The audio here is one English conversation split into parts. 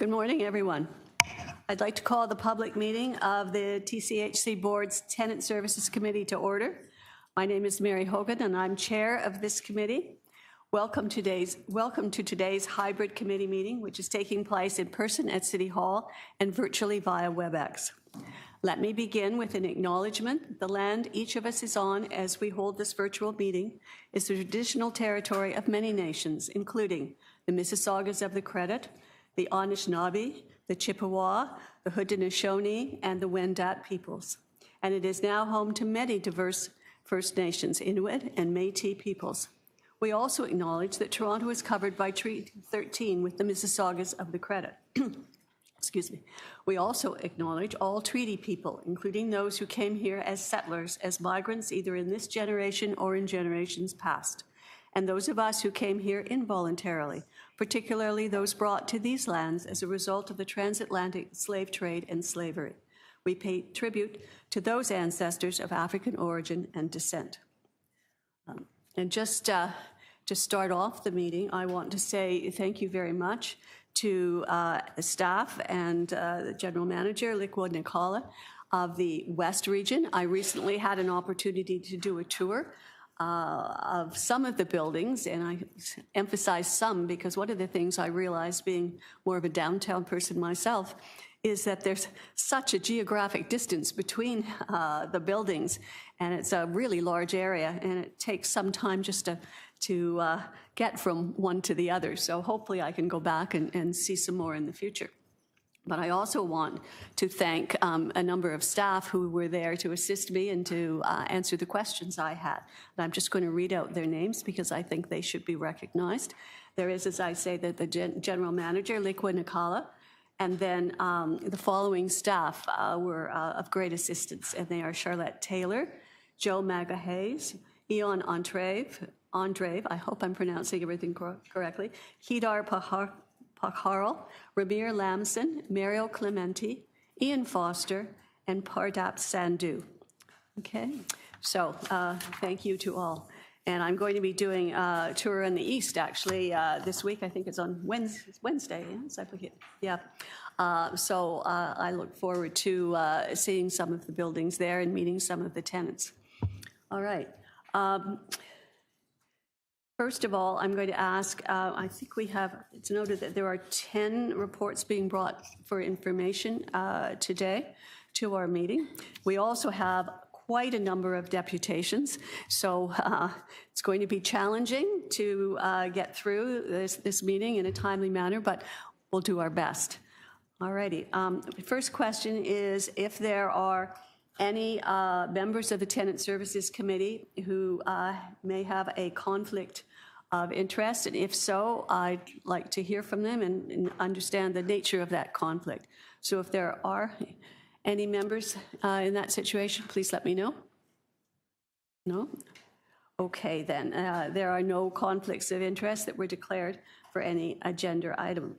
Good morning, everyone. I'd like to call the public meeting of the TCHC Board's Tenant Services Committee to order. My name is Mary Hogan, and I'm chair of this committee. Welcome to today's hybrid committee meeting, which is taking place in person at City Hall and virtually via WebEx. Let me begin with an acknowledgement. The land each of us is on as we hold this virtual meeting is the traditional territory of many nations, including the Mississaugas of the Credit, the Anishinaabe, the Chippewa, the Haudenosaunee, and the Wendat peoples. And it is now home to many diverse First Nations, Inuit, and Métis peoples. We also acknowledge that Toronto is covered by Treaty 13 with the Mississaugas of the Credit. Excuse me. We also acknowledge all treaty people, including those who came here as settlers, as migrants, either in this generation or in generations past, and those of us who came here involuntarily, particularly those brought to these lands as a result of the transatlantic slave trade and slavery. We pay tribute to those ancestors of African origin and descent. And just to start off the meeting, I want to say thank you very much to the staff and the general manager, Likwa Nikala, of the West region. I recently had an opportunity to do a tour of some of the buildings, and I emphasize some because one of the things I realized, being more of a downtown person myself, is that there's such a geographic distance between the buildings, and it's a really large area, and it takes some time just to get from one to the other. So hopefully I can go back and see some more in the future. But I also want to thank a number of staff who were there to assist me and to answer the questions I had. And I'm just going to read out their names because I think they should be recognized. There is, as I say, the general manager, Likwa Nikala, and then the following staff were of great assistance, and they are Charlotte Taylor, Joe Magahayes, Eon Andrave, I hope I'm pronouncing everything correctly, Hidar Pakharl, Ramir Lamson, Mario Clementi, Ian Foster, and Pardap Sandhu. Okay, so thank you to all. And I'm going to be doing a tour in the East, actually, this week. I think it's on Wednesday, yes, I forget. Yeah. So I look forward to seeing some of the buildings there and meeting some of the tenants. All right. First of all, I'm going to ask, I think we have, it's noted that there are 10 reports being brought for information today to our meeting. We also have quite a number of deputations, so it's going to be challenging to get through this meeting in a timely manner, but we'll do our best. All righty. The first question is if there are any members of the Tenant Services Committee who may have a conflict of interest, and if so, I'd like to hear from them and understand the nature of that conflict. So if there are any members in that situation, please let me know. No? Okay, then. There are no conflicts of interest that were declared for any agenda item.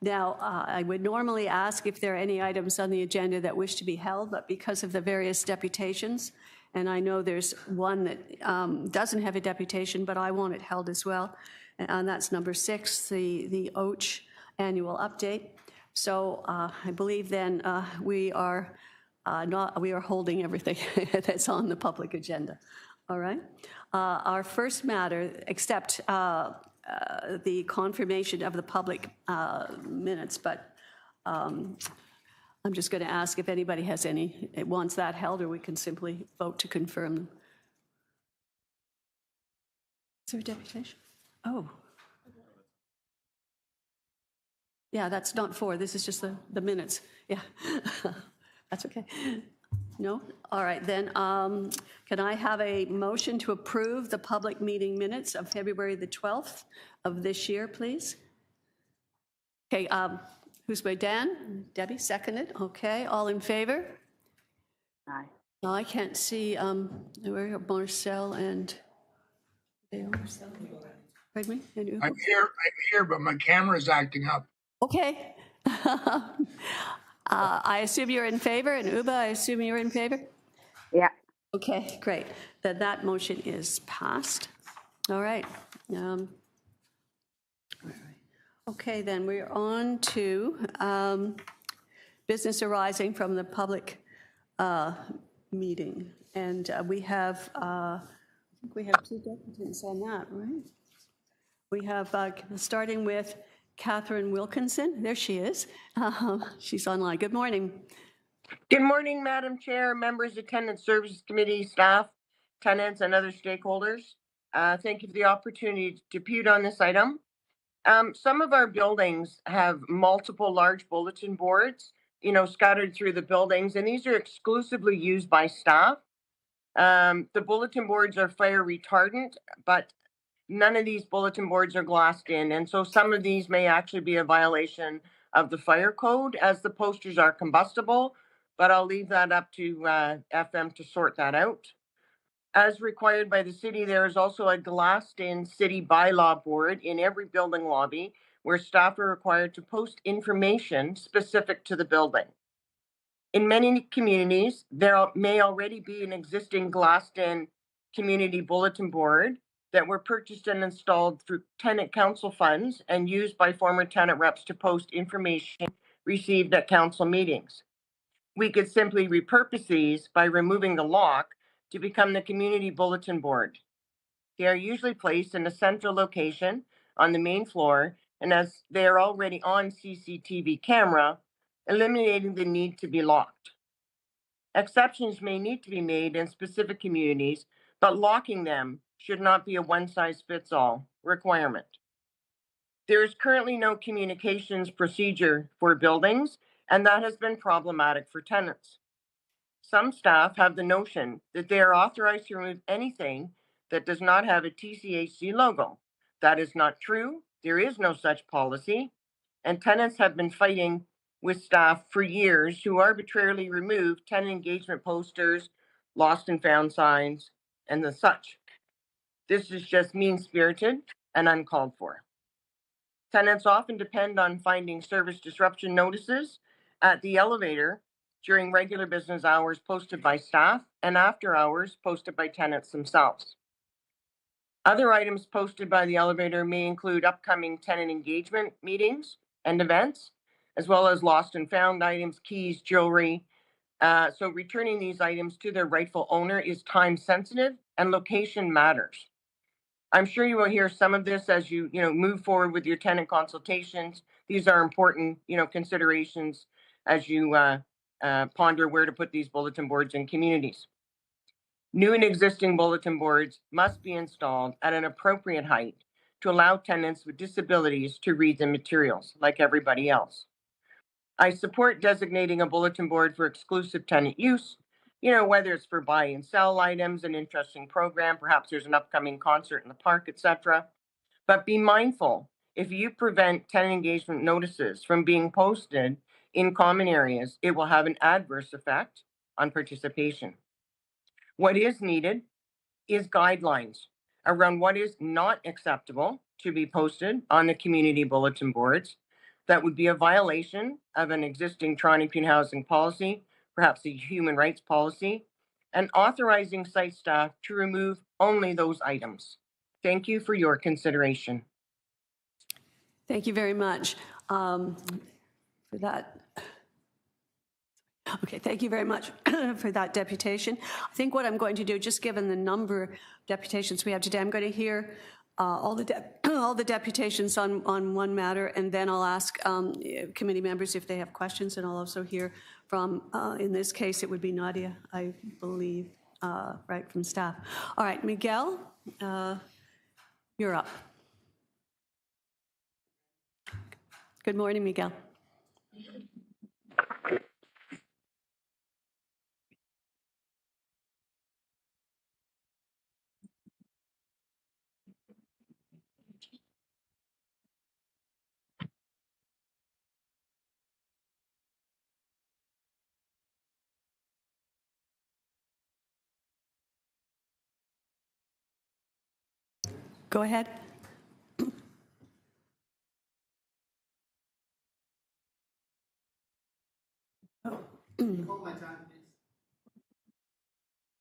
Now, I would normally ask if there are any items on the agenda that wish to be held, but because of the various deputations, and I know there's one that doesn't have a deputation, but I want it held as well, and that's number 6, the OCHE annual update. So I believe then we are holding everything that's on the public agenda. All right. Our first matter, except the confirmation of the public minutes, but I'm just going to ask if anybody has any, wants that held, or we can simply vote to confirm them. Is there a deputation? Oh. Yeah, that's not 4. This is just the minutes. Yeah, that's okay. No? All right, then can I have a motion to approve the public meeting minutes of February the 12th of this year, please? Okay, who's by Dan? Debbie, seconded. Okay, all in favor? Aye. No, I can't see where Marcel and Dale. Pardon me? And I'm here, but my camera's acting up. Okay. I assume you're in favor, and Uba, I assume you're in favor? Yeah. Okay, great. That motion is passed. All right. Okay, then we're on to business arising from the public meeting. And we have, I think we have two deputants on that, right? We have, starting with Catherine Wilkinson. There she is. She's online. Good morning. Good morning, Madam Chair, members of Tenant Services Committee, staff, tenants, and other stakeholders. Thank you for the opportunity to depute on this item. Some of our buildings have multiple large bulletin boards, scattered through the buildings, and these are exclusively used by staff. The bulletin boards are fire retardant, but none of these bulletin boards are glassed in, and so some of these may actually be a violation of the fire code as the posters are combustible, but I'll leave that up to FM to sort that out. As required by the city, there is also a glassed-in city bylaw board in every building lobby where staff are required to post information specific to the building. In many communities, there may already be an existing glassed-in community bulletin board that were purchased and installed through tenant council funds and used by former tenant reps to post information received at council meetings. We could simply repurpose these by removing the lock to become the community bulletin board. They are usually placed in a central location on the main floor, and as they are already on CCTV camera, eliminating the need to be locked. Exceptions may need to be made in specific communities, but locking them should not be a one-size-fits-all requirement. There is currently no communications procedure for buildings, and that has been problematic for tenants. Some staff have the notion that they are authorized to remove anything that does not have a TCHC logo. That is not true. There is no such policy, and tenants have been fighting with staff for years who arbitrarily remove tenant engagement posters, lost and found signs, and the such. This is just mean-spirited and uncalled for. Tenants often depend on finding service disruption notices at the elevator during regular business hours posted by staff and after hours posted by tenants themselves. Other items posted by the elevator may include upcoming tenant engagement meetings and events, as well as lost and found items, keys, jewelry. So returning these items to their rightful owner is time sensitive and location matters. I'm sure you will hear some of this as you move forward with your tenant consultations. These are important considerations as you ponder where to put these bulletin boards in communities. New and existing bulletin boards must be installed at an appropriate height to allow tenants with disabilities to read the materials like everybody else. I support designating a bulletin board for exclusive tenant use, whether it's for buy and sell items, an interesting program, perhaps there's an upcoming concert in the park, etc. But be mindful, if you prevent tenant engagement notices from being posted in common areas, it will have an adverse effect on participation. What is needed is guidelines around what is not acceptable to be posted on the community bulletin boards. That would be a violation of an existing Toronto Community Housing policy, perhaps a human rights policy, and authorizing site staff to remove only those items. Thank you for your consideration. Thank you very much for that. Okay, thank you very much for that deputation. I think what I'm going to do, just given the number of deputations we have today, I'm going to hear all the deputations on one matter, and then I'll ask committee members if they have questions, and I'll also hear from, in this case, it would be Nadia, I believe, right, from staff. All right, Miguel, you're up. Good morning, Miguel. Go ahead.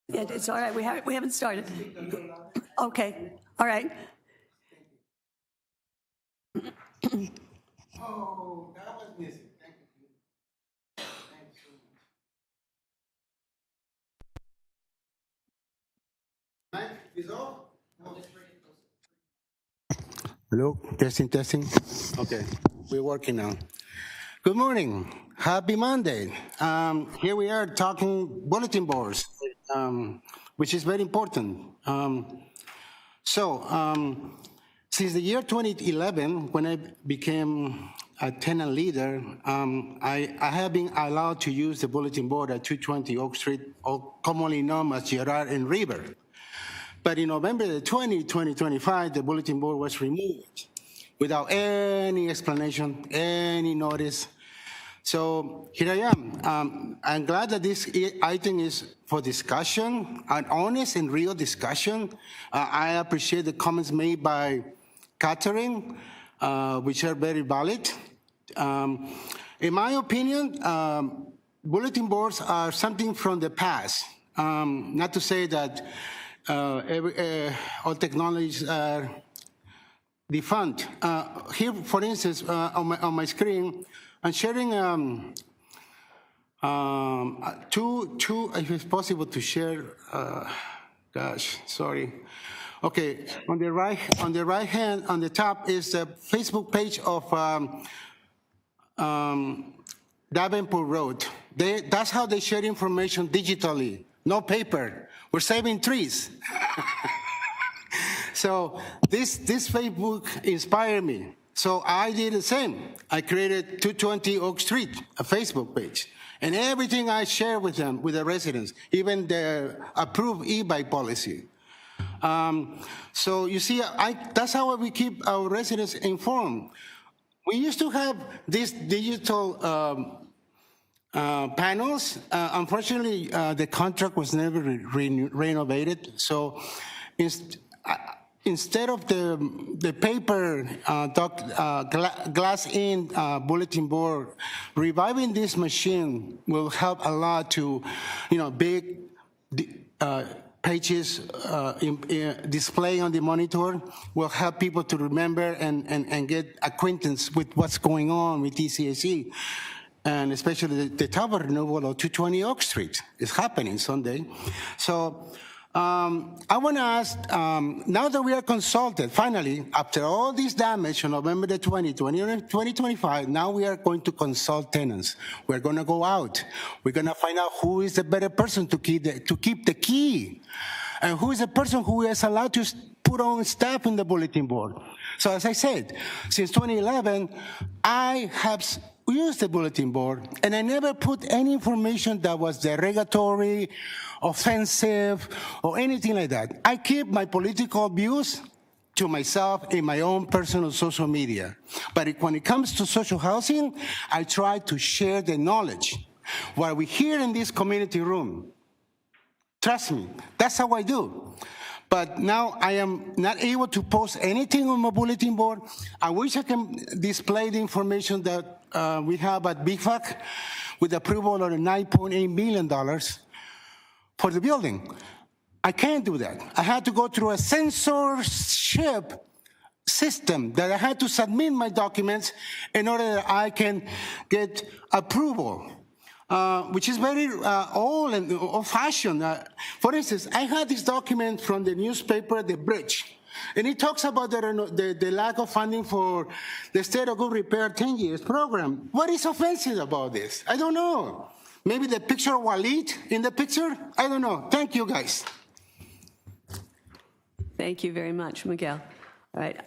Yeah, it's all right. We haven't started. Okay. All right. Oh, that was missing. Thank you. Thank you so much. Mic is off? No. Hello, testing, testing. Okay, we're working now. Good morning. Happy Monday. Here we are talking bulletin boards, which is very important. Since the year 2011, when I became a tenant leader, I have been allowed to use the bulletin board at 220 Oak Street, or commonly known as Gerard and River. But in November the 2025, the bulletin board was removed without any explanation, any notice. So here I am. I'm glad that this item is for discussion, an honest and real discussion. I appreciate the comments made by Catherine, which are very valid. In my opinion, bulletin boards are something from the past. Not to say that all technologies are defunct. Here, for instance, on my screen, I'm sharing two, if it's possible to share, gosh, sorry. Okay, on the right hand, on the top is the Facebook page of Davenport Road. That's how they share information digitally, no paper. We're saving trees. So this Facebook inspired me. So I did the same. I created 220 Oak Street, a Facebook page. And everything I share with them, with the residents, even the approved e-bike policy. So you see, that's how we keep our residents informed. We used to have these digital panels. Unfortunately, the contract was never renovated. So instead of the paper glass-in bulletin board, reviving this machine will help a lot to, big pages display on the monitor will help people to remember and get acquaintance with what's going on with TCHC. And especially the tower renewal of 220 Oak Street is happening Sunday. So I want to ask, now that we are consulted, finally, after all this damage on November the 2025, now we are going to consult tenants. We're going to go out. We're going to find out who is the better person to keep the key, and who is the person who is allowed to put on staff in the bulletin board. So as I said, since 2011, I have used the bulletin board, and I never put any information that was derogatory, offensive, or anything like that. I keep my political views to myself in my own personal social media. But when it comes to social housing, I try to share the knowledge. What we hear in this community room, trust me, that's how I do. But now I am not able to post anything on my bulletin board. I wish I can display the information that we have at BFAC with approval of $9.8 million for the building. I can't do that. I had to go through a censorship system that I had to submit my documents in order that I can get approval. Which is very old and old-fashioned. For instance, I had this document from the newspaper, C.Birch, and it talks about the lack of funding for the State of Good Repair 10 years program. What is offensive about this? I don't know. Maybe the picture of Walid in the picture? I don't know. Thank you, guys. Thank you very much, Miguel. All right.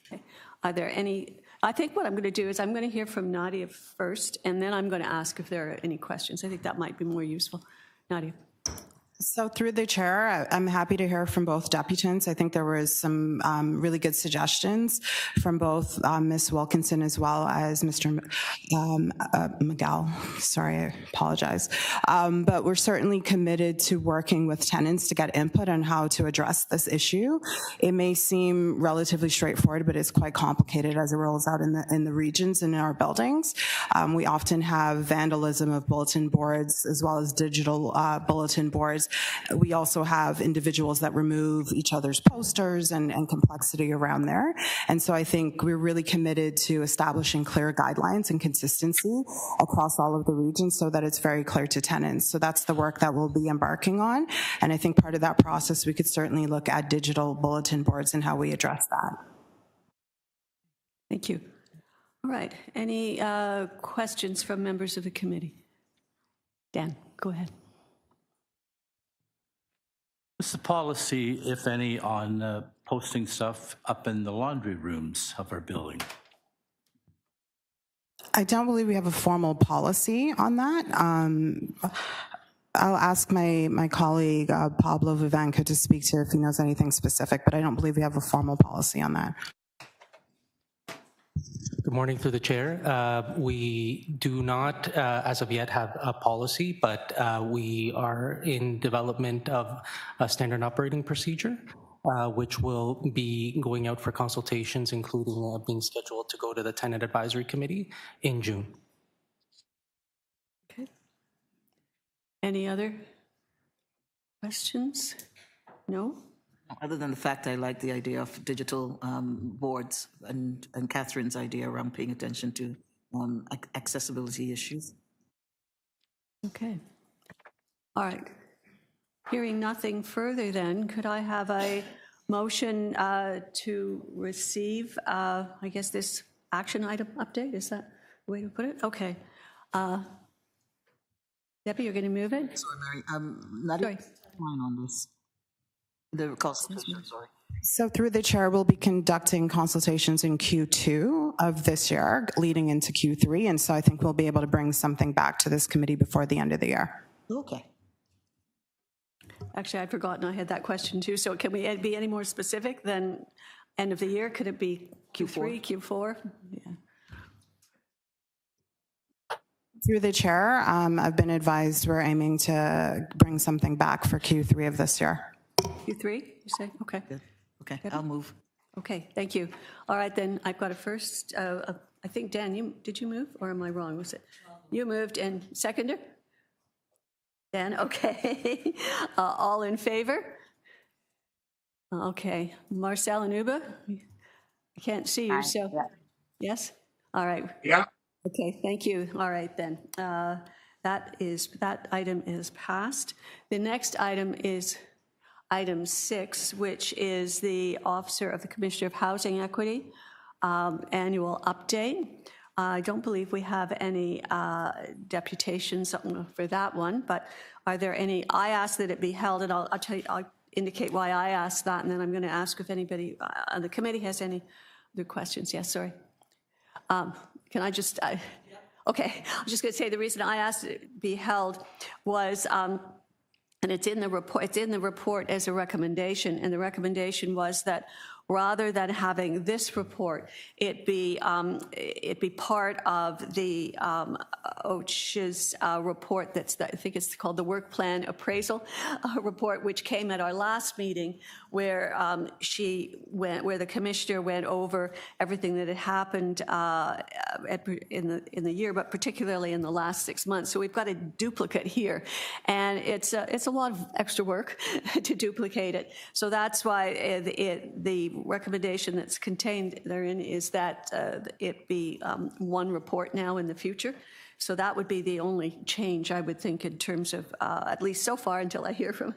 Okay. Are there any? I think what I'm going to do is I'm going to hear from Nadia first, and then I'm going to ask if there are any questions. I think that might be more useful. Nadia. So through the chair, I'm happy to hear from both deputants. I think there was some really good suggestions from both Ms. Wilkinson as well as Mr. Miguel. Sorry, I apologize. But we're certainly committed to working with tenants to get input on how to address this issue. It may seem relatively straightforward, but it's quite complicated as it rolls out in the regions and in our buildings. We often have vandalism of bulletin boards as well as digital bulletin boards boards. We also have individuals that remove each other's posters and complexity around there. And so I think we're really committed to establishing clear guidelines and consistency across all of the regions so that it's very clear to tenants. So that's the work that we'll be embarking on. And I think part of that process, we could certainly look at digital bulletin boards and how we address that. Thank you. All right. Any questions from members of the committee? Dan, go ahead. What's the policy, if any, on posting stuff up in the laundry rooms of our building? I don't believe we have a formal policy on that. I'll ask my colleague, Pablo Vivanco, to speak to if he knows anything specific, but I don't believe we have a formal policy on that. Good morning through the chair. We do not, as of yet, have a policy, but we are in development of a standard operating procedure, which will be going out for consultations, including being scheduled to go to the Tenant Advisory Committee in June. Okay. Any other questions? No? Other than the fact I like the idea of digital boards and Catherine's idea around paying attention to accessibility issues. Okay. All right. Hearing nothing further then, could I have a motion to receive, I guess, this action item update? Is that the way to put it? Okay. Debbie, you're going to move it? Sorry, Mary, not Sorry. mine on this. The consultation, sorry. So through the chair, we'll be conducting consultations in Q2 of this year, leading into Q3, and so I think we'll be able to bring something back to this committee before the end of the year. Okay. Actually, I'd forgotten I had that question too. So can we be any more specific than end of the year? Could it be Q3, Q4? Yeah. Through the chair, I've been advised we're aiming to bring something back for Q3 of this year. Q3, you say? Okay. Good. Okay, I'll move. Okay, thank you. All right, then I've got a first. I think, Dan, did you move or am I wrong? Was it? You moved and seconder? Dan, okay. All in favor? Okay. Marcel and Uba? I can't see you, so. Yeah. Yes? All right. Yeah, Okay, thank you. All right, then. That item is passed. The next item is item 6, which is the Officer of the Commissioner of Housing Equity annual update. I don't believe we have any deputations for that one, but are there any? I asked that it be held, and I'll tell you, I'll indicate why I asked that, and then I'm going to ask if anybody on the committee has any other questions. Yes, sorry. Can I just? Okay, I was just going to say the reason I asked it be held was. And it's in the report. It's in the report as a recommendation, and the recommendation was that rather than having this report, it be part of the OCHE's report. I think it's called the Work Plan Appraisal report, which came at our last meeting, where where the commissioner went over everything that had happened in the year, but particularly in the last 6 months. So we've got a duplicate here, and it's a lot of extra work to duplicate it. So that's why the recommendation that's contained therein is that it be one report now in the future. So that would be the only change, I would think, in terms of, at least so far until I hear from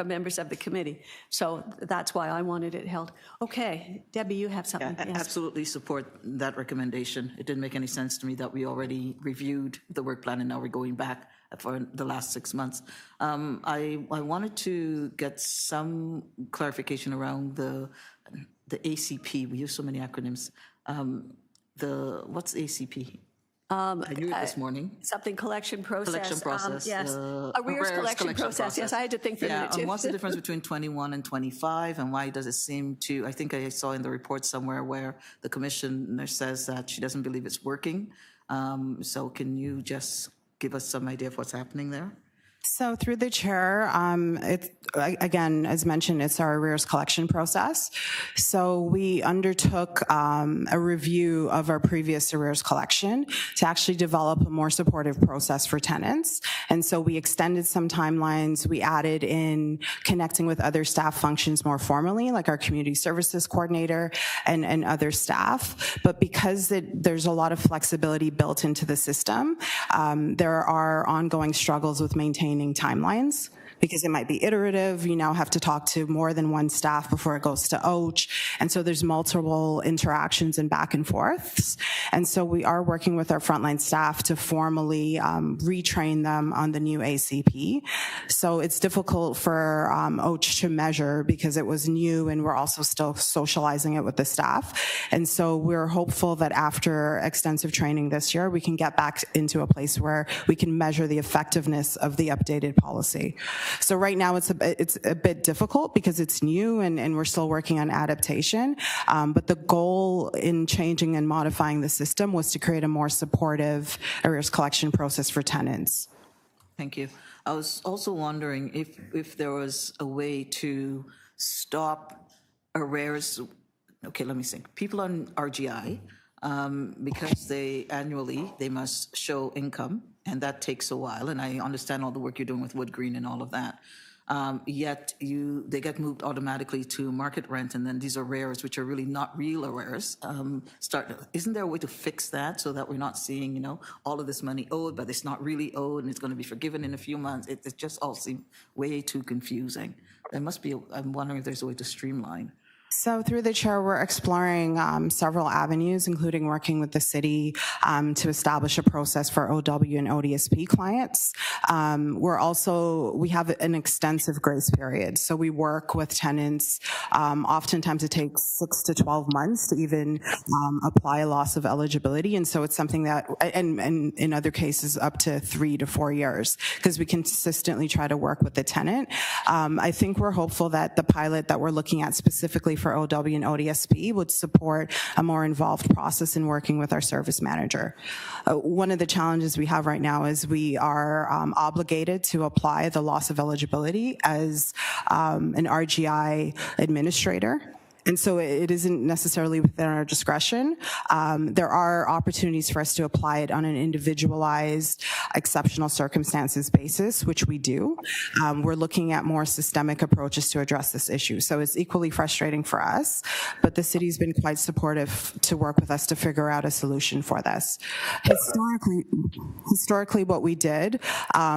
members of the committee. So that's why I wanted it held. Okay, Debbie, you have something. Yeah, I yes. absolutely support that recommendation. It didn't make any sense to me that we already reviewed the work plan and now we're going back for the last 6 months. I wanted to get some clarification around the ACP. We use so many acronyms. What's ACP? I knew it this morning. Something collection process. Collection process. Yes. Arrears collection process. Yes, I had to think for a minute too. And what's the difference between 21 and 25, and why does it seem to, I think I saw in the report somewhere where the commissioner says that she doesn't believe it's working. So can you just give us some idea of what's happening there? So through the chair, again, as mentioned, it's our arrears collection process. So we undertook a review of our previous arrears collection to actually develop a more supportive process for tenants. And so we extended some timelines. We added in connecting with other staff functions more formally, like our community services coordinator and other staff. But because there's a lot of flexibility built into the system, there are ongoing struggles with maintaining timelines because it might be iterative. You now have to talk to more than one staff before it goes to OCHE. And so there's multiple interactions and back and forths. And so we are working with our frontline staff to formally retrain them on the new ACP. So it's difficult for OCHE to measure because it was new and we're also still socializing it with the staff. And so we're hopeful that after extensive training this year, we can get back into a place where we can measure the effectiveness of the updated policy. So right now it's a bit difficult because it's new and we're still working on adaptation. But the goal in changing and modifying the system was to create a more supportive arrears collection process for tenants. Thank you. I was also wondering if there was a way to stop arrears. Okay, let me think. People on RGI, because they must show income, and that takes a while, and I understand all the work you're doing with Wood Green and all of that. Yet they get moved automatically to market rent, and then these arrears, which are really not real arrears, isn't there a way to fix that so that we're not seeing, all of this money owed, but it's not really owed and it's going to be forgiven in a few months? It just all seems way too confusing. There must be, I'm wondering if there's a way to streamline. So through the chair, we're exploring several avenues, including working with the city to establish a process for OW and ODSP clients. We have an extensive grace period. So we work with tenants. Oftentimes it takes 6 to 12 months to even apply a loss of eligibility. And so it's something that, and in other cases, up to 3 to 4 years, because we consistently try to work with the tenant. I think we're hopeful that the pilot that we're looking at specifically for OW and ODSP would support a more involved process in working with our service manager. One of the challenges we have right now is we are obligated to apply the loss of eligibility as an RGI administrator. And so it isn't necessarily within our discretion. There are opportunities for us to apply it on an individualized, exceptional circumstances basis, which we do. We're looking at more systemic approaches to address this issue. So it's equally frustrating for us, but the city's been quite supportive to work with us to figure out a solution for this. Historically what we did,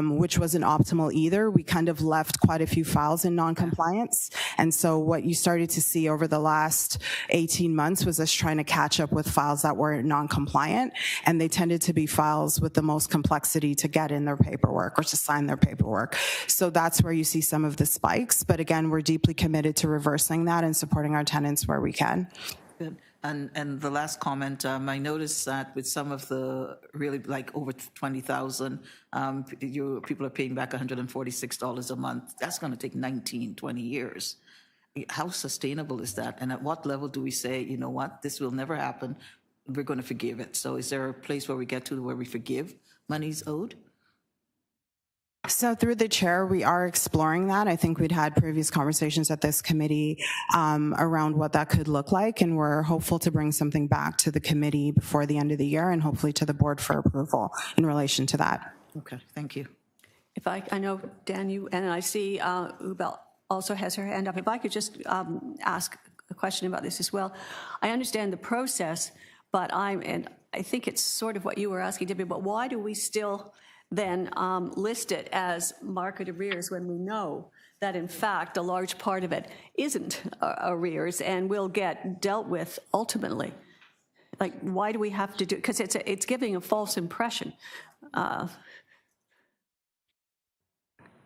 which wasn't optimal either, we kind of left quite a few files in non-compliance. And so what you started to see over the last 18 months was us trying to catch up with files that were non-compliant, and they tended to be files with the most complexity to get in their paperwork or to sign their paperwork. So that's where you see some of the spikes, but again, we're deeply committed to reversing that and supporting our tenants where we can. Good. And the last comment, I noticed that with some of the really like over 20,000, people are paying back $146 a month. That's going to take 19, 20 years. How sustainable is that? And at what level do we say, you know what, this will never happen, we're going to forgive it? So is there a place where we get to where we forgive monies owed? So through the chair, we are exploring that. I think we'd had previous conversations at this committee around what that could look like, and we're hopeful to bring something back to the committee before the end of the year and hopefully to the board for approval in relation to that. Okay, thank you. If I know, Dan, you, and I see Ubel also has her hand up. If I could just ask a question about this as well. I understand the process, but I think it's sort of what you were asking, Debbie, but why do we still then list it as market arrears when we know that in fact a large part of it isn't arrears and will get dealt with ultimately? Like, why do we have to do it? Because it's giving a false impression.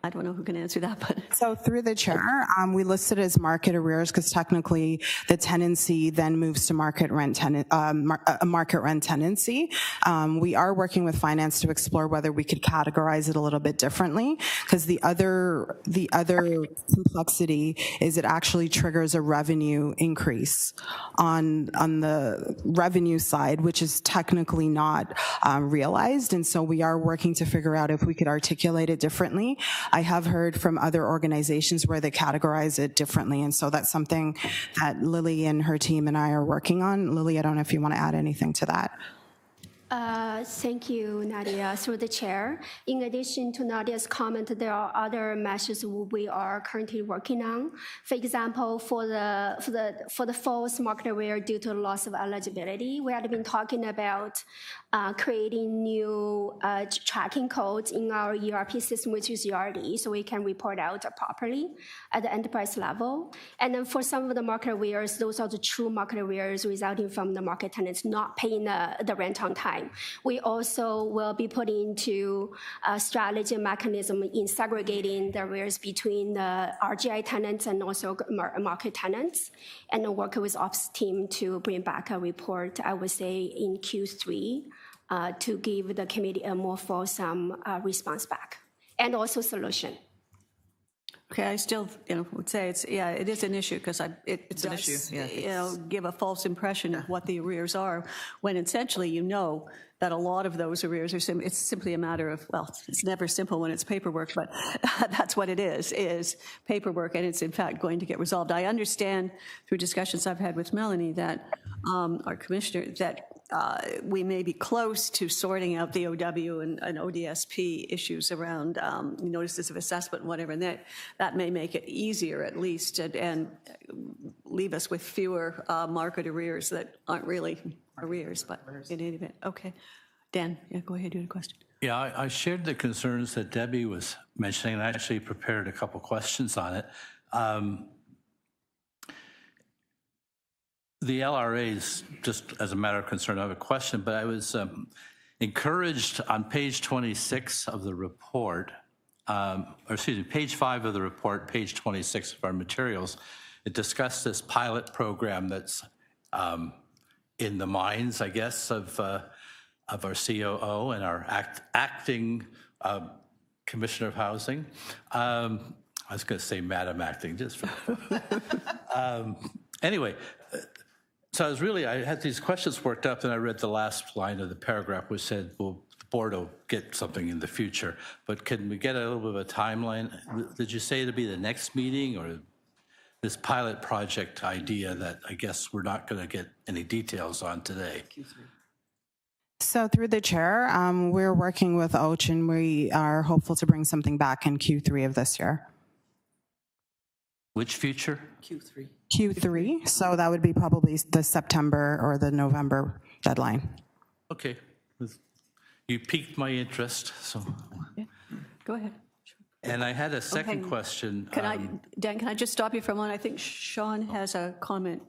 I don't know who can answer that, but. So through the chair, we listed as market arrears because technically the tenancy then moves to market rent market rent tenancy. We are working with finance to explore whether we could categorize it a little bit differently, because the other complexity is it actually triggers a revenue increase on the revenue side, which is technically not realized. And so we are working to figure out if we could articulate it differently. I have heard from other organizations where they categorize it differently, and so that's something that Lily and her team and I are working on. Lily, I don't know if you want to add anything to that. Thank you, Nadia. Through the chair, in addition to Nadia's comment, there are other measures we are currently working on. For example, for the false market arrear due to loss of eligibility, we have been talking about creating new tracking codes in our ERP system, which is ERD, so we can report out properly at the enterprise level. And then for some of the market arrears, those are the true market arrears resulting from the market tenants not paying the rent on time. We also will be putting into a strategy mechanism in segregating the arrears between the RGI tenants and also market tenants, and work with ops team to bring back a report, I would say, in Q3 to give the committee a more fulsome response back and also solution. Okay, I still, would say it is an issue because it does, an issue, yeah. Give a false impression of what the arrears are, when essentially that a lot of those arrears are it's simply a matter of, well, it's never simple when it's paperwork, but that's what it is paperwork, and it's in fact going to get resolved. I understand through discussions I've had with Melanie that our commissioner, that we may be close to sorting out the OW and ODSP issues around notices of assessment and whatever, and that may make it easier at least and leave us with fewer market arrears that aren't really arrears, but in any event. Okay. Dan, go ahead, you had a question. Yeah, I shared the concerns that Debbie was mentioning, and I actually prepared a couple questions on it. The LRAs, just as a matter of concern, I have a question, but I was encouraged on page 26 of the report, page 5 of the report, page 26 of our materials. It discussed this pilot program that's in the minds, I guess, of our COO and our acting Commissioner of Housing. I was going to say Madam Acting, just for anyway. So I had these questions worked up, and I read the last line of the paragraph, which said, well, the board will get something in the future. But can we get a little bit of a timeline? Did you say it'll be the next meeting, or this pilot project idea that I guess we're not going to get any details on today? So through the chair, we're working with OCHE, and we are hopeful to bring something back in Q3 of this year. Which future? Q3, so that would be probably the September or the November deadline. Okay. You piqued my interest, so. Yeah. Go ahead. And I had a second question. Dan, can I just stop you for a moment? I think Sean has a comment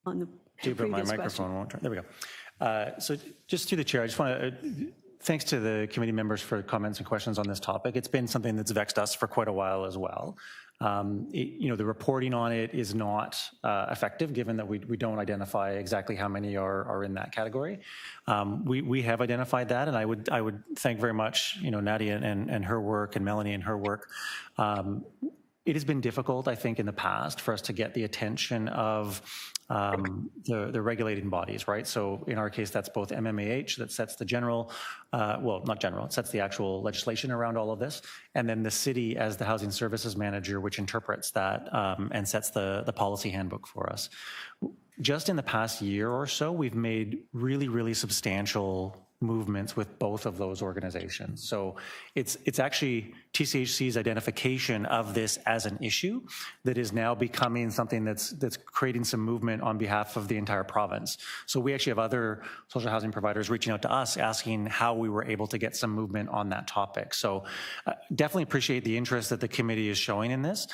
on the previous my question. microphone won't turn. There we go. So just through the chair, I just want to, thanks to the committee members for comments and questions on this topic. It's been something that's vexed us for quite a while as well. The reporting on it is not effective, given that we don't identify exactly how many are in that category. We have identified that, and I would thank very much Nadia and her work, and Melanie and her work. It has been difficult, I think, in the past for us to get the attention of the regulating bodies, right? So in our case, that's both MMAH that sets the general, well, not general, it sets the actual legislation around all of this, and then the city as the housing services manager, which interprets that and sets the policy handbook for us. Just in the past year or so, we've made really, really substantial movements with both of those organizations. So it's actually TCHC's identification of this as an issue that is now becoming something that's creating some movement on behalf of the entire province. So we actually have other social housing providers reaching out to us asking how we were able to get some movement on that topic. So definitely appreciate the interest that the committee is showing in this.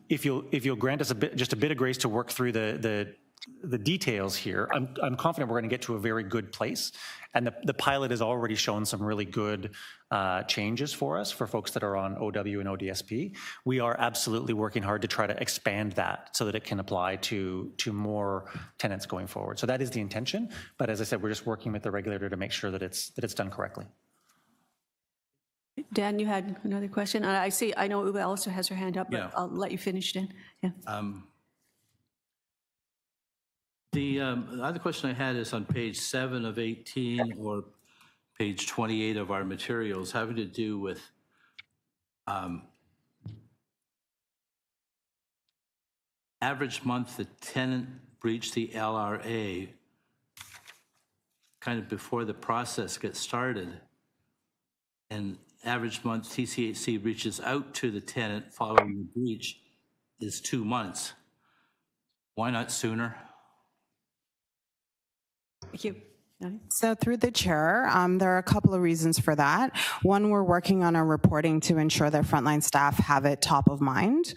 If you'll grant us just a bit of grace to work through the the details here, I'm confident we're going to get to a very good place. And the pilot has already shown some really good changes for us, for folks that are on OW and ODSP. We are absolutely working hard to try to expand that so that it can apply to more tenants going forward. So that is the intention. But as I said, we're just working with the regulator to make sure that it's done correctly. Dan, you had another question? I know Uba also has her hand up, but Yeah. I'll let you finish, Dan. Yeah. The other question I had is on page 7 of 18 or page 28 of our materials, having to do with average month the tenant breached the LRA kind of before the process gets started, and average month TCHC reaches out to the tenant following the breach is 2 months. Why not sooner? Thank you. So through the chair, there are a couple of reasons for that. One, we're working on our reporting to ensure that frontline staff have it top of mind.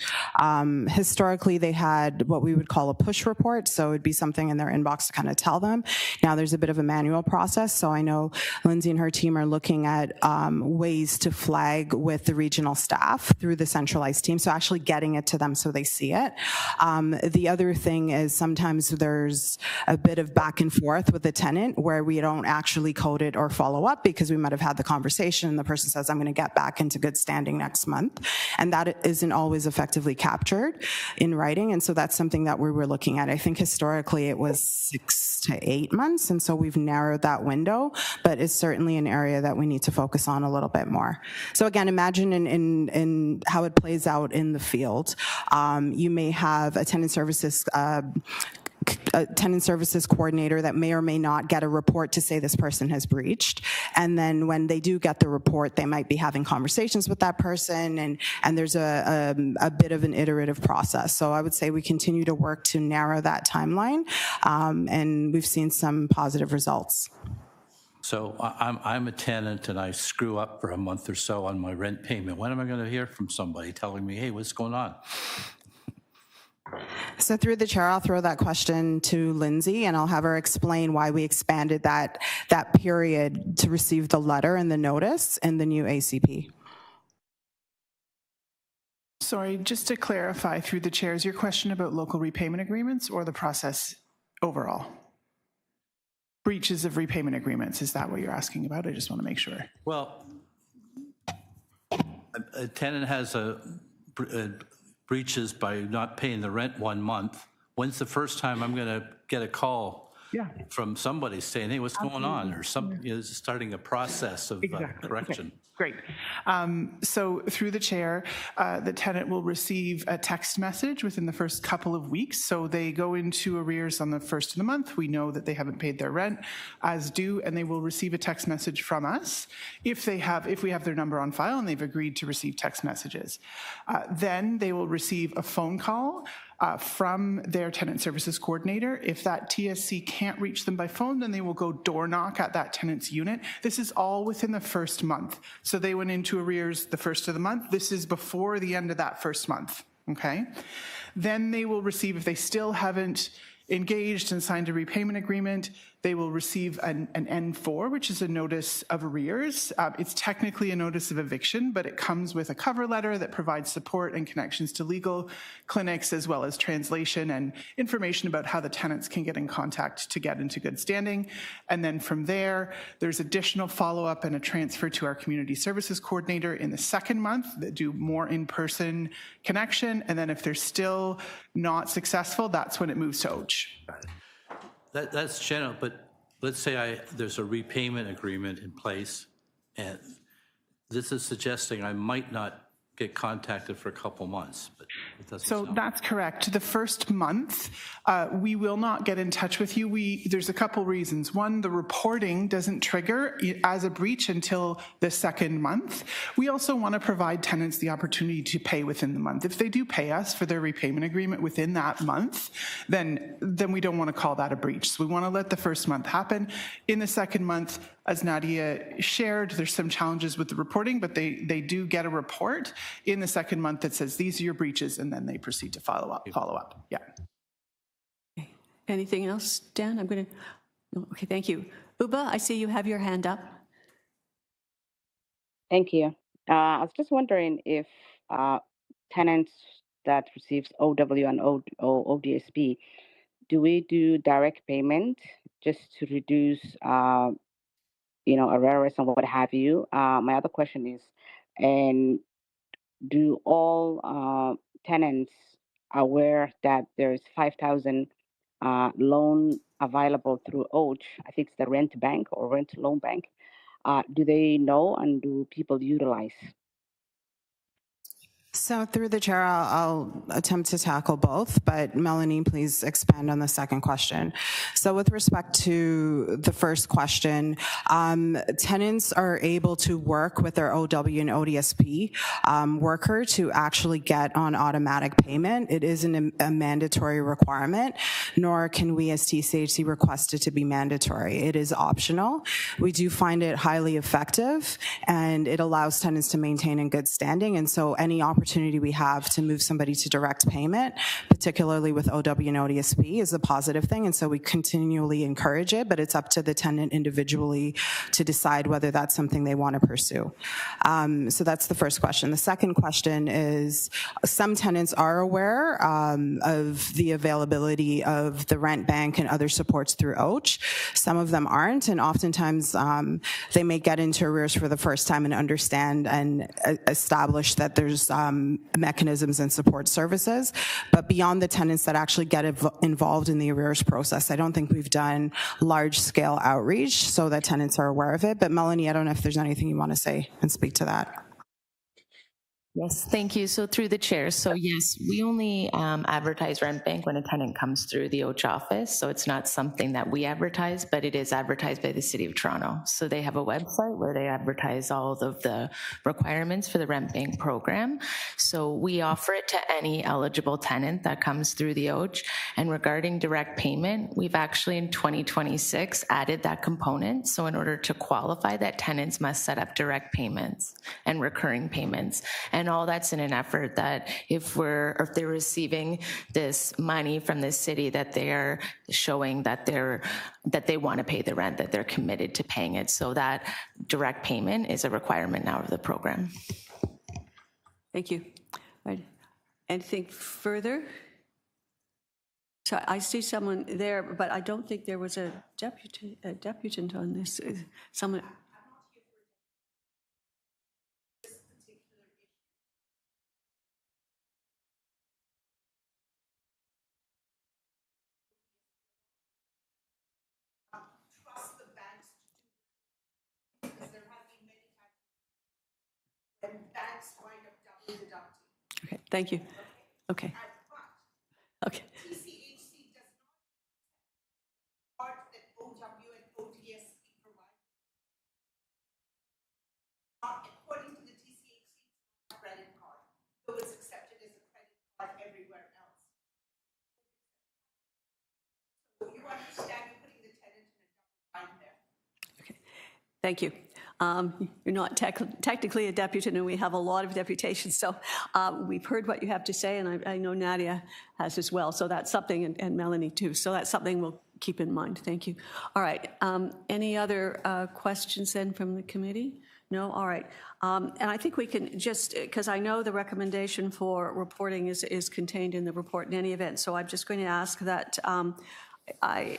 Historically, they had what we would call a push report, so it'd be something in their inbox to kind of tell them. Now there's a bit of a manual process, so I know Lindsay and her team are looking at ways to flag with the regional staff through the centralized team, so actually getting it to them so they see it. The other thing is sometimes there's a bit of back and forth with the tenant where we don't actually code it or follow up because we might have had the conversation and the person says, I'm going to get back into good standing next month. And that isn't always effectively captured in writing. And so that's something that we were looking at. I think historically it was 6 to 8 months. And so we've narrowed that window, but it's certainly an area that we need to focus on a little bit more. So again, imagine in how it plays out in the field. You may have a tenant services coordinator that may or may not get a report to say this person has breached. And then when they do get the report, they might be having conversations with that person, and there's a bit of an iterative process. So I would say we continue to work to narrow that timeline, and we've seen some positive results. So I'm a tenant and I screw up for a month or so on my rent payment. When am I going to hear from somebody telling me, hey, what's going on? So through the chair, I'll throw that question to Lindsay, and I'll have her explain why we expanded that period to receive the letter and the notice in the new ACP. Sorry, just to clarify through the chair, is your question about local repayment agreements or the process overall? Breaches of repayment agreements, is that what you're asking about? I just want to make sure. Well, a tenant has breaches by not paying the rent 1 month. When's the first time I'm going to get a call from somebody saying, hey, what's going on? Or starting a process of correction. Okay. Great. So through the chair, the tenant will receive a text message within the first couple of weeks. So they go into arrears on the first of the month. We know that they haven't paid their rent as due, and they will receive a text message from us if we have their number on file and they've agreed to receive text messages. Then they will receive a phone call from their tenant services coordinator. If that TSC can't reach them by phone, then they will go door knock at that tenant's unit. This is all within the first month. So they went into arrears the first of the month. This is before the end of that first month, okay? Then they will receive, if they still haven't engaged and signed a repayment agreement, they will receive an N4, which is a notice of arrears. It's technically a notice of eviction, but it comes with a cover letter that provides support and connections to legal clinics, as well as translation and information about how the tenants can get in contact to get into good standing. And then from there, there's additional follow-up and a transfer to our community services coordinator in the second month that do more in-person connection. And then if they're still not successful, that's when it moves to OCHE. That's general, but let's say there's a repayment agreement in place, and this is suggesting I might not get contacted for a couple months, but it doesn't sound. That's correct. The first month, we will not get in touch with you. There's a couple reasons. One, the reporting doesn't trigger as a breach until the second month. We also want to provide tenants the opportunity to pay within the month. If they do pay us for their repayment agreement within that month, then we don't want to call that a breach. So we want to let the first month happen. In the second month, as Nadia shared, there's some challenges with the reporting, but they do get a report in the second month that says these are your breaches, and then they proceed to follow up. Yeah. Anything else, Dan? I'm going to, okay, thank you. Uba, I see you have your hand up. Thank you. I was just wondering if tenants that receives OW and ODSP, do we do direct payment just to reduce, arrears and what have you? My other question is, and do all tenants aware that there's 5,000 loan available through OCHE? I think it's the rent bank or rent loan bank. Do they know and do people utilize? So through the chair, I'll attempt to tackle both, but Melanie, please expand on the second question. So with respect to the first question, tenants are able to work with their OW and ODSP worker to actually get on automatic payment. It isn't a mandatory requirement, nor can we as TCHC request it to be mandatory. It is optional. We do find it highly effective, and it allows tenants to maintain in good standing, and so any opportunity we have to move somebody to direct payment, particularly with OW and ODSP, is a positive thing, and so we continually encourage it, but it's up to the tenant individually to decide whether that's something they want to pursue. So that's the first question. The second question is, some tenants are aware of the availability of the rent bank and other supports through OCHE. Some of them aren't, and oftentimes they may get into arrears for the first time and understand and establish that there's mechanisms and support services. But beyond the tenants that actually get involved in the arrears process, I don't think we've done large-scale outreach so that tenants are aware of it. But Melanie, I don't know if there's anything you want to say and speak to that. Yes, thank you. So through the chair, so yes, we only advertise rent bank when a tenant comes through the OCHE office. So it's not something that we advertise, but it is advertised by the City of Toronto. So they have a website where they advertise all of the requirements for the rent bank program. So we offer it to any eligible tenant that comes through the OCHE. And regarding direct payment, we've actually in 2026 added that component. So in order to qualify, that tenants must set up direct payments and recurring payments. And all that's in an effort that if they're receiving this money from the city, that they are showing that they want to pay the rent, that they're committed to paying it. So that direct payment is a requirement now of the program. Thank you. Right. Anything further? So I see someone there, but I don't think there was a deputant on this. Someone. Okay, thank you. Okay. Okay. TCHC does not part that OW and ODSP provide. According to the TCHC, it's not a credit card, though it's accepted as a credit card everywhere else. So you understand you're putting the tenant in a double bind there. Okay, thank you. You're not technically a deputant, and we have a lot of deputations, so we've heard what you have to say, and I know Nadia has as well, so that's something, and Melanie too, so that's something we'll keep in mind. Thank you. All right, any other questions then from the committee? No? All right. And I think we can just, because I know the recommendation for reporting is contained in the report in any event, so I'm just going to ask that I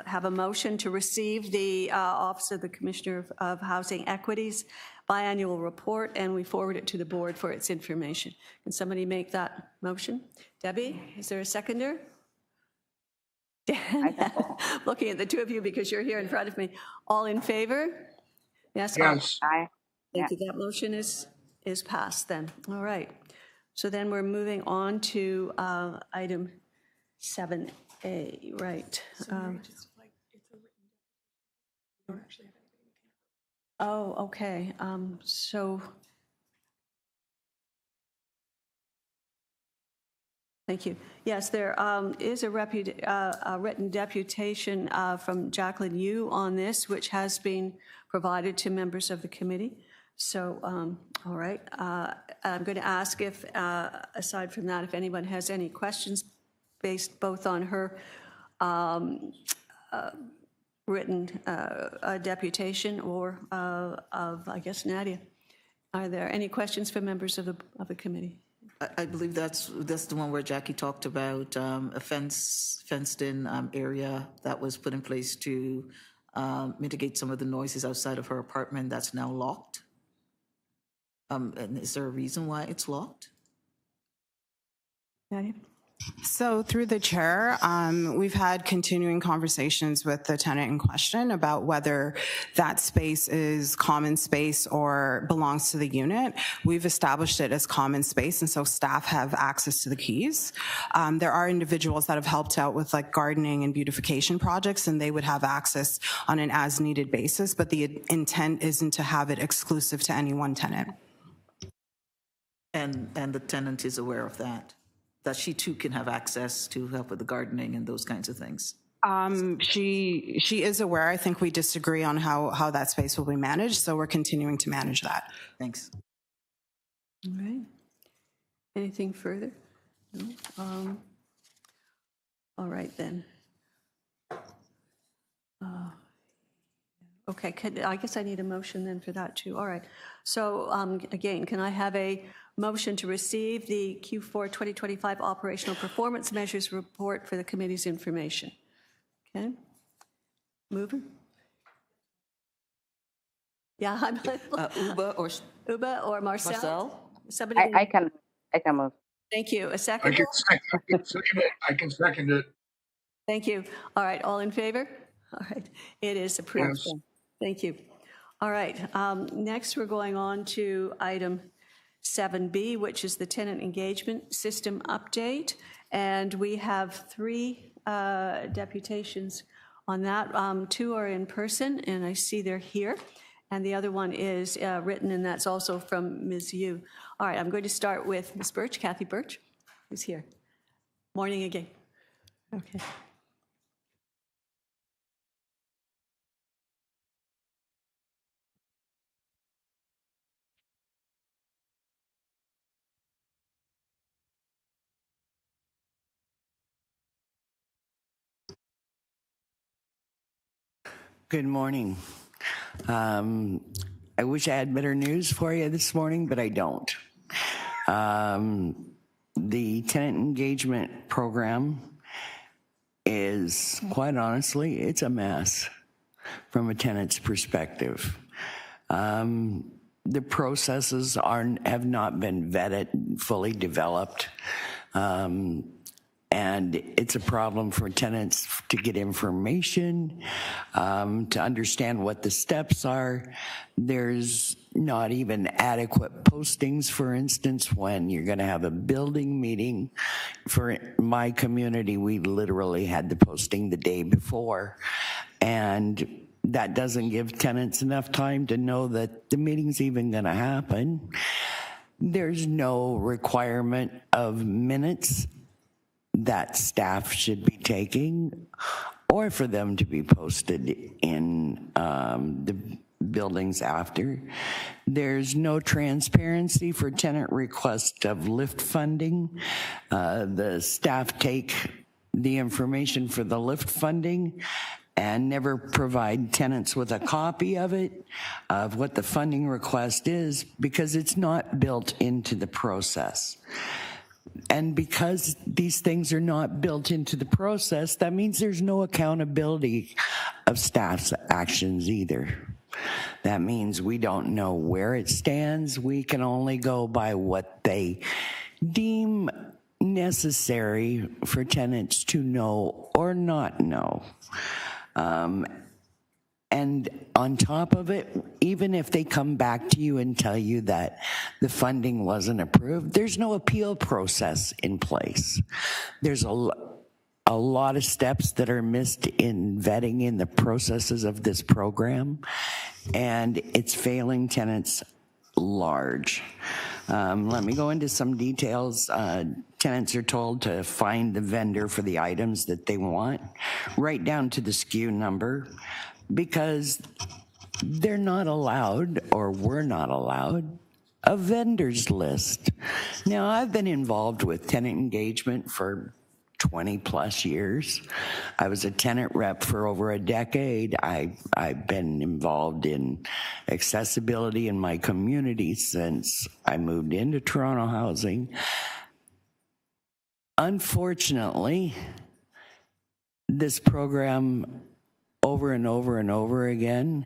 have a motion to receive the Office of the Commissioner of Housing Equities biannual report, and we forward it to the board for its information. Can somebody make that motion? Debbie, is there a seconder? Dan, looking at the two of you because you're here in front of me. All in favor? Yes? Yes. Aye. Thank you. That motion is passed then. All right. So then we're moving on to item 7A, right. Oh, okay. So, thank you. Yes, there is a written deputation from Jacqueline Yu on this, which has been provided to members of the committee. So, all right. I'm going to ask if, aside from that, if anyone has any questions based both on her written deputation or of, I guess, Nadia. Are there any questions for members of the committee? I believe that's the one where Jackie talked about a fenced-in area that was put in place to mitigate some of the noises outside of her apartment that's now locked. And is there a reason why it's locked? Nadia? So through the chair, we've had continuing conversations with the tenant in question about whether that space is common space or belongs to the unit. We've established it as common space, and so staff have access to the keys. There are individuals that have helped out with like gardening and beautification projects, and they would have access on an as-needed basis, but the intent isn't to have it exclusive to any one tenant. And the tenant is aware of that? That she too can have access to help with the gardening and those kinds of things? She is aware. I think we disagree on how that space will be managed, so we're continuing to manage that. Thanks. All right. Anything further? No? All right then. Okay, I guess I need a motion then for that too. All right. So again, can I have a motion to receive the Q4 2025 operational performance measures report for the committee's information? Okay. Mover? Yeah, I'm Uba or Marcel? Somebody I can move. Thank you. A second? I can second it. Thank you. All right, all in favor? All right, it is approved. Yes. Thank you. All right, next we're going on to item 7B, which is the tenant engagement system update. And we have 3 deputations on that. 2 are in person, and I see they're here. And the other one is written, and that's also from Ms. Yu. All right, I'm going to start with Ms. Birch, Kathy Birch, who's here. Morning again. Okay. Good morning. I wish I had better news for you this morning, but I don't. The tenant engagement program is, quite honestly, it's a mess from a tenant's perspective. The processes have not been vetted, fully developed. And it's a problem for tenants to get information, to understand what the steps are. There's not even adequate postings, for instance, when you're gonna have a building meeting. For my community, we literally had the posting the day before. And that doesn't give tenants enough time to know that the meeting's even gonna happen. There's no requirement of minutes that staff should be taking, or for them to be posted in the buildings after. There's no transparency for tenant request of lift funding. The staff take the information for the lift funding and never provide tenants with a copy of it, of what the funding request is, because it's not built into the process. And because these things are not built into the process, that means there's no accountability of staff's actions either. That means we don't know where it stands. We can only go by what they deem necessary for tenants to know or not know. And on top of it, even if they come back to you and tell you that the funding wasn't approved, there's no appeal process in place. There's a lot of steps that are missed in vetting in the processes of this program, and it's failing tenants large. Let me go into some details. Tenants are told to find the vendor for the items that they want, right down to the SKU number, because they're not allowed, or we're not allowed, a vendors list. Now, I've been involved with tenant engagement for 20 plus years. I was a tenant rep for over a decade. I've been involved in accessibility in my community since I moved into Toronto housing. Unfortunately, this program over and over and over again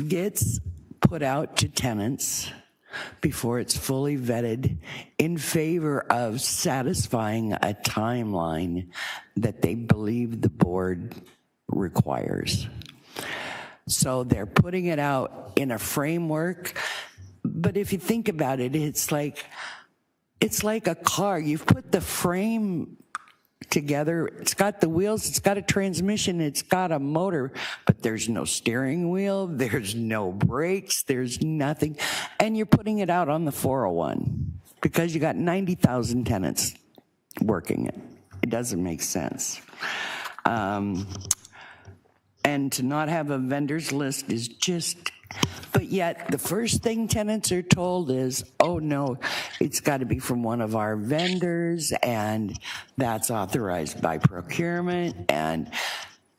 gets put out to tenants before it's fully vetted in favor of satisfying a timeline that they believe the board requires. So they're putting it out in a framework, but if you think about it, it's like a car. You've put the frame together, it's got the wheels, it's got a transmission, it's got a motor, but there's no steering wheel, there's no brakes, there's nothing, and you're putting it out on the 401 because you got 90,000 tenants working it. It doesn't make sense. And to not have a vendors list is just, but yet the first thing tenants are told is, oh no, it's got to be from one of our vendors and that's authorized by procurement. And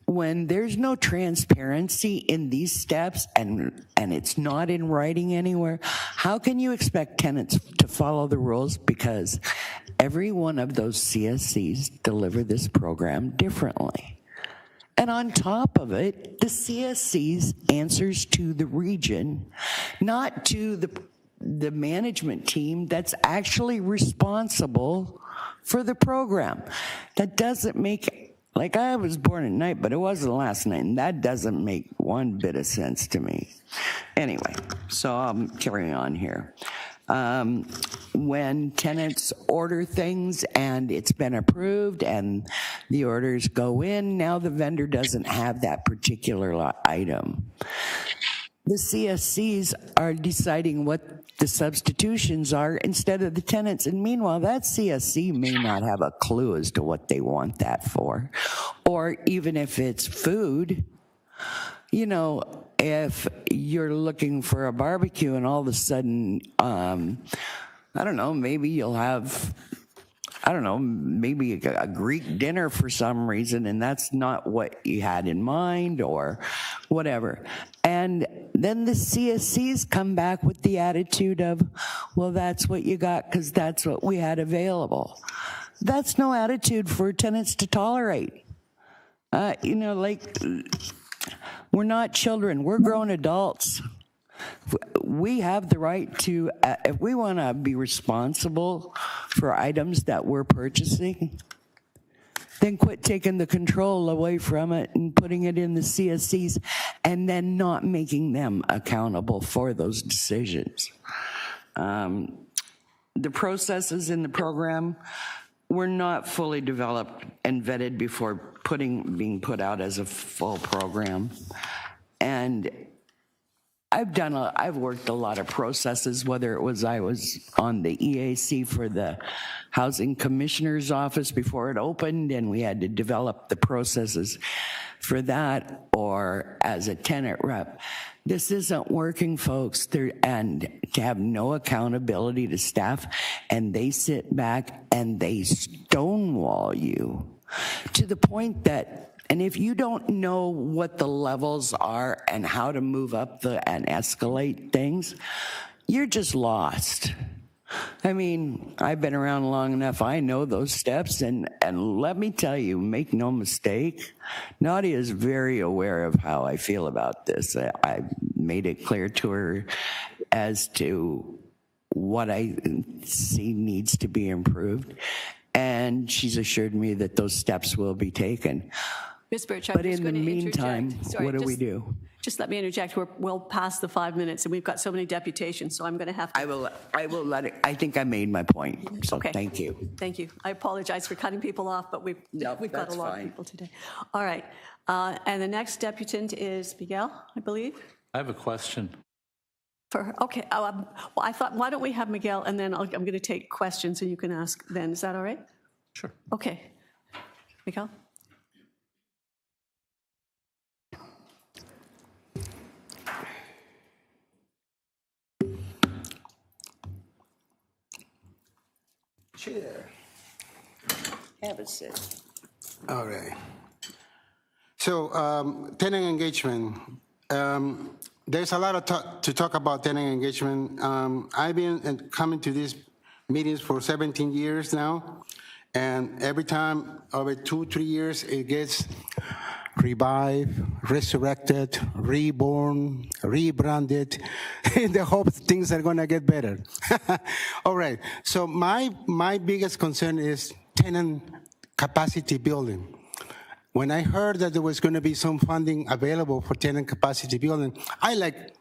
when there's no transparency in these steps and it's not in writing anywhere, how can you expect tenants to follow the rules? Because every one of those CSCs deliver this program differently. And on top of it, the CSC's answers to the region, not to the management team that's actually responsible for the program. That doesn't make, like I was born at night, but it wasn't last night, and that doesn't make one bit of sense to me. Anyway, so I'm carrying on here. When tenants order things and it's been approved and the orders go in, now the vendor doesn't have that particular item. The CSCs are deciding what the substitutions are instead of the tenants. And meanwhile, that CSC may not have a clue as to what they want that for. Or even if it's food, you know, if you're looking for a barbecue and all of a sudden, I don't know, maybe you'll have, I don't know, maybe a Greek dinner for some reason, and that's not what you had in mind or whatever. And then the CSCs come back with the attitude of, well, that's what you got because that's what we had available. That's no attitude for tenants to tolerate. You know, like, we're not children, we're grown adults. We have the right to, if we want to be responsible for items that we're purchasing, then quit taking the control away from it and putting it in the CSCs and then not making them accountable for those decisions. The processes in the program were not fully developed and vetted before being put out as a full program. And I've worked a lot of processes, whether it was I was on the EAC for the Housing Commissioner's Office before it opened and we had to develop the processes for that, or as a tenant rep. This isn't working, folks. And to have no accountability to staff, and they sit back and they stonewall you to the point that, and if you don't know what the levels are and how to move up and escalate things, you're just lost. I mean, I've been around long enough, I know those steps, and let me tell you, make no mistake, Nadia is very aware of how I feel about this. I made it clear to her as to what I see needs to be improved, and she's assured me that those steps will be taken. Ms. Birch, but in the meantime, what do we do? Just let me interject. We'll pass the 5 minutes, and we've got so many deputations, so I'm going to have to. I will let it. I think I made my point. So okay. Thank you. Thank you. I apologize for cutting people off, but we've got a lot of people today. All right. And the next deputant is Miguel, I believe. I have a question. Okay. Well, I thought, why don't we have Miguel, and then I'm going to take questions, and you can ask then. Is that all right? Sure. Okay. Miguel. Chair. Have a seat. All right. So, tenant engagement. There's a lot of to talk about tenant engagement. I've been coming to these meetings for 17 years now, and every time, over 2-3 years, it gets revived, resurrected, reborn, rebranded, in the hope things are going to get better. All right. So my biggest concern is tenant capacity building. When I heard that there was going to be some funding available for tenant capacity building, I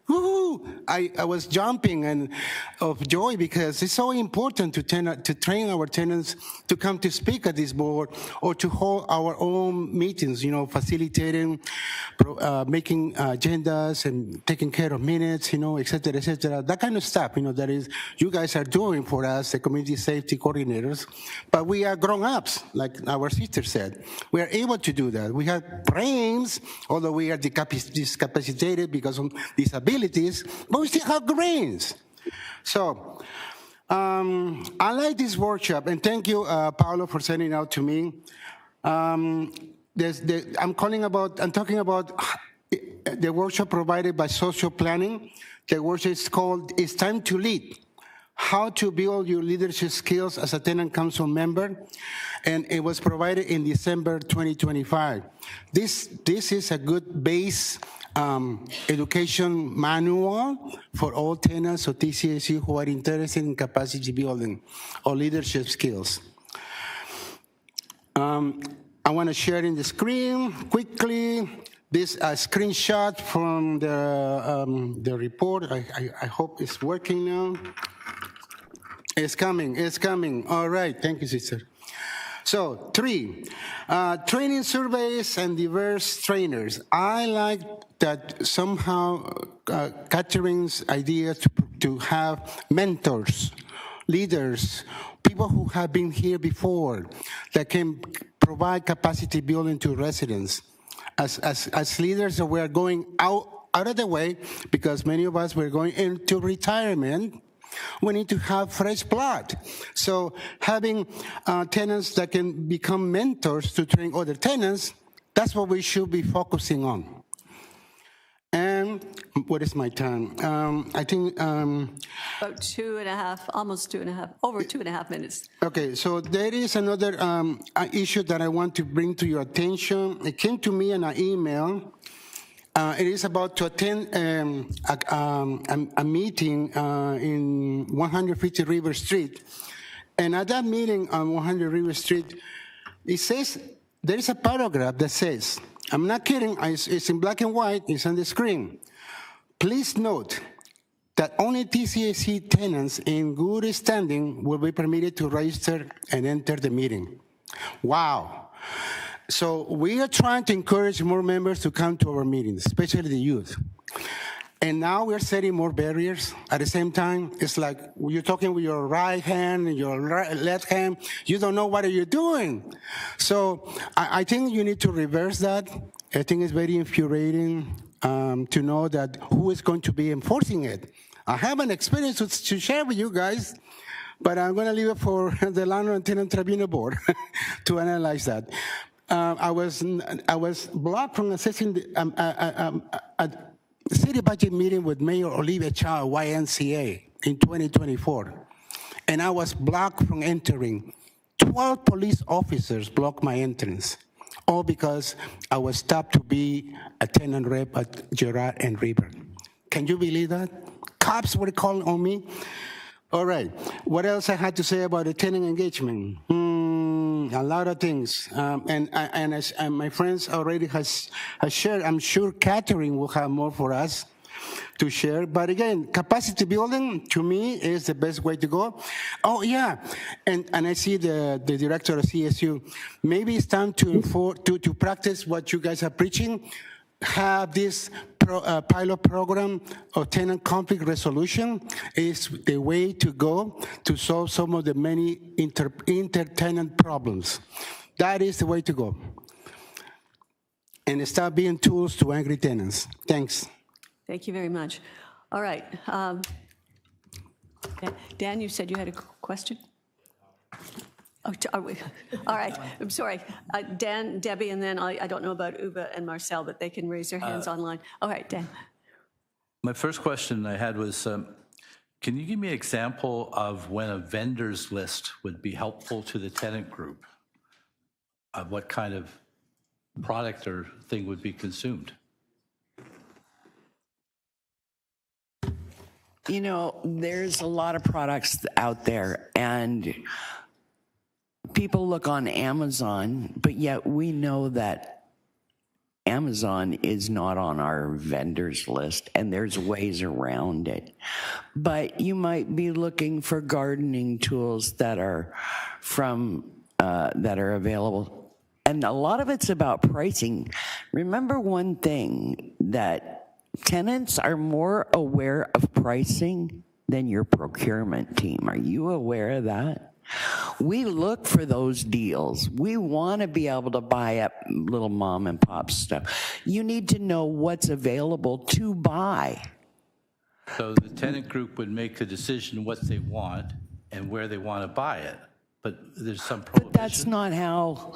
woohoo! I was jumping and of joy because it's so important to train our tenants to come to speak at this board or to hold our own meetings, facilitating, making agendas and taking care of minutes, et cetera, et cetera. That kind of stuff, that is, you guys are doing for us, the community safety coordinators. But we are grown-ups, like our sister said. We are able to do that. We have brains, although we are discapacitated because of disabilities, but we still have brains. So I like this workshop, and thank you, Paolo, for sending it out to me. I'm talking about the workshop provided by Social Planning. The workshop is called "It's Time to Lead: How to Build Your Leadership Skills as a Tenant Council Member," and it was provided in December 2025. This is a good base education manual for all tenants of TCHC who are interested in capacity building or leadership skills. I want to share in the screen quickly this screenshot from the report. I hope it's working now. It's coming. All right, thank you, sister. So 3, training surveys and diverse trainers. I like that somehow Catherine's idea to have mentors, leaders, people who have been here before that can provide capacity building to residents. As leaders, we are going out of the way because many of us were going into retirement. We need to have fresh blood. So having tenants that can become mentors to train other tenants, that's what we should be focusing on. And what is my time? I think... About 2.5, almost 2.5, over 2.5 minutes. Okay, so there is another issue that I want to bring to your attention. It came to me in an email. It is about to attend a meeting in 150 River Street. And at that meeting on 100 River Street, it says, there is a paragraph that says, I'm not kidding, it's in black and white, it's on the screen. Please note that only TCHC tenants in good standing will be permitted to register and enter the meeting. Wow. So we are trying to encourage more members to come to our meetings, especially the youth. And now we're setting more barriers. At the same time, it's like you're talking with your right hand and your left hand. You don't know what you're doing. So I think you need to reverse that. I think it's very infuriating to know that who is going to be enforcing it. I have an experience to share with you guys, but I'm going to leave it for the Landlord and Tenant Tribunal Board to analyze that. I was blocked from accessing a city budget meeting with Mayor Olivia Chow, YNCA, in 2024. And I was blocked from entering. 12 police officers blocked my entrance, all because I was stopped to be a tenant rep at Gerard and River. Can you believe that? Cops were calling on me. All right, what else I had to say about the tenant engagement? A lot of things, and my friends already has shared. I'm sure Catherine will have more for us to share. But again, capacity building to me is the best way to go. Oh yeah, and I see the director of CSU. Maybe it's time to practice what you guys are preaching. Have this pilot program of tenant conflict resolution is the way to go to solve some of the many inter-tenant problems. That is the way to go. And stop being tools to angry tenants. Thanks. Thank you very much. All right. Dan, you said you had a question? Oh, are we? All right, I'm sorry. Dan, Debbie, and then I don't know about Uba and Marcel, but they can raise their hands online. All right, Dan. My first question I had was, can you give me an example of when a vendor's list would be helpful to the tenant group? Of what kind of product or thing would be consumed? You know, there's a lot of products out there, and people look on Amazon, but yet we know that Amazon is not on our vendors list, and there's ways around it. But you might be looking for gardening tools that are that are available, and a lot of it's about pricing. Remember one thing, that tenants are more aware of pricing than your procurement team. Are you aware of that? We look for those deals. We want to be able to buy up little mom and pop stuff. You need to know what's available to buy. So the tenant group would make the decision what they want and where they want to buy it, but there's some prohibition. But that's not how,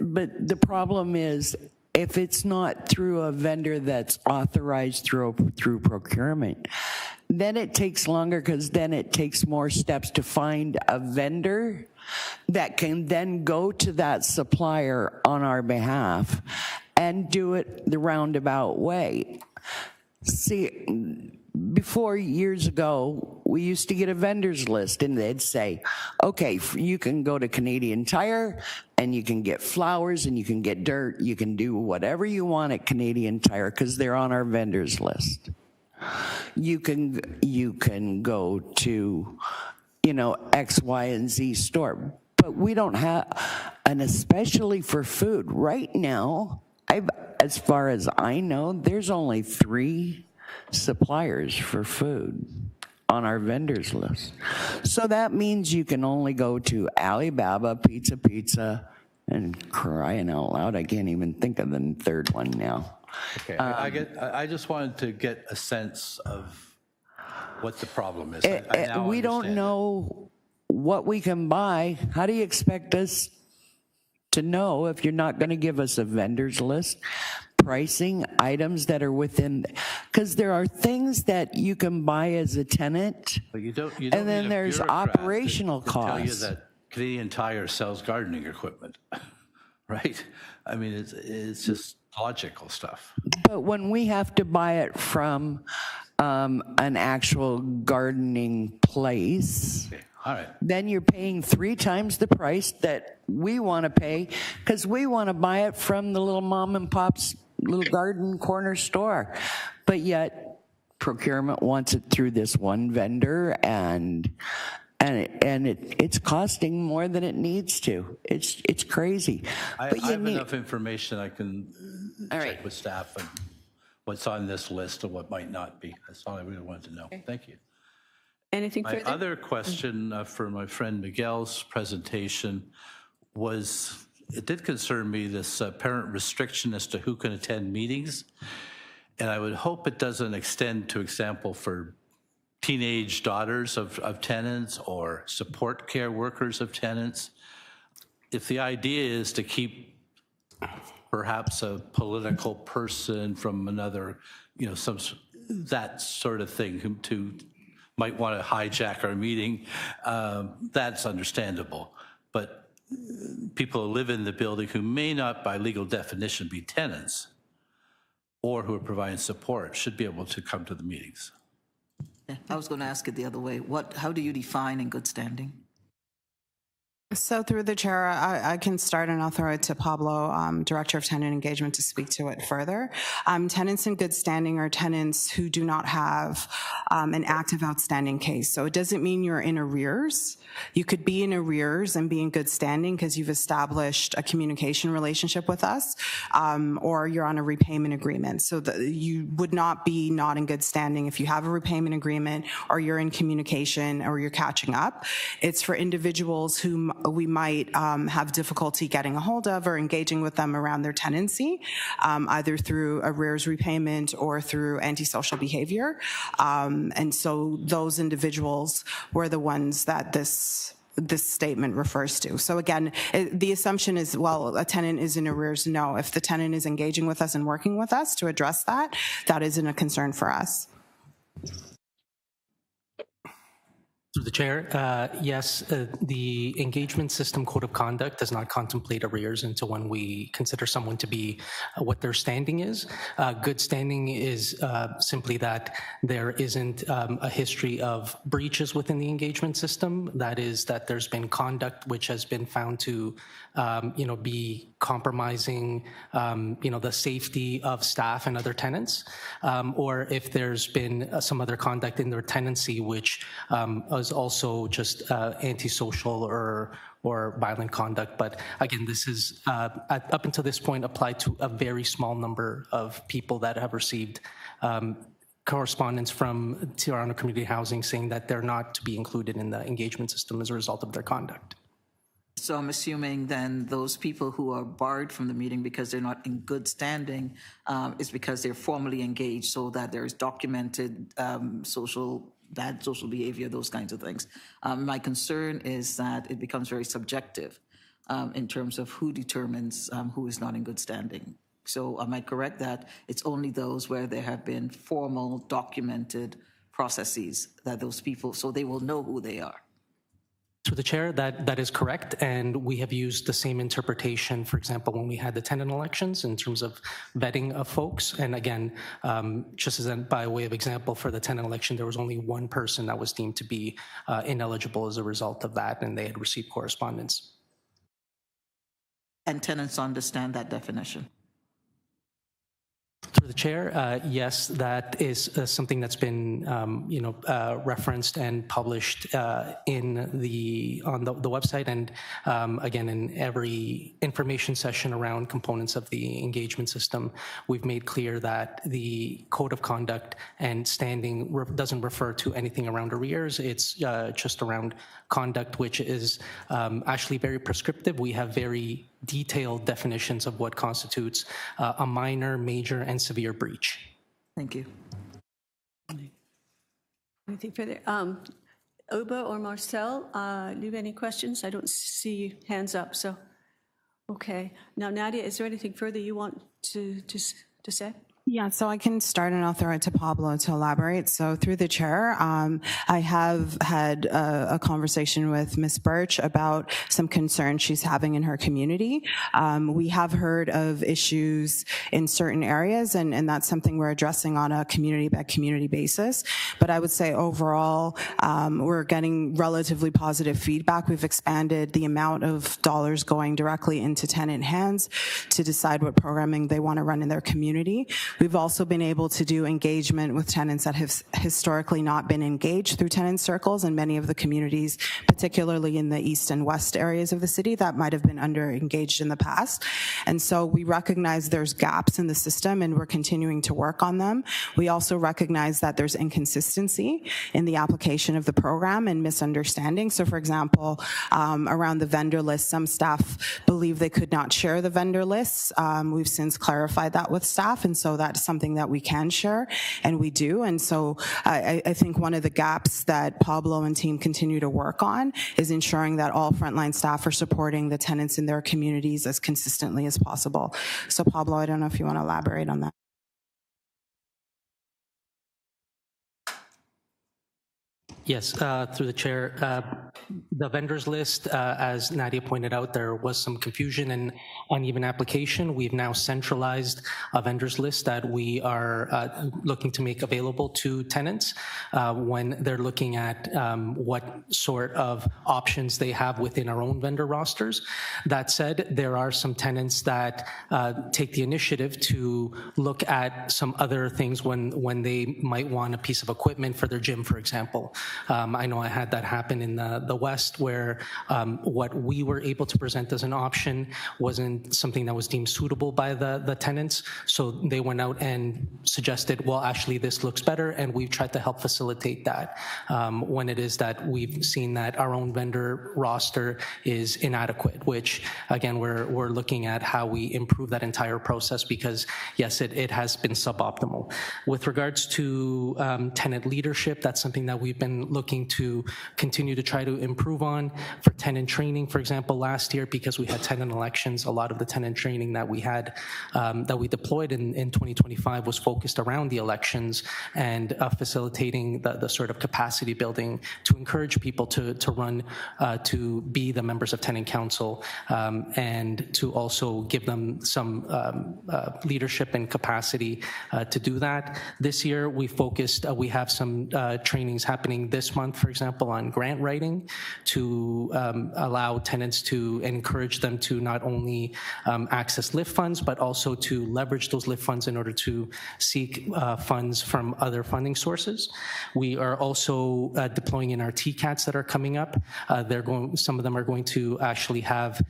but the problem is, if it's not through a vendor that's authorized through procurement, then it takes longer, because then it takes more steps to find a vendor that can then go to that supplier on our behalf and do it the roundabout way. See, before, years ago, we used to get a vendor's list, and they'd say, okay, you can go to Canadian Tire and you can get flowers and you can get dirt. You can do whatever you want at Canadian Tire because they're on our vendor's list. You can go to, you know, X, Y, and Z store. But we don't have, and especially for food, right now, as far as I know, there's only 3 suppliers for food on our vendors list. So that means you can only go to Alibaba, Pizza, and crying out loud, I can't even think of the third one now. Okay, I just wanted to get a sense of what the problem is. We don't know what we can buy. How do you expect us to know if you're not going to give us a vendor's list? Pricing, items that are within, because there are things that you can buy as a tenant, but you don't and then there's operational costs. Tell you that Canadian Tire sells gardening equipment, right? I mean, it's just logical stuff. But when we have to buy it from an actual gardening place, okay. All right. Then you're paying 3 times the price that we want to pay, because we want to buy it from the little mom and pop's little garden corner store. But yet procurement wants it through this one vendor, and it's costing more than it needs to. It's crazy. I have enough information. I can check with staff and what's on this list and what might not be. That's all I really wanted to know. Okay. Thank you. Anything further? My other question for my friend Miguel's presentation was, it did concern me, this parent restriction as to who can attend meetings. And I would hope it doesn't extend, to example, for teenage daughters of tenants or support care workers of tenants. If the idea is to keep perhaps a political person from another, you know, that sort of thing who might want to hijack our meeting, that's understandable. But people who live in the building who may not by legal definition be tenants or who are providing support should be able to come to the meetings. Yeah, I was going to ask it the other way. How do you define in good standing? So through the chair, I can start, and I'll throw it to Pablo, Director of Tenant Engagement, to speak to it further. Tenants in good standing are tenants who do not have an active outstanding case. So it doesn't mean you're in arrears. You could be in arrears and be in good standing because you've established a communication relationship with us, or you're on a repayment agreement. So you would not be not in good standing if you have a repayment agreement or you're in communication or you're catching up. It's for individuals who we might have difficulty getting a hold of or engaging with them around their tenancy, either through arrears repayment or through antisocial behavior. And so those individuals were the ones that this this statement refers to. So again, the assumption is, well, a tenant is in arrears. No, if the tenant is engaging with us and working with us to address that, that isn't a concern for us. Through the chair, yes, the engagement system code of conduct does not contemplate arrears until when we consider someone to be what their standing is. Good standing is simply that there isn't a history of breaches within the engagement system. That is, that there's been conduct which has been found to, be compromising, the safety of staff and other tenants, or if there's been some other conduct in their tenancy which is also just antisocial or violent conduct. But again, this is up until this point applied to a very small number of people that have received correspondence from Toronto Community Housing saying that they're not to be included in the engagement system as a result of their conduct. So I'm assuming then those people who are barred from the meeting because they're not in good standing is because they're formally engaged, so that there's documented bad social behavior, those kinds of things. My concern is that it becomes very subjective in terms of who determines who is not in good standing. So am I correct that it's only those where there have been formal documented processes that those people, so they will know who they are? Through the chair, that is correct, and we have used the same interpretation, for example, when we had the tenant elections in terms of vetting of folks. And again, just as by way of example, for the tenant election, there was only one person that was deemed to be ineligible as a result of that, and they had received correspondence. And tenants understand that definition? Through the chair, yes, that is something that's been, referenced and published on the website, and again, in every information session around components of the engagement system, we've made clear that the code of conduct and standing doesn't refer to anything around arrears. It's just around conduct, which is actually very prescriptive. We have very detailed definitions of what constitutes a minor, major, and severe breach. Thank you. Anything further? Uba or Marcel, do you have any questions? I don't see hands up, so, okay. Now, Nadia, is there anything further you want to say? Yeah, so I can start and I'll throw it to Pablo to elaborate. So through the chair, I have had a conversation with Ms. Birch about some concerns she's having in her community. We have heard of issues in certain areas, and that's something we're addressing on a community-by-community basis. But I would say overall, we're getting relatively positive feedback. We've expanded the amount of dollars going directly into tenant hands to decide what programming they want to run in their community. We've also been able to do engagement with tenants that have historically not been engaged through tenant circles in many of the communities, particularly in the east and west areas of the city that might have been under-engaged in the past. And so we recognize there's gaps in the system and we're continuing to work on them. We also recognize that there's inconsistency in the application of the program and misunderstanding. So for example, around the vendor list, some staff believe they could not share the vendor lists. We've since clarified that with staff, and so that's something that we can share, and we do. And so I think one of the gaps that Pablo and team continue to work on is ensuring that all frontline staff are supporting the tenants in their communities as consistently as possible. So Pablo, I don't know if you want to elaborate on that. Yes, through the chair. The vendors list, as Nadia pointed out, there was some confusion and uneven application. We've now centralized a vendors list that we are looking to make available to tenants when they're looking at what sort of options they have within our own vendor rosters. That said, there are some tenants that take the initiative to look at some other things when they might want a piece of equipment for their gym, for example. I know I had that happen in the West, where what we were able to present as an option wasn't something that was deemed suitable by the tenants. So they went out and suggested, well, actually, this looks better, and we've tried to help facilitate that when it is that we've seen that our own vendor roster is inadequate, which, again, we're looking at how we improve that entire process because, yes, it has been suboptimal. With regards to tenant leadership, that's something that we've been looking to continue to try to to improve on. For tenant training, for example, last year, because we had tenant elections, a lot of the tenant training that we had, that we deployed in 2025 was focused around the elections and facilitating the sort of capacity building to encourage people to run, to be the members of tenant council, and to also give them some leadership and capacity to do that. This year, we focused, we have some trainings happening this month, for example, on grant writing to allow tenants to encourage them to not only access LIFT funds, but also to leverage those LIFT funds in order to seek funds from other funding sources. We are also deploying in our TCATs that are coming up. Some of them are going to actually have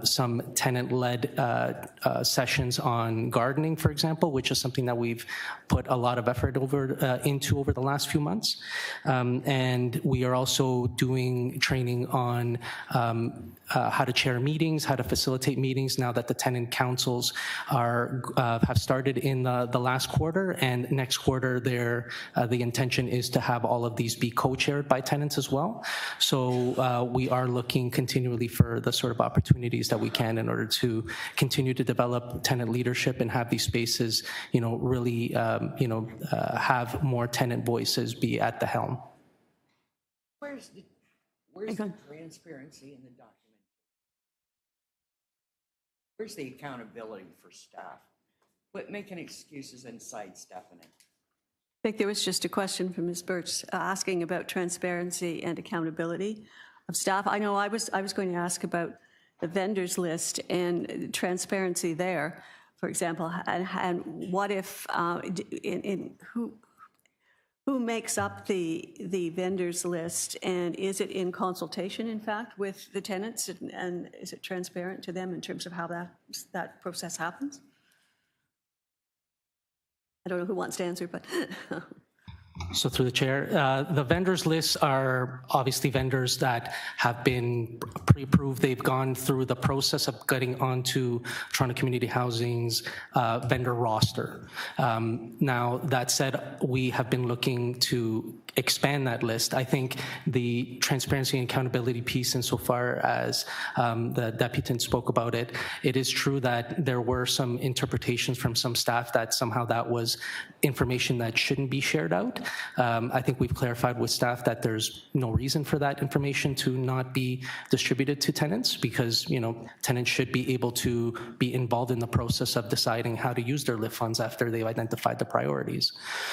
some tenant-led sessions on gardening, for example, which is something that we've put a lot of effort into over the last few months. And we are also doing training on how to chair meetings, how to facilitate meetings now that the tenant councils have started in the last quarter, and next quarter the intention is to have all of these be co-chaired by tenants as well. So we are looking continually for the sort of opportunities that we can in order to continue to develop tenant leadership and have these spaces, really, have more tenant voices be at the helm. Where's the transparency in the document? Where's the accountability for staff? Quit making excuses and sidestepping it. I think there was just a question from Ms. Birch asking about transparency and accountability of staff. I know I was going to ask about the vendors list and transparency there, for example, and what if who makes up the vendors list, and is it in consultation, in fact, with the tenants, and is it transparent to them in terms of how that process happens? I don't know who wants to answer, but. So through the chair, the vendors lists are obviously vendors that have been pre-approved. They've gone through the process of getting onto Toronto Community Housing's vendor roster. Now, that said, we have been looking to expand that list. I think the transparency and accountability piece, insofar as the deputant spoke about it, it is true that there were some interpretations from some staff that somehow that was information that shouldn't be shared out. I think we've clarified with staff that there's no reason for that information to not be distributed to tenants, because tenants should be able to be involved in the process of deciding how to use their LIFT funds after they've identified the priorities.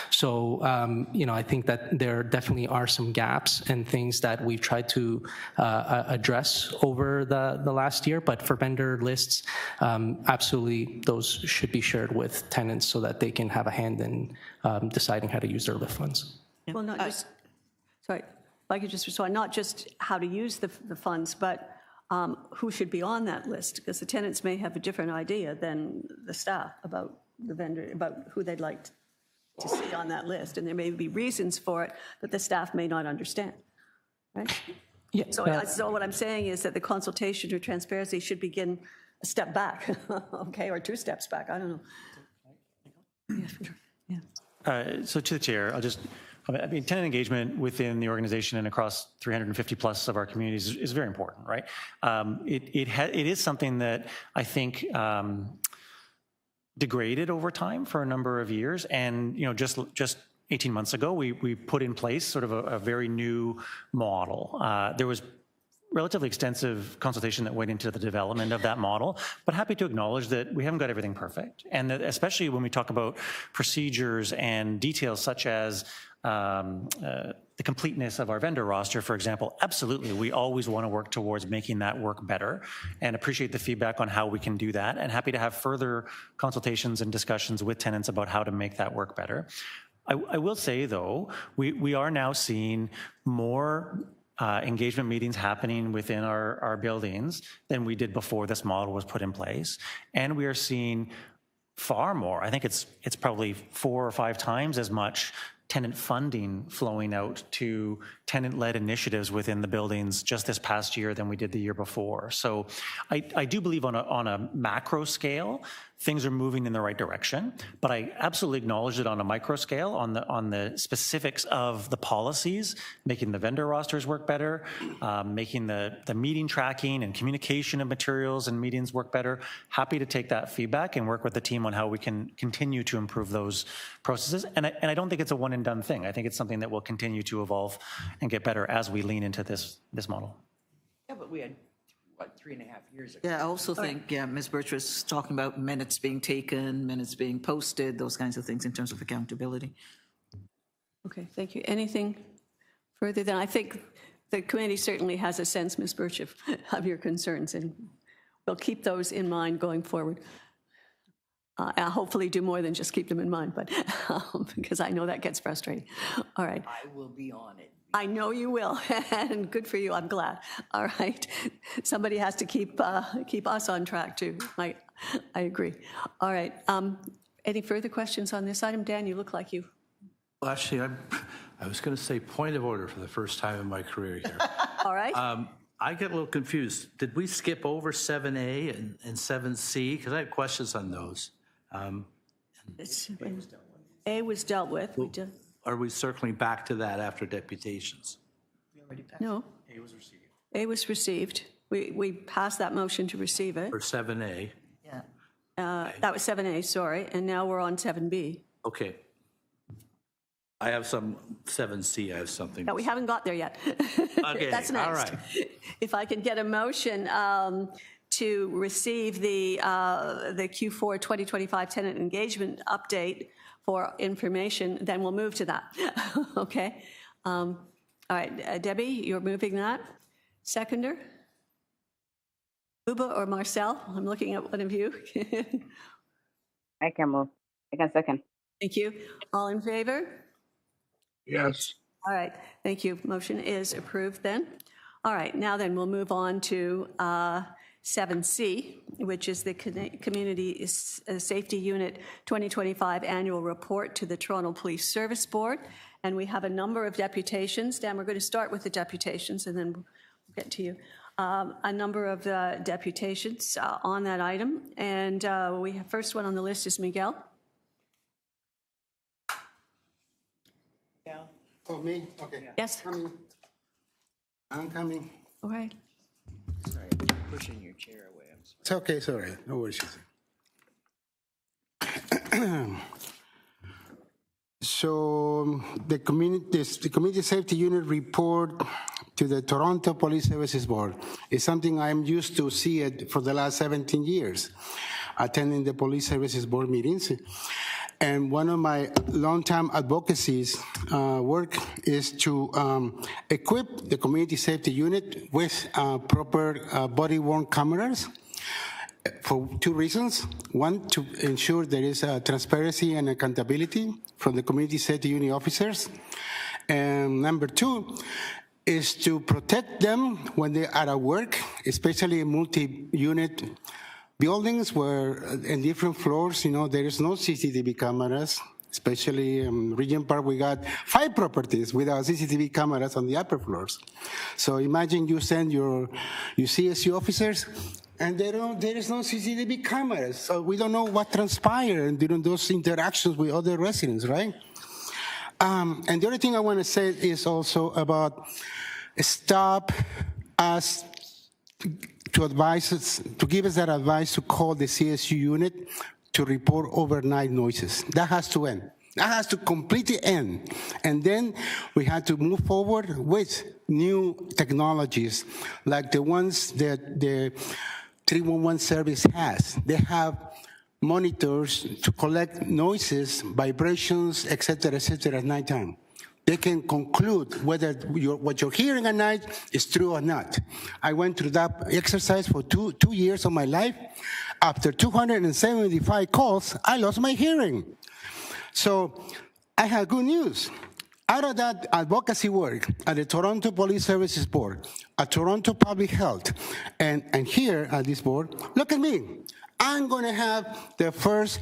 So I think that there definitely are some gaps and things that we've tried to address over the last year, but for vendor lists, absolutely those should be shared with tenants so that they can have a hand in deciding how to use their LIFT funds. Well, not just, sorry, if I could just respond, not just how to use the funds, but who should be on that list, because the tenants may have a different idea than the staff about the vendor, about who they'd like to see on that list, and there may be reasons for it that the staff may not understand, right? Yeah. So what I'm saying is that the consultation or transparency should begin a step back, okay, or 2 steps back, I don't know. Yeah. So to the chair, tenant engagement within the organization and across 350 plus of our communities is very important, right? It is something that I think degraded over time for a number of years, and just 18 months ago, we put in place sort of a very new model. There was relatively extensive consultation that went into the development of that model, but happy to acknowledge that we haven't got everything perfect. And that especially when we talk about procedures and details such as the completeness of our vendor roster, for example, absolutely, we always want to work towards making that work better, and appreciate the feedback on how we can do that, and happy to have further consultations and discussions with tenants about how to make that work better. I will say, though, we are now seeing more engagement meetings happening within our buildings than we did before this model was put in place. And we are seeing far more, I think it's probably 4 or 5 times as much tenant funding flowing out to tenant-led initiatives within the buildings just this past year than we did the year before. So I do believe on a macro scale things are moving in the right direction, but I absolutely acknowledge it on a micro scale, on the specifics of the policies, making the vendor rosters work better, making the meeting tracking and communication of materials and meetings work better. Happy to take that feedback and work with the team on how we can continue to improve those processes. And I don't think it's a one and done thing. I think it's something that will continue to evolve and get better as we lean into this model. Yeah, but we had, what, 3.5 years ago? Yeah, I also think, Ms. Birch was talking about minutes being taken, minutes being posted, those kinds of things in terms of accountability. Okay, thank you. Anything further? Then I think the committee certainly has a sense, Ms. Birch, of your concerns, and we'll keep those in mind going forward. I'll hopefully do more than just keep them in mind, but because I know that gets frustrating. All right. I will be on it. I know you will, and good for you. I'm glad. All right. Somebody has to keep us on track too. I agree. All right. Any further questions on this item? Dan, you look like you. Well, actually, I was going to say point of order for the first time in my career here. All right. I get a little confused. Did we skip over 7A and 7C? Because I had questions on those. A was dealt with. We did. Are we circling back to that after deputations? No. A was received. A was received. We passed that motion to receive it. Or 7A? Yeah. That was 7A, sorry, and now we're on 7B. Okay. I have some 7C, I have something. No, we haven't got there yet. Okay, That's next. all right. If I can get a motion to receive the Q4 2025 tenant engagement update for information, then we'll move to that. Okay. All right, Debbie, you're moving that. Seconder? Uba or Marcel? I'm looking at one of you. I can move. I can second. Thank you. All in favor? Yes. All right, thank you. Motion is approved then. All right, now then we'll move on to 7C, which is the Community Safety Unit 2025 Annual Report to the Toronto Police Service Board. And we have a number of deputations. Dan, we're going to start with the deputations and then we'll get to you. A number of deputations on that item. And we have first one on the list is Miguel. Oh, me? Okay. Yes. I'm coming. All right. Sorry, you're pushing your chair away. I'm sorry. It's okay, sorry. No worries. So the Community Safety Unit report to the Toronto Police Services Board is something I'm used to see it for the last 17 years, attending the Police Services Board meetings. And one of my long-time advocacies work is to equip the Community Safety Unit with proper body-worn cameras for two reasons. One, to ensure there is transparency and accountability from the Community Safety Unit officers. And number two is to protect them when they are at work, especially in multi-unit buildings where in different floors, there is no CCTV cameras, especially in Regent Park, we got 5 properties without CCTV cameras on the upper floors. So imagine you send your CSU officers and there is no CCTV cameras. So we don't know what transpired during those interactions with other residents, right? And the other thing I want to say is also about stop us to advise us, to give us that advice to call the CSU unit to report overnight noises. That has to end. That has to completely end. And then we have to move forward with new technologies like the ones that the 311 service has. They have monitors to collect noises, vibrations, et cetera, at nighttime. They can conclude whether what you're hearing at night is true or not. I went through that exercise for two years of my life. After 275 calls, I lost my hearing. So I have good news. Out of that advocacy work at the Toronto Police Services Board, at Toronto Public Health, and here at this board, look at me. I'm going to have the first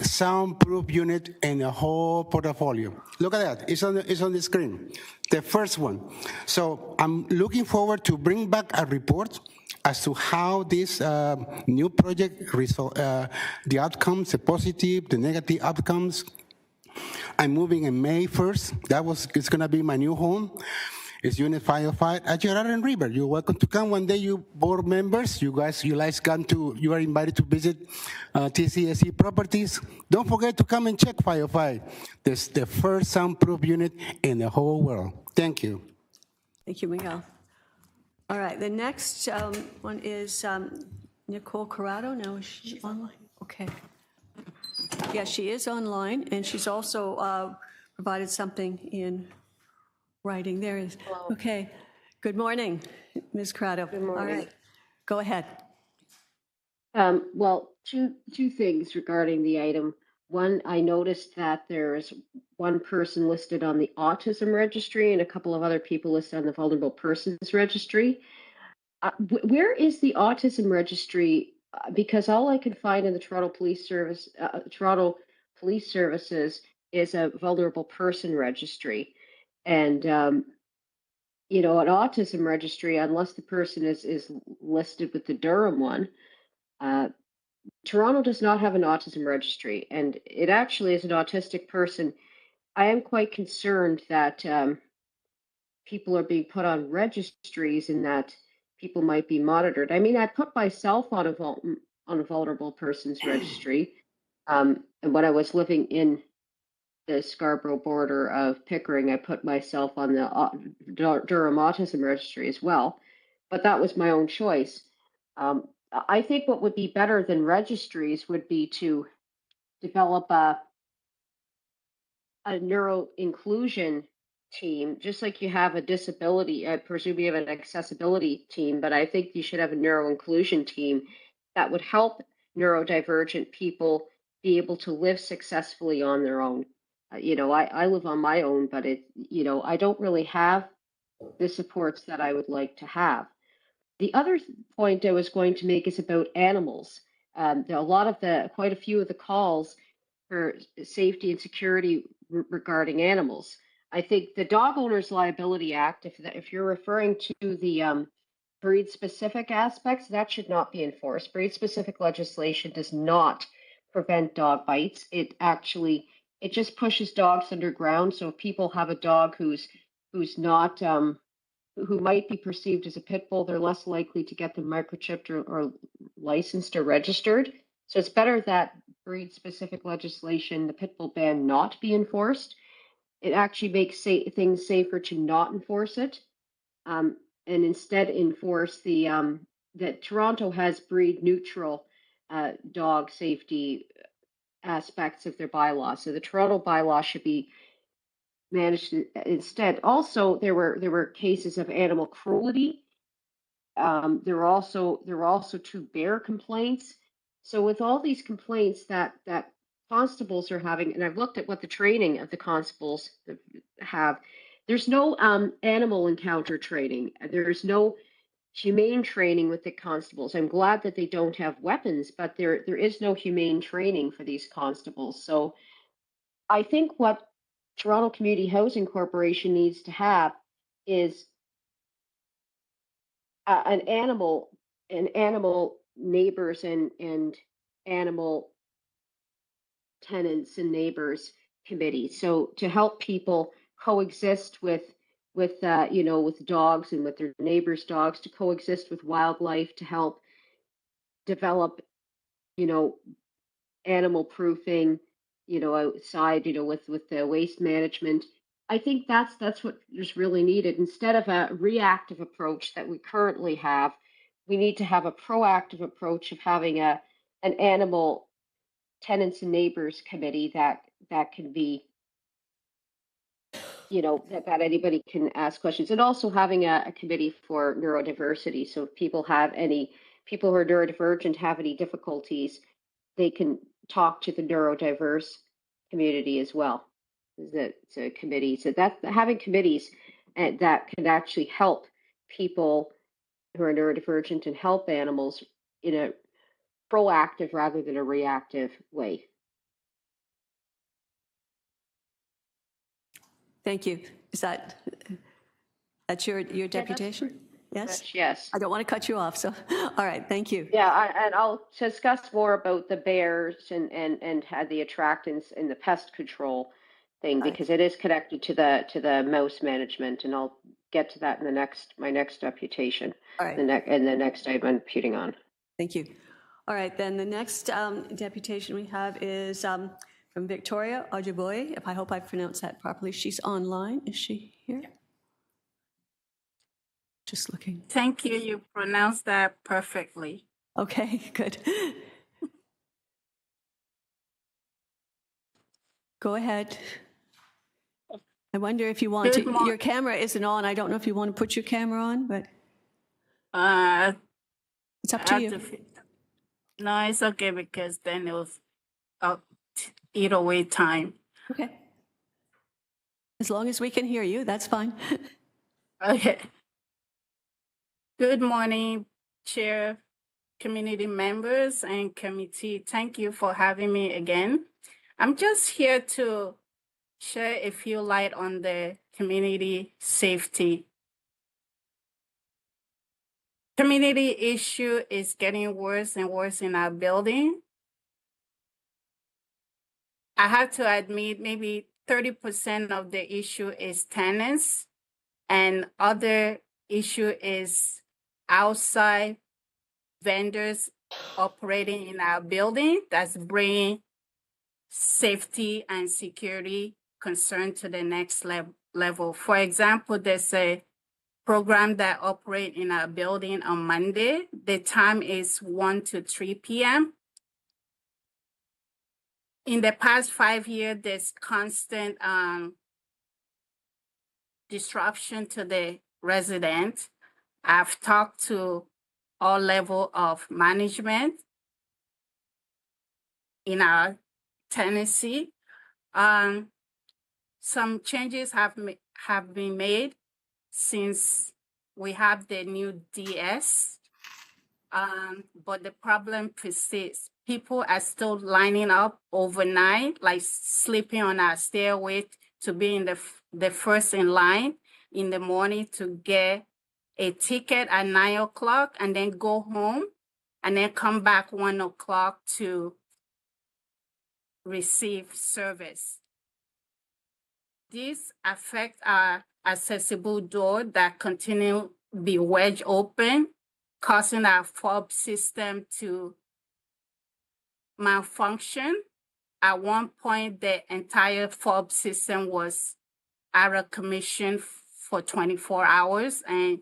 soundproof unit in the whole portfolio. Look at that. It's on the screen. The first one. So I'm looking forward to bring back a report as to how this new project, the outcomes, the positive, the negative outcomes. I'm moving in May 1st. It's going to be my new home. It's Unit 505 at Gerard River. You're welcome to come one day, you board members. You guys you are invited to visit TCHC properties. Don't forget to come and check 505. This is the first soundproof unit in the whole world. Thank you. Thank you, Miguel. All right, the next one is Nicole Corrado. No, is she online? Okay. Yeah, she is online, and she's also provided something in writing. There is. Hello. Okay. Good morning, Ms. Corrado. Good morning. All right. Go ahead. Well, two things regarding the item. One, I noticed that there's one person listed on the autism registry and a couple of other people listed on the vulnerable persons registry. Where is the autism registry? Because all I can find in the Toronto Police Services is a vulnerable person registry. And, you know, an autism registry, unless the person is listed with the Durham one, Toronto does not have an autism registry, and it actually is an autistic person. I am quite concerned that people are being put on registries and that people might be monitored. I mean, I put myself on a vulnerable persons registry, and when I was living in the Scarborough border of Pickering, I put myself on the Durham Autism Registry as well, but that was my own choice. I think what would be better than registries would be to develop a neuro inclusion team, just like you have a disability. I presume you have an accessibility team, but I think you should have a neuro inclusion team that would help neurodivergent people be able to live successfully on their own. You know, I live on my own, but you know, I don't really have the supports that I would like to have. The other point I was going to make is about animals. There are quite a few of the calls for safety and security regarding animals. I think the Dog Owners Liability Act, if you're referring to the breed-specific aspects, that should not be enforced. Breed-specific legislation does not prevent dog bites. It just pushes dogs underground. So if people have a dog who's not who might be perceived as a pit bull, they're less likely to get them microchipped or licensed or registered. So it's better that breed-specific legislation, the pit bull ban, not be enforced. It actually makes things safer to not enforce it, and instead enforce that Toronto has breed-neutral dog safety aspects of their bylaw. So the Toronto bylaw should be managed instead. Also, there were cases of animal cruelty. There were also 2 bear complaints. So with all these complaints that constables are having, and I've looked at what the training of the constables have, there's no animal encounter training. There's no humane training with the constables. I'm glad that they don't have weapons, but there is no humane training for these constables. So I think what Toronto Community Housing Corporation needs to have is an animal neighbors and animal tenants and neighbors committee. So to help people coexist with you know, with dogs and with their neighbors' dogs, to coexist with wildlife, to help develop, you know, animal proofing, you know, outside, you know, with the waste management. I think that's what is really needed. Instead of a reactive approach that we currently have, we need to have a proactive approach of having an animal tenants and neighbors committee that can be, you know, that anybody can ask questions, and also having a committee for neurodiversity. So if people who are neurodivergent have any difficulties, they can talk to the neurodiverse community as well. It's a committee. So that's having committees that can actually help people who are neurodivergent and help animals in a proactive rather than a reactive way. Thank you. Is that's your deputation? Yes? Yes. I don't want to cut you off, so, all right, thank you. Yeah, and I'll discuss more about the bears and had the attractants and the pest control thing because it is connected to the mouse management, and I'll get to that in my next deputation. All right. The next item I'm imputing on. Thank you. All right, then the next deputation we have is from Victoria Ojubuyi. If I hope I pronounced that properly. She's online. Is she here? Yeah. Just looking. Thank you. You pronounced that perfectly. Okay, good. Go ahead. I wonder if you want to. Your camera isn't on. I don't know if you want to put your camera on, but it's up to you. No, it's okay because then it will eat away time. Okay. As long as we can hear you, that's fine. Okay. Good morning, Chair, community members, and committee. Thank you for having me again. I'm just here to share a few light on the community safety. Community issue is getting worse and worse in our building. I have to admit maybe 30% of the issue is tenants, and other issue is outside vendors operating in our building that's bringing safety and security concern to the next level. For example, there's a program that operates in our building on Monday. The time is 1 to 3 p.m. In the past 5 years, there's constant disruption to the resident. I've talked to all level of management in our tenancy. Some changes have been made since we have the new DS, but the problem persists. People are still lining up overnight, like sleeping on our stairway to be in the first in line in the morning to get a ticket at 9 o'clock and then go home and then come back 1 o'clock to receive service. This affects our accessible door that continue to be wedged open, causing our fob system to malfunction. At one point, the entire fob system was out of commission for 24 hours and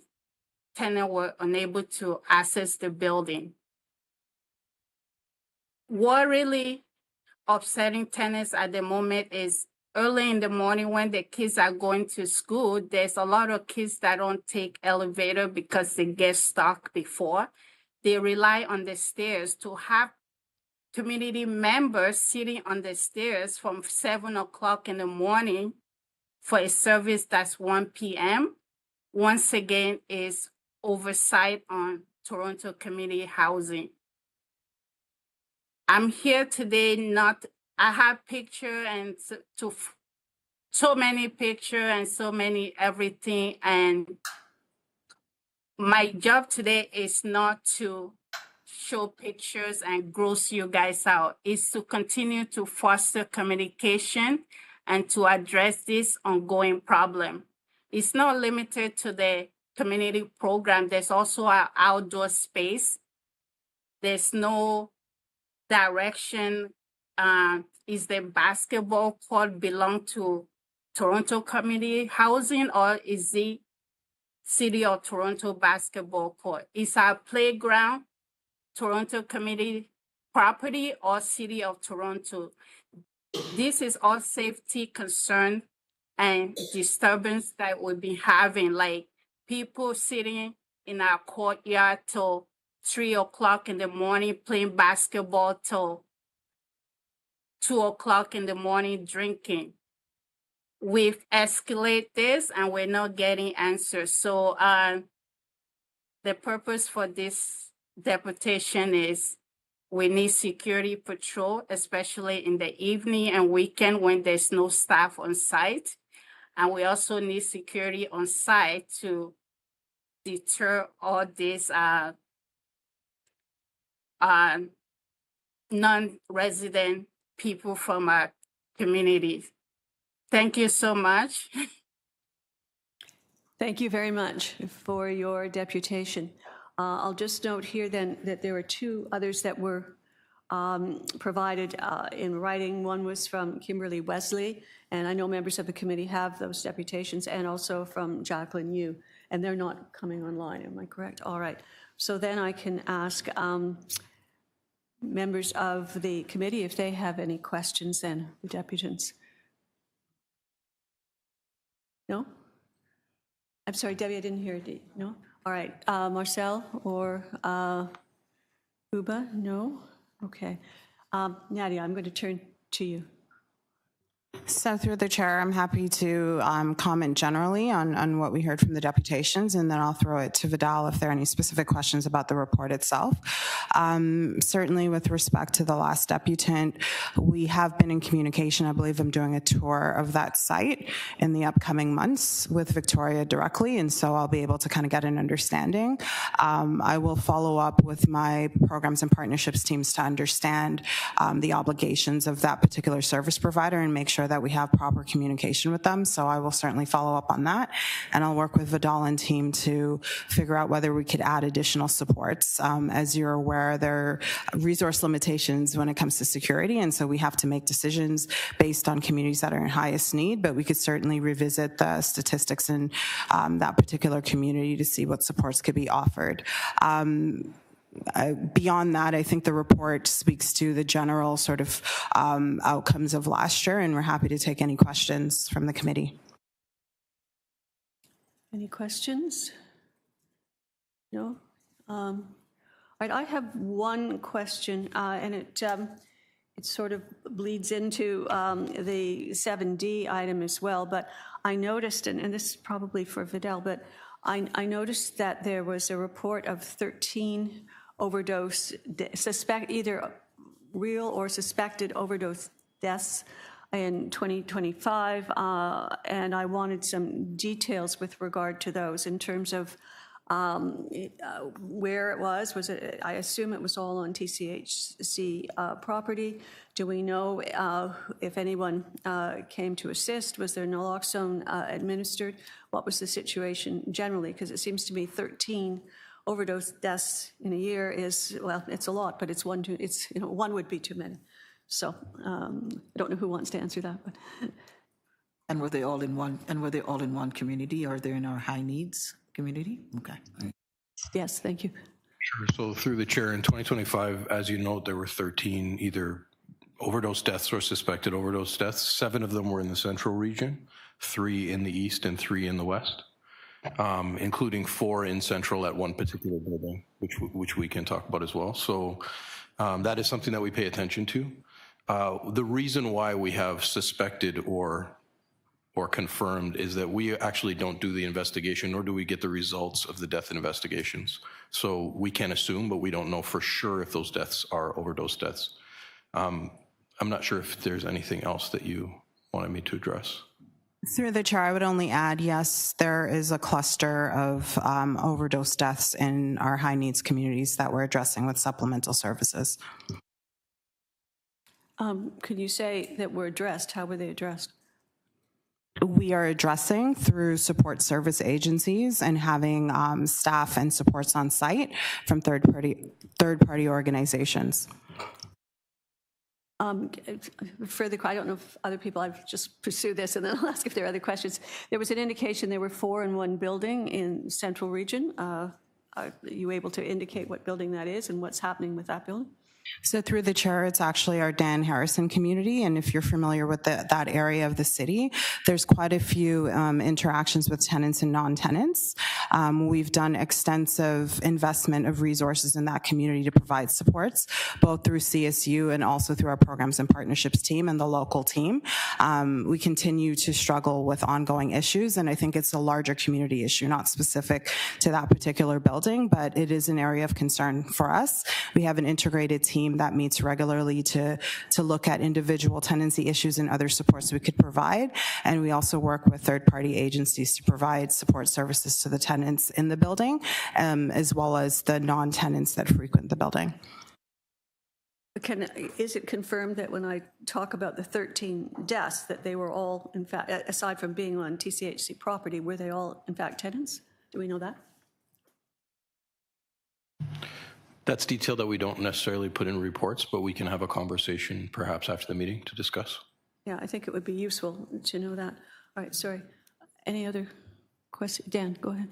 tenants were unable to access the building. What really upsetting tenants at the moment is early in the morning when the kids are going to school, there's a lot of kids that don't take elevator because they get stuck before. They rely on the stairs to have community members sitting on the stairs from 7 o'clock in the morning for a service that's 1 p.m. Once again, is oversight on Toronto community housing. I'm here today I have picture and so many picture and so many everything. And my job today is not to show pictures and gross you guys out. It's to continue to foster communication and to address this ongoing problem. It's not limited to the community program. There's also our outdoor space. There's no direction. Is the basketball court belong to Toronto community housing or is the City of Toronto basketball court? Is our playground Toronto community property or City of Toronto? This is all safety concern and disturbance that we've been having, like people sitting in our courtyard till 3 o'clock in the morning playing basketball till 2 o'clock in the morning drinking. We've escalated this and we're not getting answers. So the purpose for this deputation is we need security patrol, especially in the evening and weekend when there's no staff on site. And we also need security on site to deter all these non-resident people from our community. Thank you so much. Thank you very much for your deputation. I'll just note here then that there were two others that were provided in writing. One was from Kimberly Wesley, and I know members of the committee have those deputations, and also from Jacqueline Yu, and they're not coming online, am I correct? All right. So then I can ask members of the committee if they have any questions then, the deputants. No? I'm sorry, Debbie, I didn't hear it. No? All right. Marcel or Uba? No? Okay. Nadia, I'm going to turn to you. So through the chair, I'm happy to comment generally on what we heard from the deputations, and then I'll throw it to Vidal if there are any specific questions about the report itself. Certainly with respect to the last deputant, we have been in communication. I believe I'm doing a tour of that site in the upcoming months with Victoria directly, and so I'll be able to kind of get an understanding. I will follow up with my programs and partnerships teams to understand the obligations of that particular service provider and make sure that we have proper communication with them. So I will certainly follow up on that. And I'll work with Vidal and team to figure out whether we could add additional supports. As you're aware, there are resource limitations when it comes to security. And so we have to make decisions based on communities that are in highest need, but we could certainly revisit the statistics in that particular community to see what supports could be offered. Beyond that, I think the report speaks to the general sort of outcomes of last year, and we're happy to take any questions from the committee. Any questions? No? All right, I have one question, and it sort of bleeds into the 7D item as well, but I noticed, and this is probably for Vidal, but I noticed that there was a report of 13 overdose, either real or suspected overdose deaths in 2025, and I wanted some details with regard to those in terms of where it was. Was it? I assume it was all on TCHC property. Do we know if anyone came to assist? Was there naloxone administered? What was the situation generally? Because it seems to me 13 overdose deaths in a year is, well, it's a lot, but it's one would be too many. So I don't know who wants to answer that. But. And were they all in one? And were they all in one community? Are they in our high needs community? Okay. Yes, thank you. Sure. So through the chair, in 2025, as you note, there were 13 either overdose deaths or suspected overdose deaths. 7 of them were in the central region, 3 in the east, and 3 in the west. Including 4 in central at one particular building, which we can talk about as well. So that is something that we pay attention to. The reason why we have suspected or confirmed is that we actually don't do the investigation, nor do we get the results of the death investigations. So we can assume, but we don't know for sure if those deaths are overdose deaths. I'm not sure if there's anything else that you wanted me to address. Through the chair, I would only add, yes, there is a cluster of overdose deaths in our high needs communities that we're addressing with supplemental services. Could you say that were addressed? How were they addressed? We are addressing through support service agencies and having staff and supports on site from third-party organizations. Further, I don't know if other people, I've just pursued this and then I'll ask if there are other questions. There was an indication there were 4 in one building in Central Region. Are you able to indicate what building that is and what's happening with that building? So through the chair, it's actually our Dan Harrison community. And if you're familiar with that area of the city, there's quite a few interactions with tenants and non-tenants. We've done extensive investment of resources in that community to provide supports, both through CSU and also through our programs and partnerships team and the local team. We continue to struggle with ongoing issues, and I think it's a larger community issue, not specific to that particular building, but it is an area of concern for us. We have an integrated team that meets regularly to look at individual tenancy issues and other supports we could provide. And we also work with third-party agencies to provide support services to the tenants tenants in the building, as well as the non-tenants that frequent the building. Is it confirmed that when I talk about the 13 deaths, that they were all, in fact, aside from being on TCHC property, were they all, in fact, tenants? Do we know that? That's detail that we don't necessarily put in reports, but we can have a conversation perhaps after the meeting to discuss. Yeah, I think it would be useful to know that. All right, sorry. Any other questions? Dan, go ahead.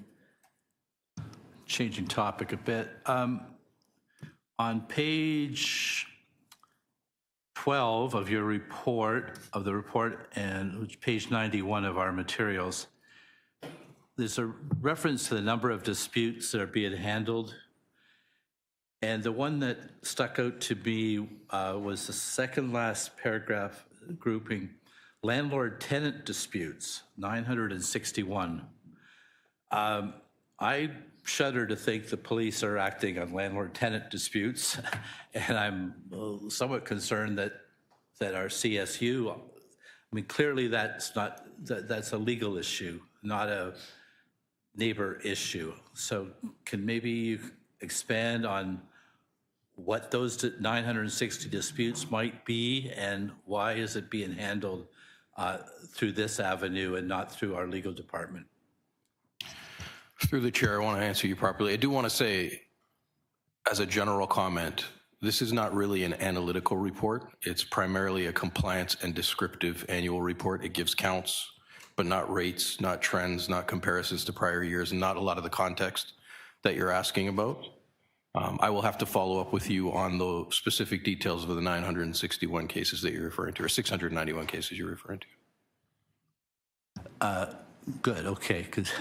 Changing topic a bit. On page 12 of your report, and page 91 of our materials, there's a reference to the number of disputes that are being handled. And the one that stuck out to me was the second last paragraph grouping, landlord-tenant disputes, 961. I shudder to think the police are acting on landlord-tenant disputes, and I'm somewhat concerned that our CSU, I mean, clearly that's a legal issue, not a neighbor issue. So can maybe you expand on what those 960 disputes might be, and why is it being handled through this avenue and not through our legal department? Through the chair, I want to answer you properly. I do want to say, as a general comment, this is not really an analytical report. It's primarily a compliance and descriptive annual report. It gives counts, but not rates, not trends, not comparisons to prior years, and not a lot of the context that you're asking about. I will have to follow up with you on the specific details of the 961 cases that you're referring to, or 691 cases you're referring to. Good, okay, because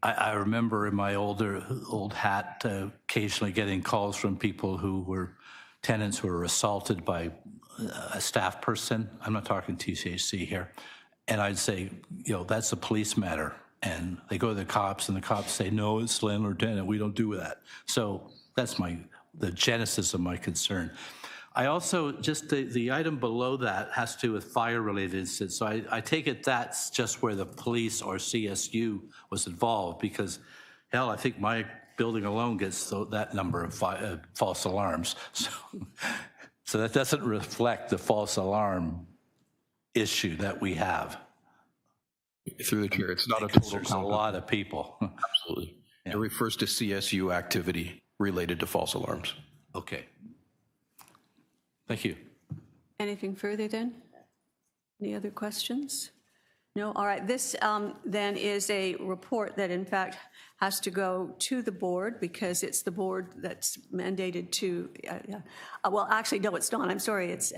I remember in my old hat occasionally getting calls from people who were tenants who were assaulted by a staff person. I'm not talking TCHC here. And I'd say, that's a police matter. And they go to the cops, and the cops say, no, it's landlord tenant, we don't do that. So that's the genesis of my concern. I also, just the item below that has to do with fire-related incidents. So I take it that's just where the police or CSU was involved, because, hell, I think my building alone gets that number of false alarms. So that doesn't reflect the false alarm issue that we have. Through the chair, it's not a total count. count. A lot of people. Absolutely. Yeah. It refers to CSU activity related to false alarms. Okay. Thank you. Anything further then? Any other questions? No? All right. This then is a report that in fact has to go to the board, because it's the board that's mandated to, well, actually, no, it's not. I'm sorry. It's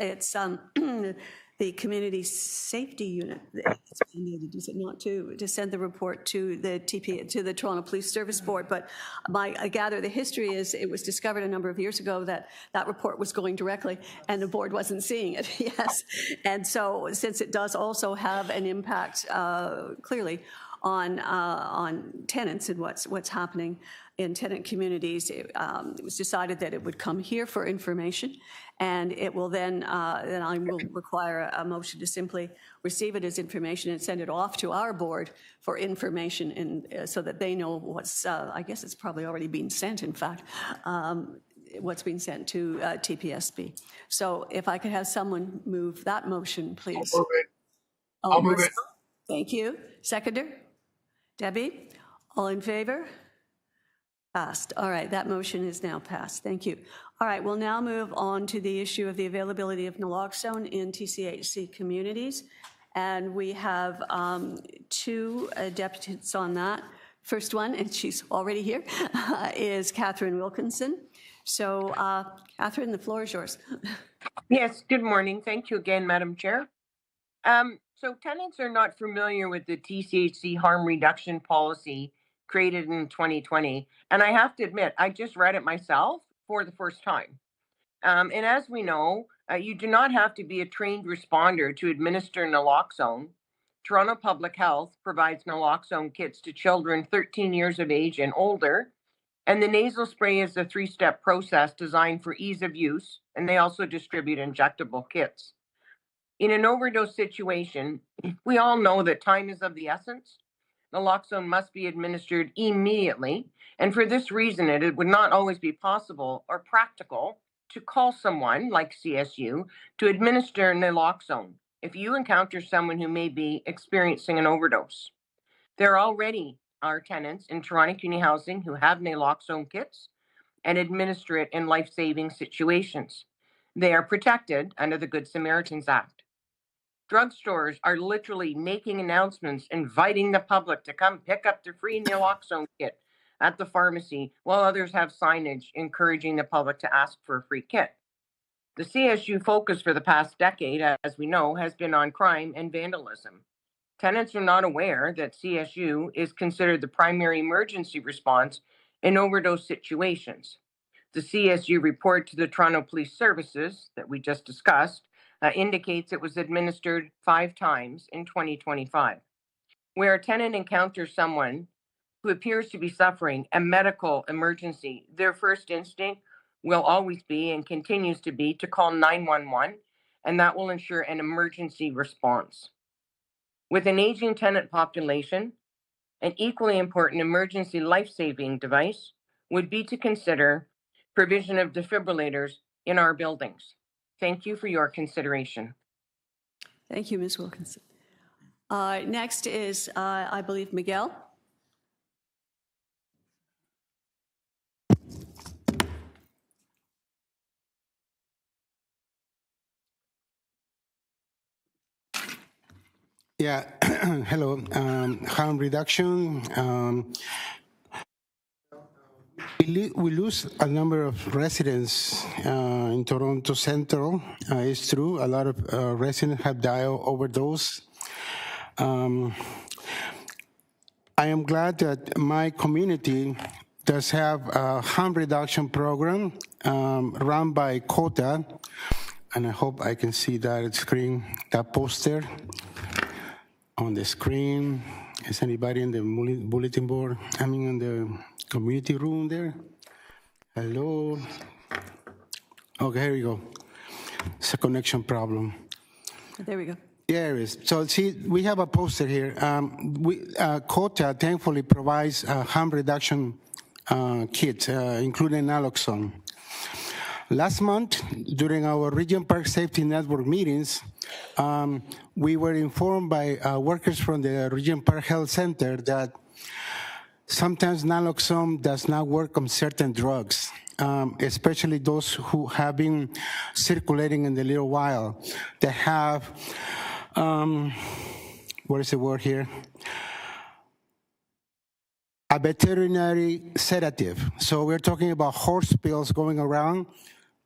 the Community Safety Unit. It's mandated, is it not, to send the report to the to the Toronto Police Service Board. But I gather the history is it was discovered a number of years ago that that report was going directly, and the board wasn't seeing it. Yes, and so since it does also have an impact clearly on tenants and what's happening in tenant communities, it was decided that it would come here for information, and it will then I will require a motion to simply receive it as information and send it off to our board for information, and so that they know what's, I guess it's probably already been sent, in fact, what's being sent to TPSB. So if I could have someone move that motion, please. I'll move it. I'll move it. Thank you. Seconder? Debbie? All in favor? Passed. All right, that motion is now passed. Thank you. All right, we'll now move on to the issue of the availability of naloxone in TCHC communities. And we have two deputants on that. First one, and she's already here, is Catherine Wilkinson. So, Catherine, the floor is yours. Yes, good morning. Thank you again, Madam Chair. So tenants are not familiar with the TCHC harm reduction policy created in 2020. And I have to admit, I just read it myself for the first time. And as we know, you do not have to be a trained responder to administer naloxone. Toronto Public Health provides naloxone kits to children 13 years of age and older. And the nasal spray is a 3-step process designed for ease of use. And they also distribute injectable kits. In an overdose situation, we all know that time is of the essence. naloxone must be administered immediately, and for this reason, it would not always be possible or practical to call someone like CSU to administer naloxone if you encounter someone who may be experiencing an overdose. There already are tenants in Toronto Community Housing who have naloxone kits and administer it in life-saving situations. They are protected under the Good Samaritans Act. Drugstores are literally making announcements inviting the public to come pick up their free naloxone kit at the pharmacy, while others have signage encouraging the public to ask for a free kit. The CSU focus for the past decade, as we know, has been on crime and vandalism. Tenants are not aware that CSU is considered the primary emergency response in overdose situations. The CSU report to the Toronto Police Services that we just discussed indicates it was administered 5 times in 2025. Where a tenant encounters someone who appears to be suffering a medical emergency, their first instinct will always be and continues to be to call 911, and that will ensure an emergency response. With an aging tenant population, an equally important emergency life-saving device would be to consider provision of defibrillators in our buildings. Thank you for your consideration. Thank you, Ms. Wilkinson. Next is, I believe, Miguel. Yeah, hello. Harm reduction. We lose a number of residents in Toronto Central. It's true. A lot of residents have died of overdose. I am glad that my community does have a harm reduction program run by COTA, and I hope I can see that screen, that poster on the screen. Is anybody in the bulletin board? I mean, in the community room there? Hello? Okay, here we go. It's a connection problem. There we go. Yeah, it is. So see, we have a poster here. COTA thankfully provides a harm reduction kit, including naloxone. Last month, during our Region Park Safety Network meetings, we were informed by workers from the Region Park Health Center that sometimes naloxone does not work on certain drugs, especially those who have been circulating in the little while that have, what is the word here? A veterinary sedative. So we're talking about horse pills going around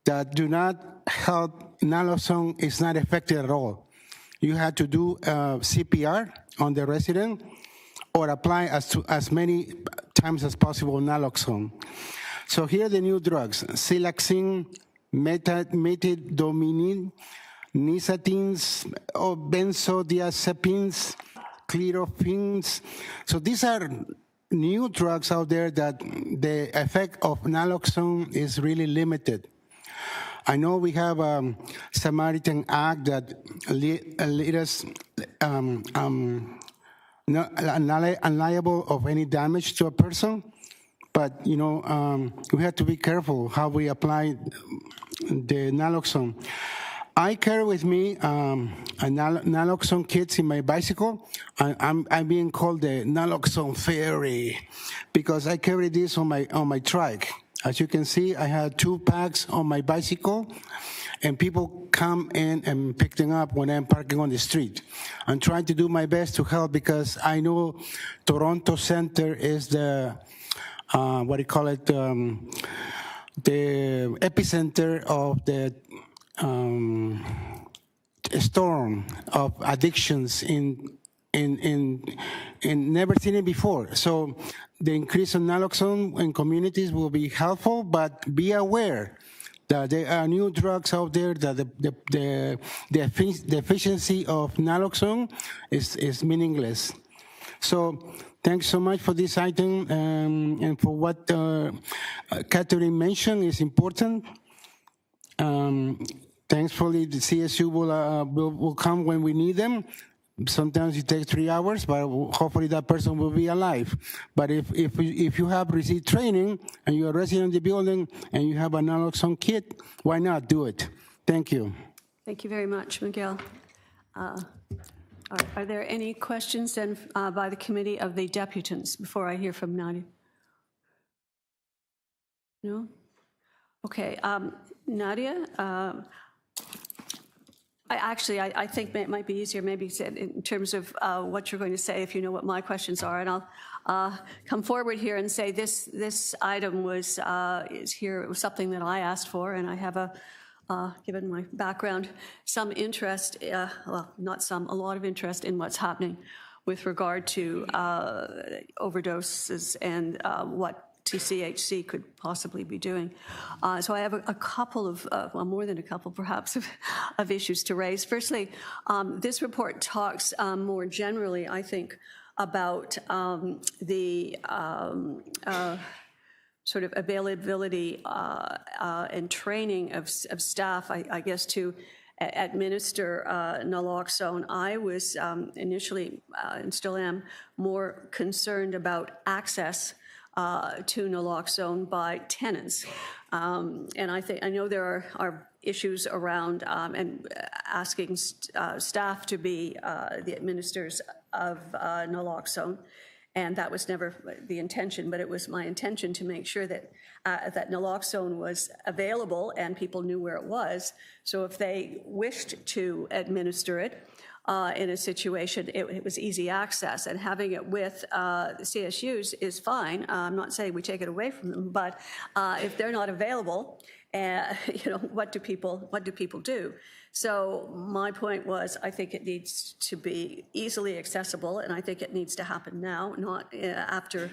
that do not help. Naloxone is not effective at all. You have to do CPR on the resident or apply as many times as possible naloxone. So here are the new drugs: siloxane, methamphetamine, nisatines, benzodiazepines, chlorophens. So these are new drugs out there that the effect of naloxone is really limited. I know we have a Samaritan Act that lead us not unliable of any damage to a person, but you know we have to be careful how we apply the naloxone. I carry with me a naloxone kits in my bicycle. I'm being called the naloxone fairy because I carry this on my trike. As you can see, I have 2 packs on my bicycle, and people come in and pick them up when I'm parking on the street. I'm trying to do my best to help because I know Toronto Center is the, what do you call it, the epicenter of the storm of addictions in never seen it before. So the increase in naloxone in communities will be helpful, but be aware that there are new drugs out there that the efficiency of naloxone is meaningless. So thanks so much for this item and for what Catherine mentioned is important. Thankfully, the CSU will come when we need them, Sometimes it takes 3 hours, but hopefully that person will be alive. But if you have received training and you're a resident of the building and you have a naloxone kit, why not do it? Thank you. Thank you very much, Miguel. Are there any questions then by the committee of the deputants before I hear from Nadia? No? Okay, Nadia, I think it might be easier maybe in terms of what you're going to say, if you know what my questions are, and I'll come forward here and say this item is here. It was something that I asked for, and I have given my background, some interest, well, not some, a lot of interest in what's happening with regard to overdoses and what TCHC could possibly be doing. So I have a couple of, well, more than a couple perhaps, of issues to raise. Firstly, this report talks more generally, I think, about the sort of availability and training of staff, I guess, to administer naloxone. I was initially, and still am, more concerned about access to naloxone by tenants. And I know there are issues around and asking staff to be the administrators of naloxone. And that was never the intention, but it was my intention to make sure that that naloxone was available and people knew where it was. So if they wished to administer it in a situation, it was easy access. And having it with the CSUs is fine. I'm not saying we take it away from them, but if they're not available, what do people do? So my point was, I think it needs to be easily accessible, and I think it needs to happen now, not after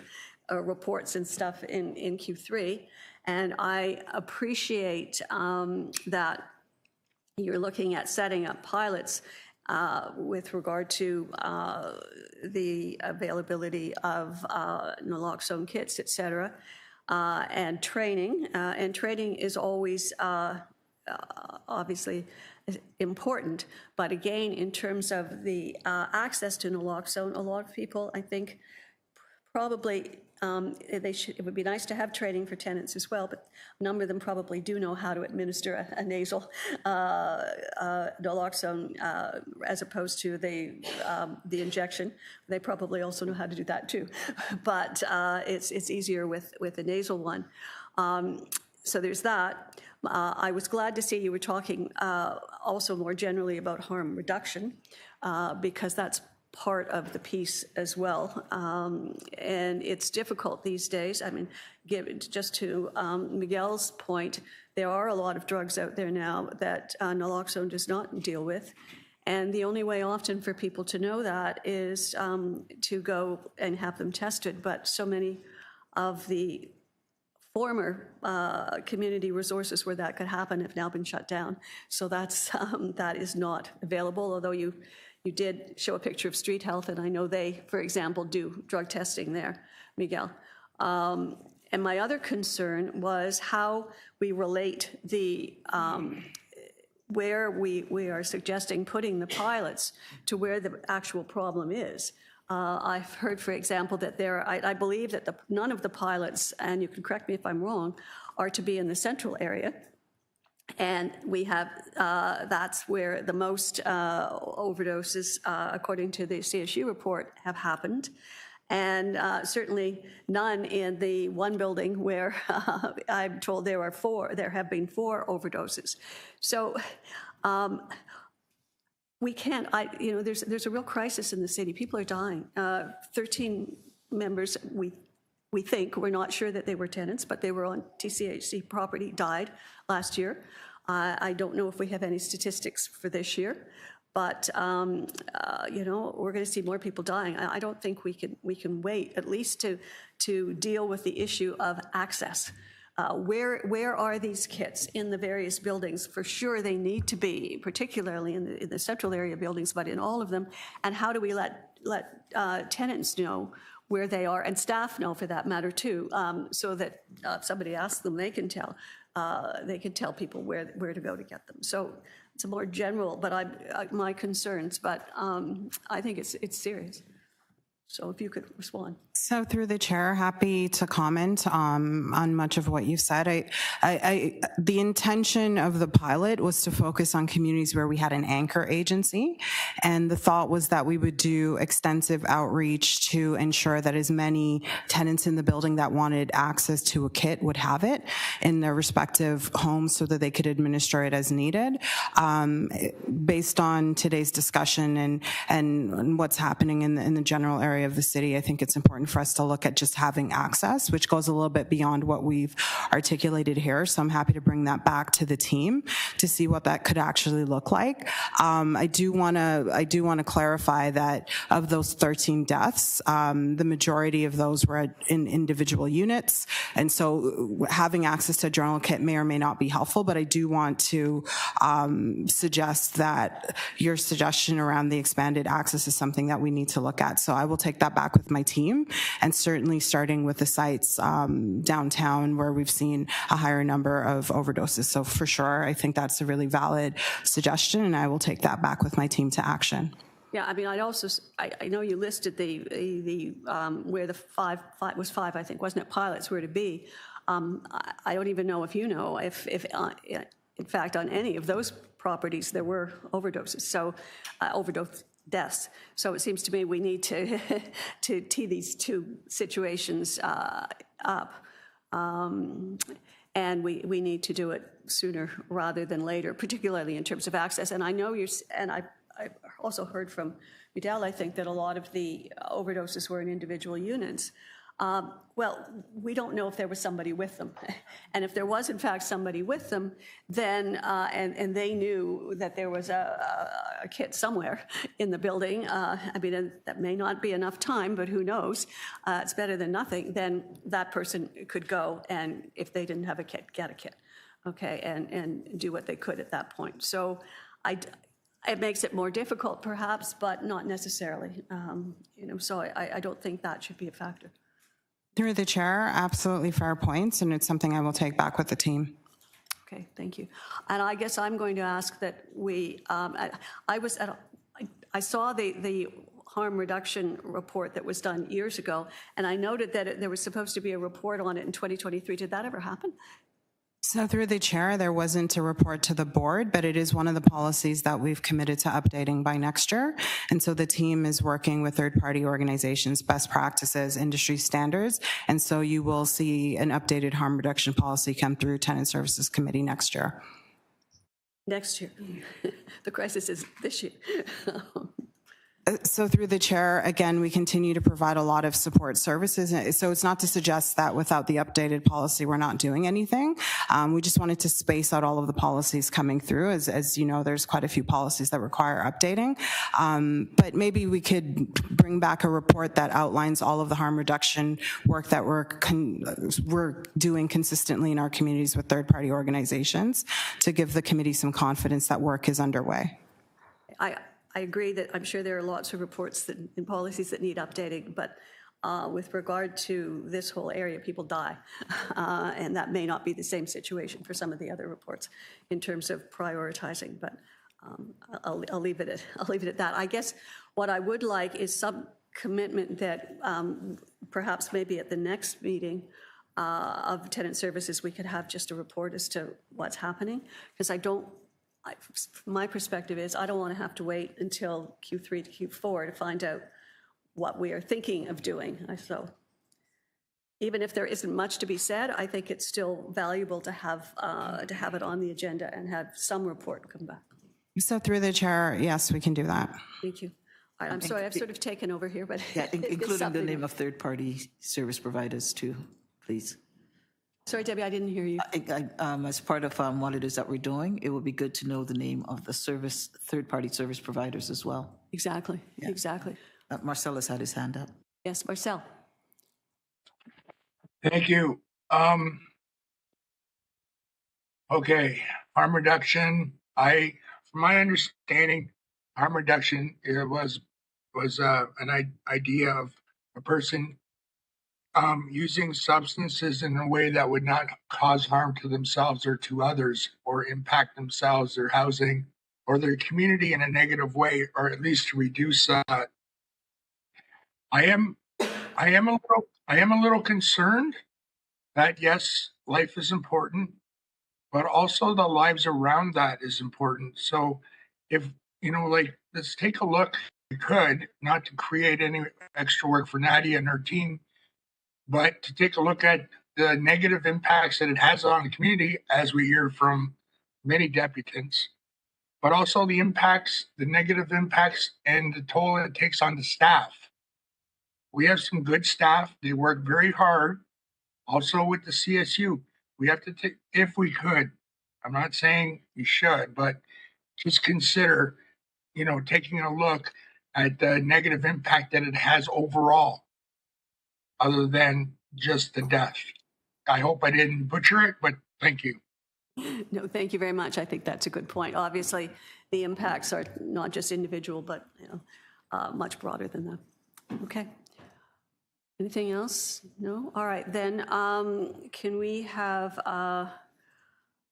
reports and stuff in Q3. And I appreciate that you're looking at setting up pilots with regard to the availability of naloxone kits, et cetera, and training. And training is always obviously important, but again, in terms of the access to naloxone, a lot of people, I think, probably it would be nice to have training for tenants as well, but a number of them probably do know how to administer a nasal naloxone as opposed to the injection. They probably also know how to do that too, but it's easier with a nasal one. So there's that. I was glad to see you were talking also more generally about harm reduction, because that's part of the piece as well. And it's difficult these days. I mean, just to Miguel's point, there are a lot of drugs out there now that naloxone does not deal with. And the only way often for people to know that is to go and have them tested. But so many of the former community resources where that could happen have now been shut down. So that is not available, although you did show a picture of Street Health, and I know they, for example, do drug testing there, Miguel. And my other concern was how we relate the where we are suggesting putting the pilots to where the actual problem is. I've heard, for example, that I believe that none of the pilots, and you can correct me if I'm wrong, are to be in the central area. And we have, that's where the most overdoses, according to the CSU report, have happened. And certainly none in the one building where I'm told there have been 4 overdoses. So we can't, there's a real crisis in the city. People are dying. 13 members, we think, we're not sure that they were tenants, but they were on TCHC property, died last year. I don't know if we have any statistics for this year, but we're going to see more people dying. I don't think we can wait, at least to deal with the issue of access. Where are these kits in the various buildings? For sure, they need to be, particularly in the central area buildings, but in all of them. And how do we let tenants know where they are, and staff know, for that matter, too, so that if somebody asks them, they can tell people where to go to get them. So it's a more general, but my concerns, but I think it's serious. So if you could respond. So through the chair, happy to comment on much of what you've said. The intention of the pilot was to focus on communities where we had an anchor agency, and the thought was that we would do extensive outreach to ensure that as many tenants in the building that wanted access to a kit would have it in their respective homes so that they could administer it as needed. Based on today's discussion and what's happening in the general area of the city, I think it's important for us to look at just having access, which goes a little bit beyond what we've articulated here. So I'm happy to bring that back to the team to see what that could actually look like. I do want to clarify that of those 13 deaths, the majority of those were in individual units, and so having access to a journal kit may or may not be helpful. But I do want to suggest that your suggestion around the expanded access is something that we need to look at. So I will take that back with my team, and certainly starting with the sites downtown where we've seen a higher number of overdoses. So for sure, I think that's a really valid suggestion, and I will take that back with my team to action. Yeah, I mean, I know you listed the where the five was five, I think, wasn't it, pilots were to be. I don't even know if you know if in fact on any of those properties there were overdoses, so overdose deaths. So it seems to me we need to tee these two situations up, and we need to do it sooner rather than later, particularly in terms of access. And I know I also heard from Vidal, I think, that a lot of the overdoses were in individual units. Well, we don't know if there was somebody with them. And if there was, in fact, somebody with them, then, and they knew that there was a kit somewhere in the building, I mean, that may not be enough time, but who knows? It's better than nothing. Then that person could go, and if they didn't have a kit, get a kit, okay, and do what they could at that point. So it makes it more difficult, perhaps, but not necessarily. So I don't think that should be a factor. Through the chair, absolutely fair points, and it's something I will take back with the team. Okay, thank you. And I guess I'm going to ask that we, I saw the harm reduction report that was done years ago, and I noted that there was supposed to be a report on it in 2023. Did that ever happen? So through the chair, there wasn't a report to the board, but it is one of the policies that we've committed to updating by next year. And so the team is working with third-party organizations, best practices, industry standards. And so you will see an updated harm reduction policy come through Tenant Services Committee next year. Next year. The crisis is this year. So through the chair, again, we continue to provide a lot of support services. So it's not to suggest that without the updated policy, we're not doing anything. We just wanted to space out all of the policies coming through. As you know, there's quite a few policies that require updating. But maybe we could bring back a report that outlines all of the harm reduction work that we're doing consistently in our communities with third-party organizations to give the committee some confidence that work is underway. I agree that I'm sure there are lots of reports and policies that need updating, but with regard to this whole area, people die. And that may not be the same situation for some of the other reports in terms of prioritizing, but I'll leave it at that. I guess what I would like is some commitment that perhaps maybe at the next meeting of tenant services, we could have just a report as to what's happening, because my perspective is I don't want to have to wait until Q3 to Q4 to find out what we are thinking of doing. So even if there isn't much to be said, I think it's still valuable to have it on the agenda and have some report come back. So through the chair, yes, we can do that. Thank you. All right, I'm sorry, I've sort of taken over here, but yeah, including the name of third-party service providers too, please. Sorry, Debbie, I didn't hear you. As part of what it is that we're doing, it would be good to know the name of the third-party service providers as well. Exactly, yeah. Exactly. Marcel has had his hand up. Yes, Marcel. Thank you. Okay, harm reduction. From my understanding, harm reduction was an idea of a person using substances in a way that would not cause harm to themselves or to others or impact themselves, their housing, or their community in a negative way, or at least to reduce that. I am a little concerned that yes, life is important, but also the lives around that is important. So if, like, let's take a look, we could, not to create any extra work for Nadia and her team, but to take a look at the negative impacts that it has on the community, as we hear from many deputants, but also the impacts, the negative impacts, and the toll it takes on the staff. We have some good staff. They work very hard. Also with the CSU, we have to take, if we could, I'm not saying you should, but just consider, taking a look at the negative impact that it has overall, other than just the death. I hope I didn't butcher it, but thank you. No, thank you very much. I think that's a good point. Obviously, the impacts are not just individual, but much broader than that. Okay. Anything else? No? All right, then can we have, I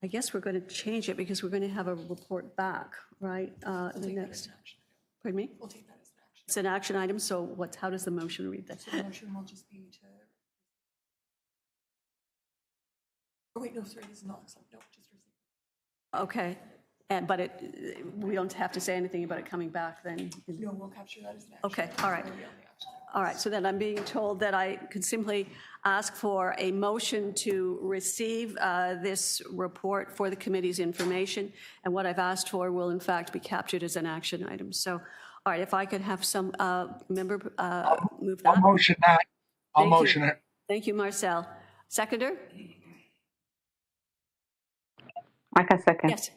guess we're going to change it because we're going to have a report back, right? The next, pardon me? We'll take that as an action. It's an action item, so how does the motion read that? So the motion will just be to, oh wait, no, sorry, this is not, no, just receive. Okay, but we don't have to say anything about it coming back then? No, we'll capture that as an action. Okay, all right. All right, so then I'm being told that I could simply ask for a motion to receive this report for the committee's information, and what I've asked for will in fact be captured as an action item. So, all right, if I could have some member move that. I'll motion that. I'll motion it. Thank you, Marcel. Seconder? I can second. Yes.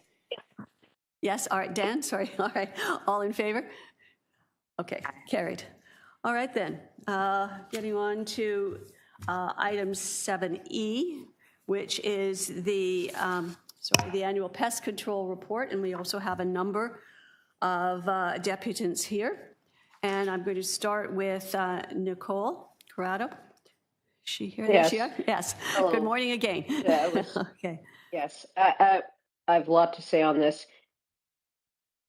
Yes, all right, Dan, sorry, all right, all in favor? Okay, carried. All right then, getting on to item 7E, which is the annual pest control report, and we also have a number of deputants here. And I'm going to start with Nicole Corrado. Is she here? Yes. Yes. Hello. Good morning again. Yeah, okay. Yes, I have a lot to say on this.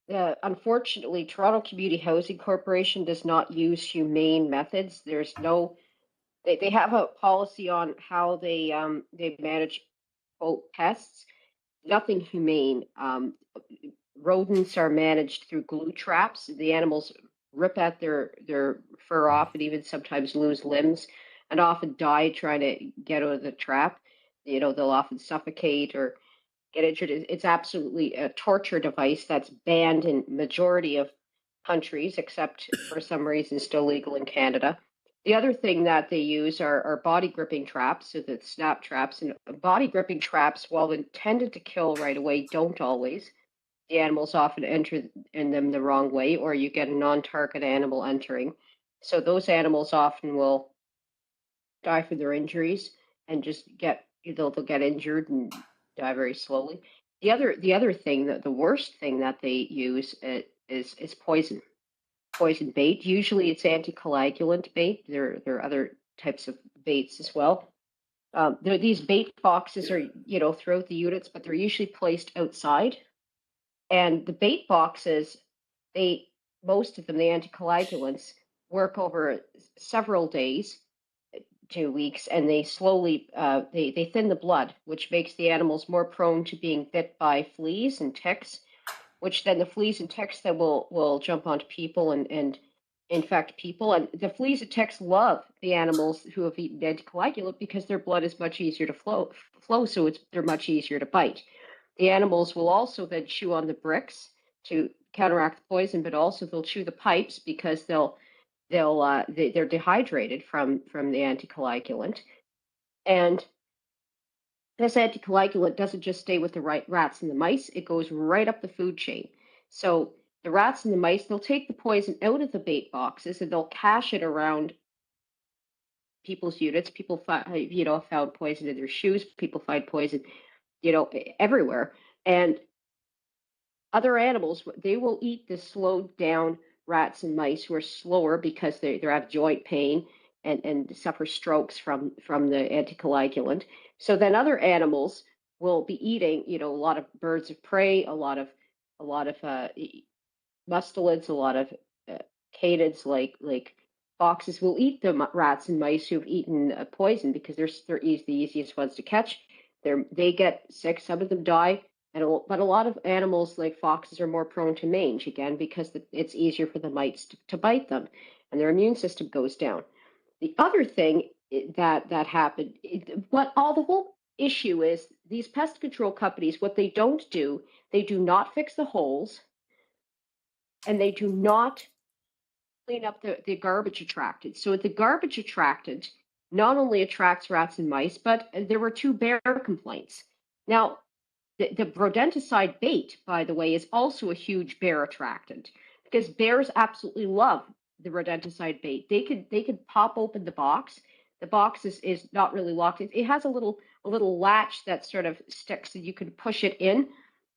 Unfortunately, Toronto Community Housing Corporation does not use humane methods. There's no, they have a policy on how they manage quote pests. Nothing humane. Rodents are managed through glue traps. The animals rip at their fur off and even sometimes lose limbs, and often die trying to get out of the trap. They'll often suffocate or get injured. It's absolutely a torture device that's banned in majority of countries, except for some reason still legal in Canada. The other thing that they use are body gripping traps, so the snap traps. And body gripping traps, while intended to kill right away, don't always. The animals often enter in them the wrong way, or you get a non-target animal entering. So those animals often will die from their injuries and just they'll get injured and die very slowly. The other thing, the worst thing that they use is poison bait. Usually it's anticoagulant bait. There are other types of baits as well. These bait boxes are throughout the units, but they're usually placed outside. And the bait boxes, most of them, the anticoagulants, work over several days, 2 weeks, and they slowly they thin the blood, which makes the animals more prone to being bit by fleas and ticks, which then the fleas and ticks that will jump onto people and infect people. And the fleas and ticks love the animals who have eaten anticoagulant because their blood is much easier to flow, so they're much easier to bite. The animals will also then chew on the bricks to counteract the poison, but also they'll chew the pipes because they're dehydrated from the anticoagulant. And this anticoagulant doesn't just stay with the rats and the mice, it goes right up the food chain. So the rats and the mice, they'll take the poison out of the bait boxes and they'll cache it around people's units. People found poison in their shoes, people find poison, everywhere. And other animals, they will eat the slowed down rats and mice who are slower because they have joint pain and suffer strokes from the anticoagulant. So then other animals will be eating, a lot of birds of prey, a lot of mustelids, a lot of canids like foxes will eat the rats and mice who've eaten poison because they're the easiest ones to catch. They get sick, some of them die, but a lot of animals like foxes are more prone to mange, again, because it's easier for the mites to bite them, and their immune system goes down. The other thing that happened, the whole issue is these pest control companies, what they don't do, they do not fix the holes, and they do not clean up the garbage attractant. So the garbage attractant not only attracts rats and mice, but there were 2 bear complaints. Now, the rodenticide bait, by the way, is also a huge bear attractant because bears absolutely love the rodenticide bait. They could pop open the box. The box is not really locked. It has a little latch that sort of sticks, and you can push it in.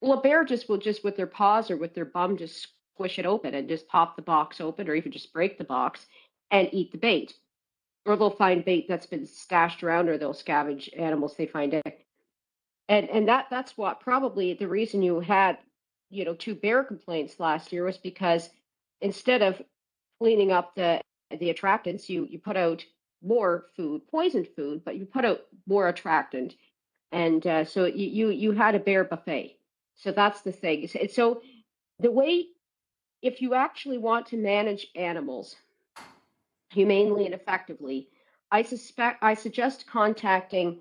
Well, a bear will just with their paws or with their bum just squish it open and just pop the box open, or even just break the box and eat the bait. Or they'll find bait that's been stashed around, or they'll scavenge animals they find it. And that's what probably the reason you had 2 bear complaints last year was because instead of cleaning up the attractants, you put out more food, poisoned food, but you put out more attractant, and so you had a bear buffet. So that's the thing. So the way, if you actually want to manage animals humanely and effectively, I suggest contacting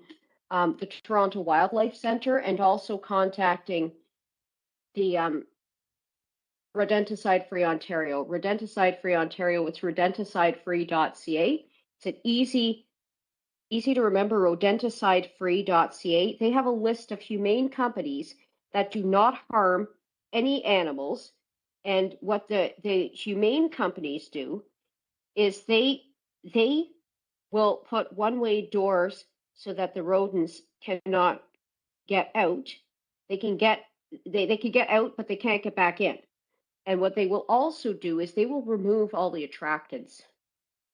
the Toronto Wildlife Center and also contacting the Rodenticide Free Ontario. Rodenticide Free Ontario, it's rodenticide-free.ca. It's an easy to remember, rodenticide-free.ca. They have a list of humane companies that do not harm any animals. And what the humane companies do is they will put one-way doors so that the rodents cannot get out. They can get out, but they can't get back in. And what they will also do is they will remove all the attractants.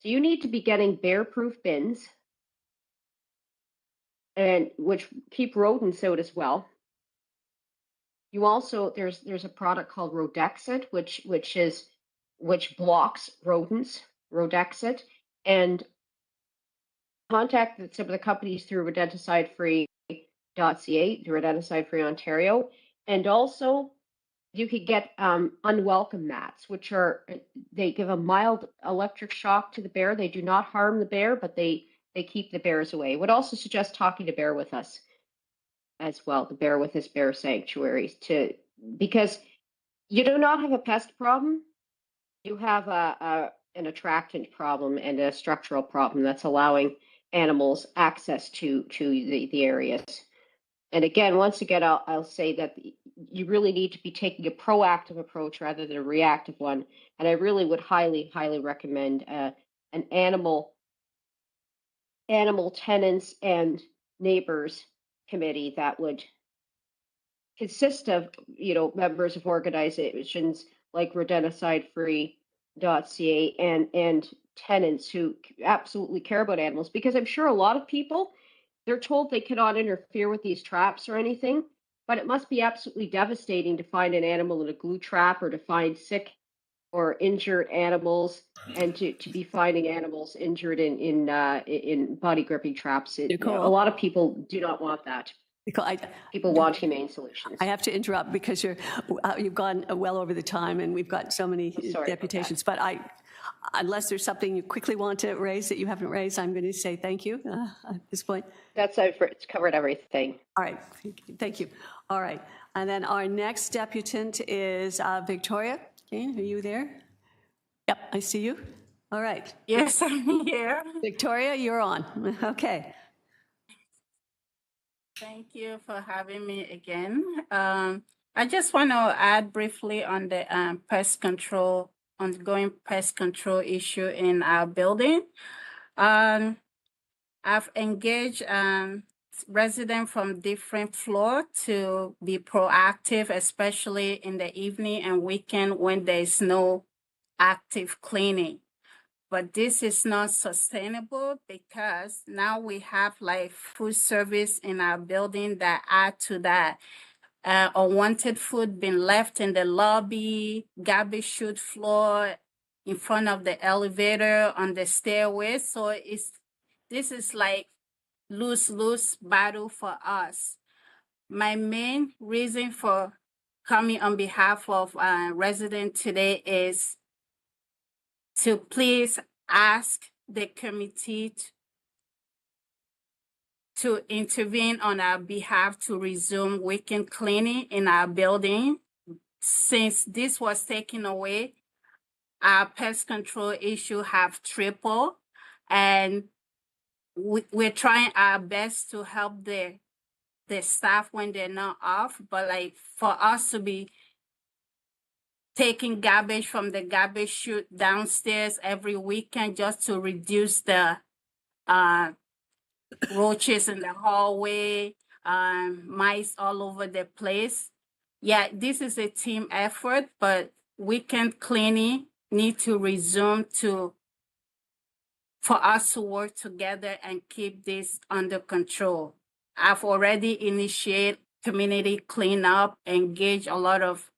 So you need to be getting bear-proof bins, and which keep rodents out as well. You also there's a product called Rodexit, which blocks rodents. Rodexit, and contact some of the companies through rodenticide-free.ca, the Rodenticide Free Ontario, and also you could get unwelcome mats, which they give a mild electric shock to the bear. They do not harm the bear, but they keep the bears away. Would also suggest talking to Bear With Us as well, the Bear With Us Bear Sanctuary, because you do not have a pest problem. You have an attractant problem and a structural problem that's allowing animals access to the areas. And again, once again, I'll say that you really need to be taking a proactive approach rather than a reactive one. And I really would highly, highly recommend an animal tenants and neighbors committee that would consist of members of organizations like rodenticide-free.ca and tenants who absolutely care about animals, because I'm sure a lot of people, they're told they cannot interfere with these traps or anything, but it must be absolutely devastating to find an animal in a glue trap or to find sick or injured animals, and to be finding animals injured in body gripping traps. A lot of people do not want that. People want humane solutions. I have to interrupt because you've gone well over the time, and we've got so many deputations. But unless there's something you quickly want to raise that you haven't raised, I'm going to say thank you at this point. It's covered everything. All right, thank you. All right, and then our next deputant is Victoria. Jane, are you there? Yep, I see you. All right. Yes, I'm here. Victoria, you're on. Okay. Thank you for having me again. I just want to add briefly on the ongoing pest control issue in our building. I've engaged residents from different floors to be proactive, especially in the evening and weekend when there's no active cleaning. But this is not sustainable because now we have like food service in our building that add to that. unwanted food being left in the lobby, garbage chute floor, in front of the elevator, on the stairway. So this is like lose-lose battle for us. My main reason for coming on behalf of residents today is to please ask the committee to intervene on our behalf to resume weekend cleaning in our building. Since this was taken away, our pest control issue have tripled, and we're trying our best to help the staff when they're not off, but like for us to be taking garbage from the garbage chute downstairs every weekend just to reduce the roaches in the hallway, mice all over the place. Yeah, this is a team effort, but weekend cleaning need to resume for us to work together and keep this under control. I've already initiated community cleanup, engaged a lot of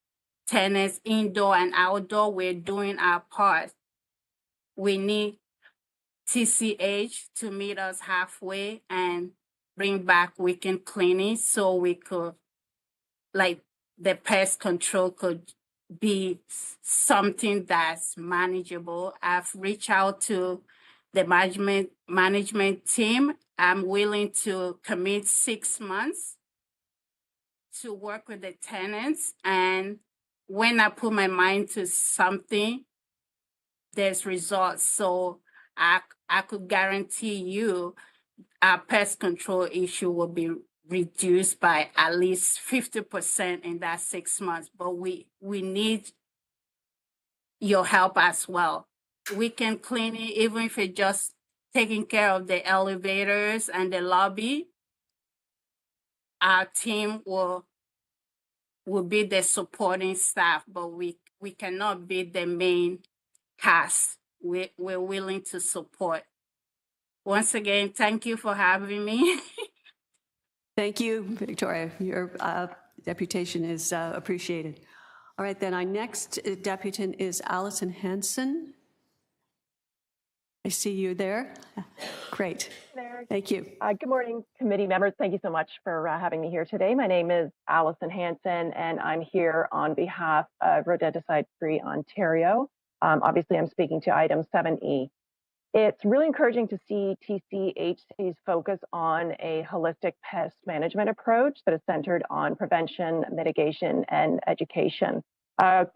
tenants indoor and outdoor. We're doing our part. We need TCH to meet us halfway and bring back weekend cleaning so we could, like, the pest control could be something that's manageable. I've reached out to the management team. I'm willing to commit 6 months to work with the tenants. And when I put my mind to something, there's results. So I could guarantee you our pest control issue will be reduced by at least 50% in that 6 months. But we need your help as well. Weekend cleaning, even if it's just taking care of the elevators and the lobby, our team will be the supporting staff, but we cannot be the main cast. We're willing to support. Once again, thank you for having me. Thank you, Victoria. Your deputation is appreciated. All right, then our next deputant is Allison Hansen. I see you there. Great. There. Thank you. Good morning, committee members. Thank you so much for having me here today. My name is Allison Hansen, and I'm here on behalf of Rodenticide Free Ontario. Obviously, I'm speaking to item 7E. It's really encouraging to see TCHC's focus on a holistic pest management approach that is centered on prevention, mitigation, and education.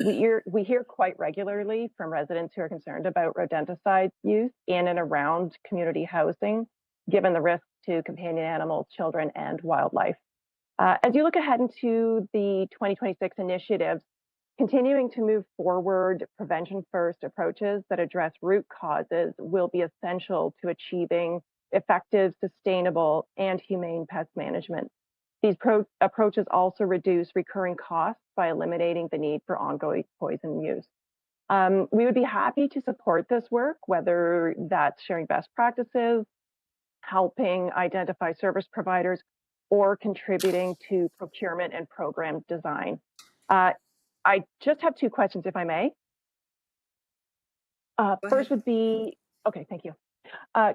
We hear quite regularly from residents who are concerned about rodenticide use in and around community housing, given the risks to companion animals, children, and wildlife. As you look ahead into the 2026 initiatives, continuing to move forward prevention-first approaches that address root causes will be essential to achieving effective, sustainable, and humane pest management. These approaches also reduce recurring costs by eliminating the need for ongoing poison use. We would be happy to support this work, whether that's sharing best practices, helping identify service providers, or contributing to procurement and program design. I just have 2 questions, if I may. First would be, okay, thank you.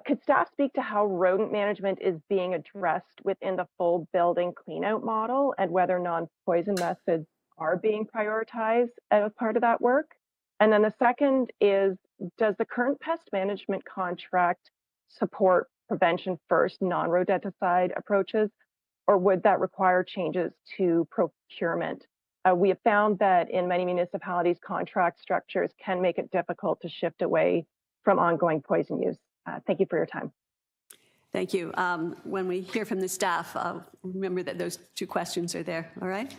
Could staff speak to how rodent management is being addressed within the full building cleanout model and whether non-poison methods are being prioritized as part of that work? And then the second is, does the current pest management contract support prevention first non-rodenticide approaches, or would that require changes to procurement? We have found that in many municipalities, contract structures can make it difficult to shift away from ongoing poison use. Thank you for your time. Thank you. When we hear from the staff, remember that those 2 questions are there, all right?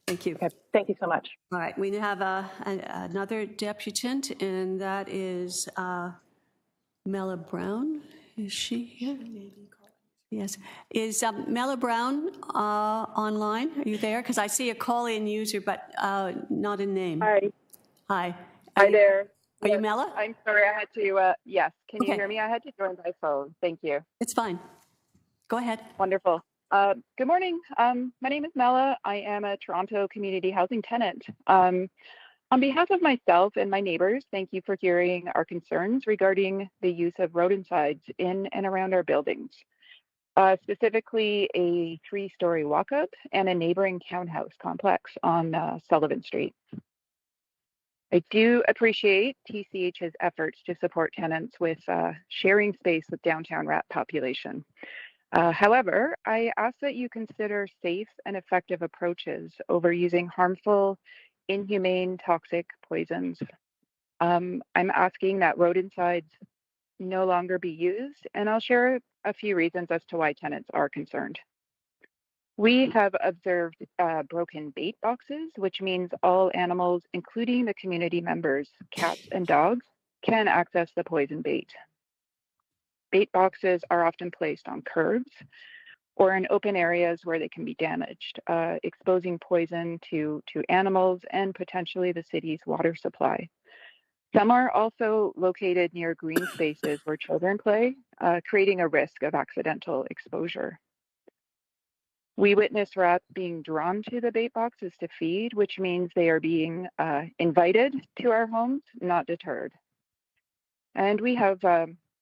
Thank you. Okay, thank you so much. All right, we have another deputant, and that is Mela Brown. Is she here? Yes. Is Mela Brown online? Are you there? Because I see a call-in user, but not a name. Hi. Hi. Hi there. Are you Mela? I'm sorry, I had to, yes. Can you Okay. hear me? I had to join by phone. Thank you. It's fine. Go ahead. Wonderful. Good morning. My name is Mela. I am a Toronto community housing tenant. On behalf of myself and my neighbors, thank you for hearing our concerns regarding the use of rodenticides in and around our buildings, specifically a 3-story walk-up and a neighboring townhouse complex on Sullivan Street. I do appreciate TCH's efforts to support tenants with sharing space with downtown rat population. However, I ask that you consider safe and effective approaches over using harmful, inhumane, toxic poisons. I'm asking that rodenticides no longer be used, and I'll share a few reasons as to why tenants are concerned. We have observed broken bait boxes, which means all animals, including the community members, cats and dogs, can access the poison bait. Bait boxes are often placed on curbs or in open areas where they can be damaged, exposing poison to animals and potentially the city's water supply. Some are also located near green spaces where children play, creating a risk of accidental exposure. We witness rats being drawn to the bait boxes to feed, which means they are being invited to our homes, not deterred. And we have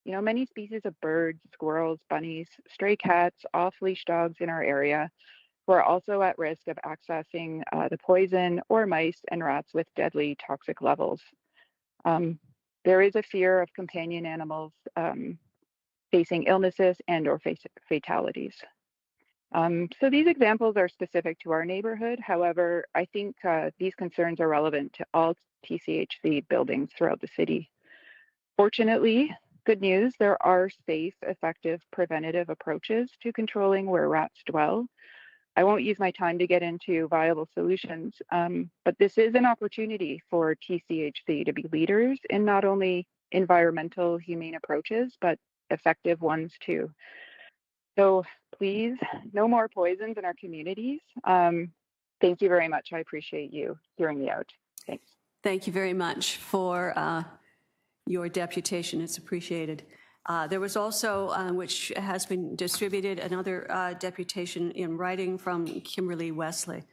many species of birds, squirrels, bunnies, stray cats, off-leash dogs in our area who are also at risk of accessing the poison, or mice and rats with deadly toxic levels. There is a fear of companion animals facing illnesses and or fatalities. So these examples are specific to our neighborhood. However, I think these concerns are relevant to all TCHC buildings throughout the city. Fortunately, good news, there are safe, effective, preventative approaches to controlling where rats dwell. I won't use my time to get into viable solutions, but this is an opportunity for TCHC to be leaders in not only environmental, humane approaches, but effective ones too. So please, no more poisons in our communities. Thank you very much. I appreciate you hearing me out. Thanks. Thank you very much for your deputation. It's appreciated. There was also, which has been distributed, another deputation in writing from Kimberly Wesley.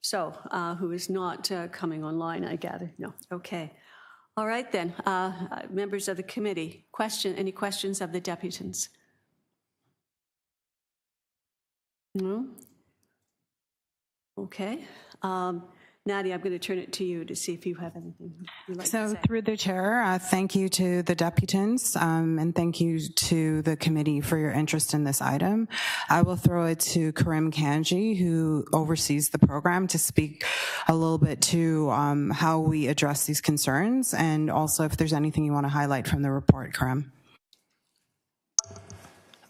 So, who is not coming online, I gather. No, okay. All right then, members of the committee, any questions of the deputants? No? Okay. Nadia, I'm going to turn it to you to see if you have anything you'd like to say. Through the chair, thank you to the deputants and thank you to the committee for your interest in this item. I will throw it to Karim Kanji, who oversees the program, to speak a little bit to how we address these concerns, and also if there's anything you want to highlight from the report, Karim.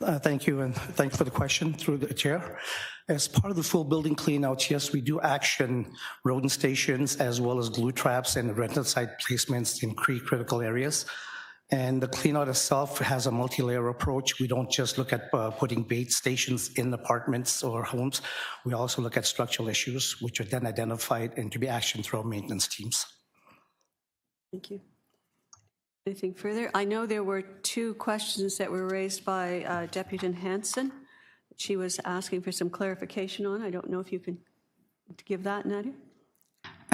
Thank you, and thanks for the question through the chair. As part of the full building cleanouts, yes, we do action rodent stations as well as glue traps and rodenticide placements in critical areas. And the cleanout itself has a multi-layer approach. We don't just look at putting bait stations in apartments or homes. We also look at structural issues, which are then identified and to be actioned through our maintenance teams. Thank you. Anything further? I know there were 2 questions that were raised by Deputant Hansen. She was asking for some clarification on. I don't know if you can give that, Nadia.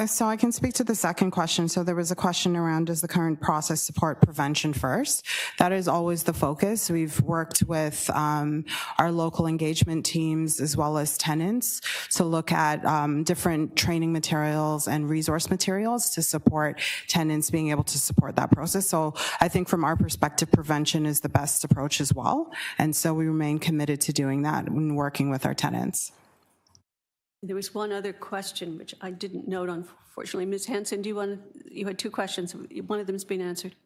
So I can speak to the second question. So there was a question around, does the current process support prevention first? That is always the focus. We've worked with our local engagement teams as well as tenants to look at different training materials and resource materials to support tenants being able to support that process. So I think from our perspective, prevention is the best approach as well. And so we remain committed to doing that when working with our tenants. There was one other question, which I didn't note, unfortunately. Ms. Hansen, you had 2 questions. One of them has been answered.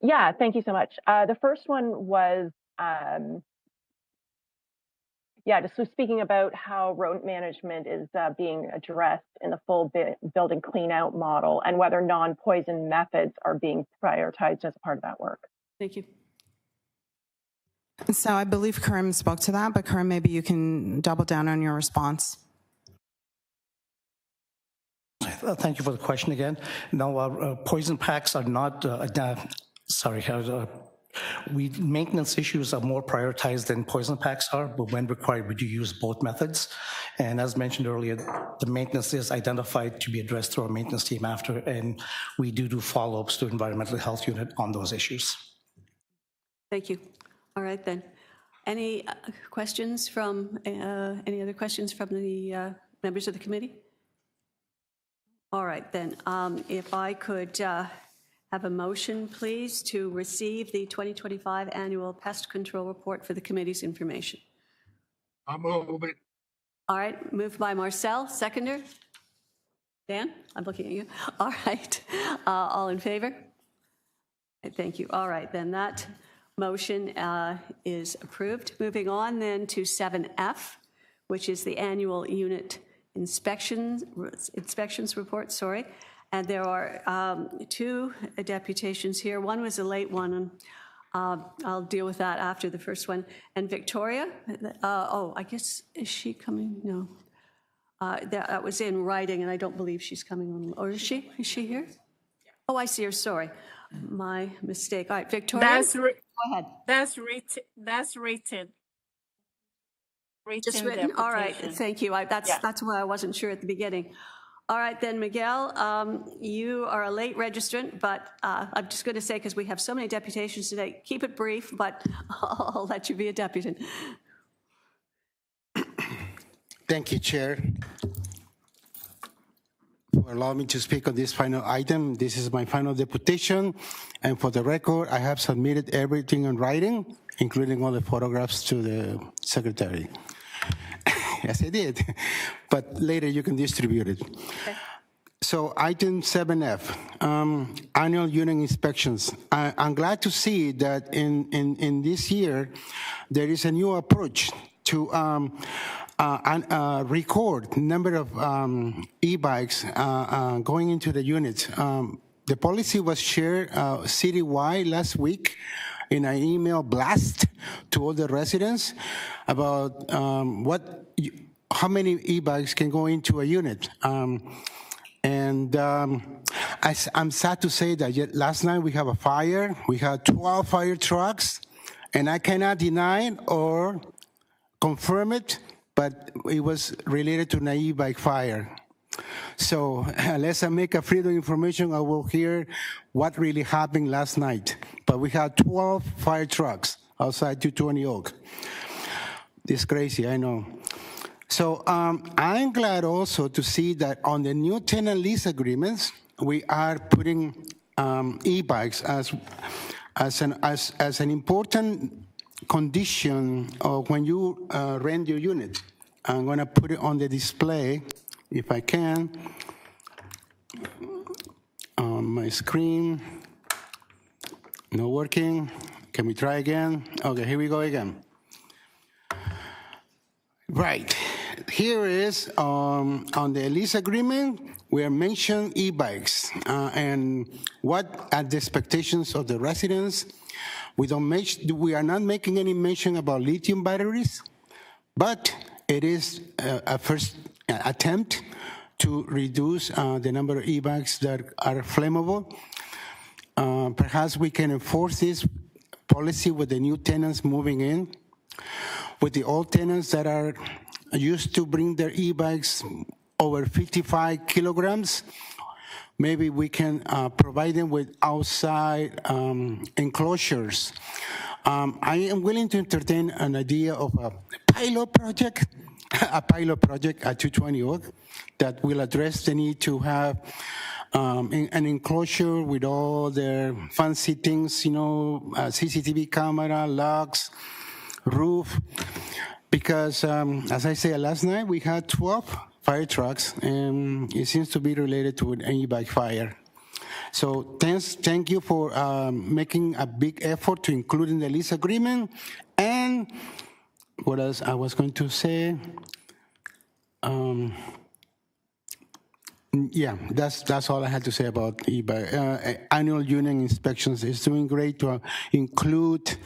Yeah, thank you so much. The first one was, just speaking about how rodent management is being addressed in the full building clean out model and whether non-poison methods are being prioritized as a part of that work. Thank you. So I believe Karim spoke to that, but Karim, maybe you can double down on your response. Thank you for the question again. No, poison packs are not, Maintenance issues are more prioritized than poison packs are, but when required, we do use both methods. And as mentioned earlier, the maintenance is identified to be addressed through our maintenance team after, and we do follow-ups to environmental health unit on those issues. Thank you. All right, then. Any questions from, any other questions from the members of the committee? All right, then. If I could have a motion, please, to receive the 2025 Annual Pest Control Report for the committee's information. I'll move it. All right, moved by Marcel, seconder. Dan, I'm looking at you. All right, all in favor? Thank you. All right, then that motion is approved. Moving on then to 7F, which is the annual unit inspections report, sorry. And there are two deputations here. One was a late one, and I'll deal with that after the first one. And Victoria, I guess, is she coming? No. That was in writing, and I don't believe she's coming on. Or is she? Is she here? Oh, I see her, sorry. My mistake. All right, Victoria. Go ahead. That's written. That's written. Just written. All right. Thank you. That's why I wasn't sure at the beginning. All right, then, Miguel, you are a late registrant, but I'm just going to say, because we have so many deputations today, keep it brief, but I'll let you be a deputant. Thank you, Chair, for allowing me to speak on this final item. This is my final deputation, and for the record, I have submitted everything in writing, including all the photographs to the secretary. Yes, I did, but later you can distribute it. Okay. So item 7F, annual unit inspections. I'm glad to see that in this year, there is a new approach to record number of e-bikes going into the units. The policy was shared citywide last week in an email blast to all the residents about how many e-bikes can go into a unit. I'm sad to say that last night we have a fire. We had 12 fire trucks, and I cannot deny it or confirm it, but it was related to an e-bike fire. So unless I make a freedom of information, I will hear what really happened last night. But we had 12 fire trucks outside 220 Oak. It's crazy, I know. So I'm glad also to see that on the new tenant lease agreements, we are putting e-bikes as an important condition of when you rent your unit. I'm going to put it on the display, if I can, on my screen. Not working. Can we try again? Okay, here we go again. Right. Here is on the lease agreement, we are mentioning e-bikes and what are the expectations of the residents. We are not making any mention about lithium batteries, but it is a first attempt to reduce the number of e-bikes that are flammable. Perhaps we can enforce this policy with the new tenants moving in. With the old tenants that are used to bring their e-bikes over 55 kilograms, maybe we can provide them with outside enclosures. I am willing to entertain an idea of a pilot project at 220 Oak that will address the need to have an enclosure with all their fancy things, CCTV camera, locks, roof, because as I said last night, we had 12 fire trucks, and it seems to be related to an e-bike fire. So thank you for making a big effort to include in the lease agreement. And what else I was going to say? Yeah, that's all I had to say about e-bike. Annual unit inspections is doing great to include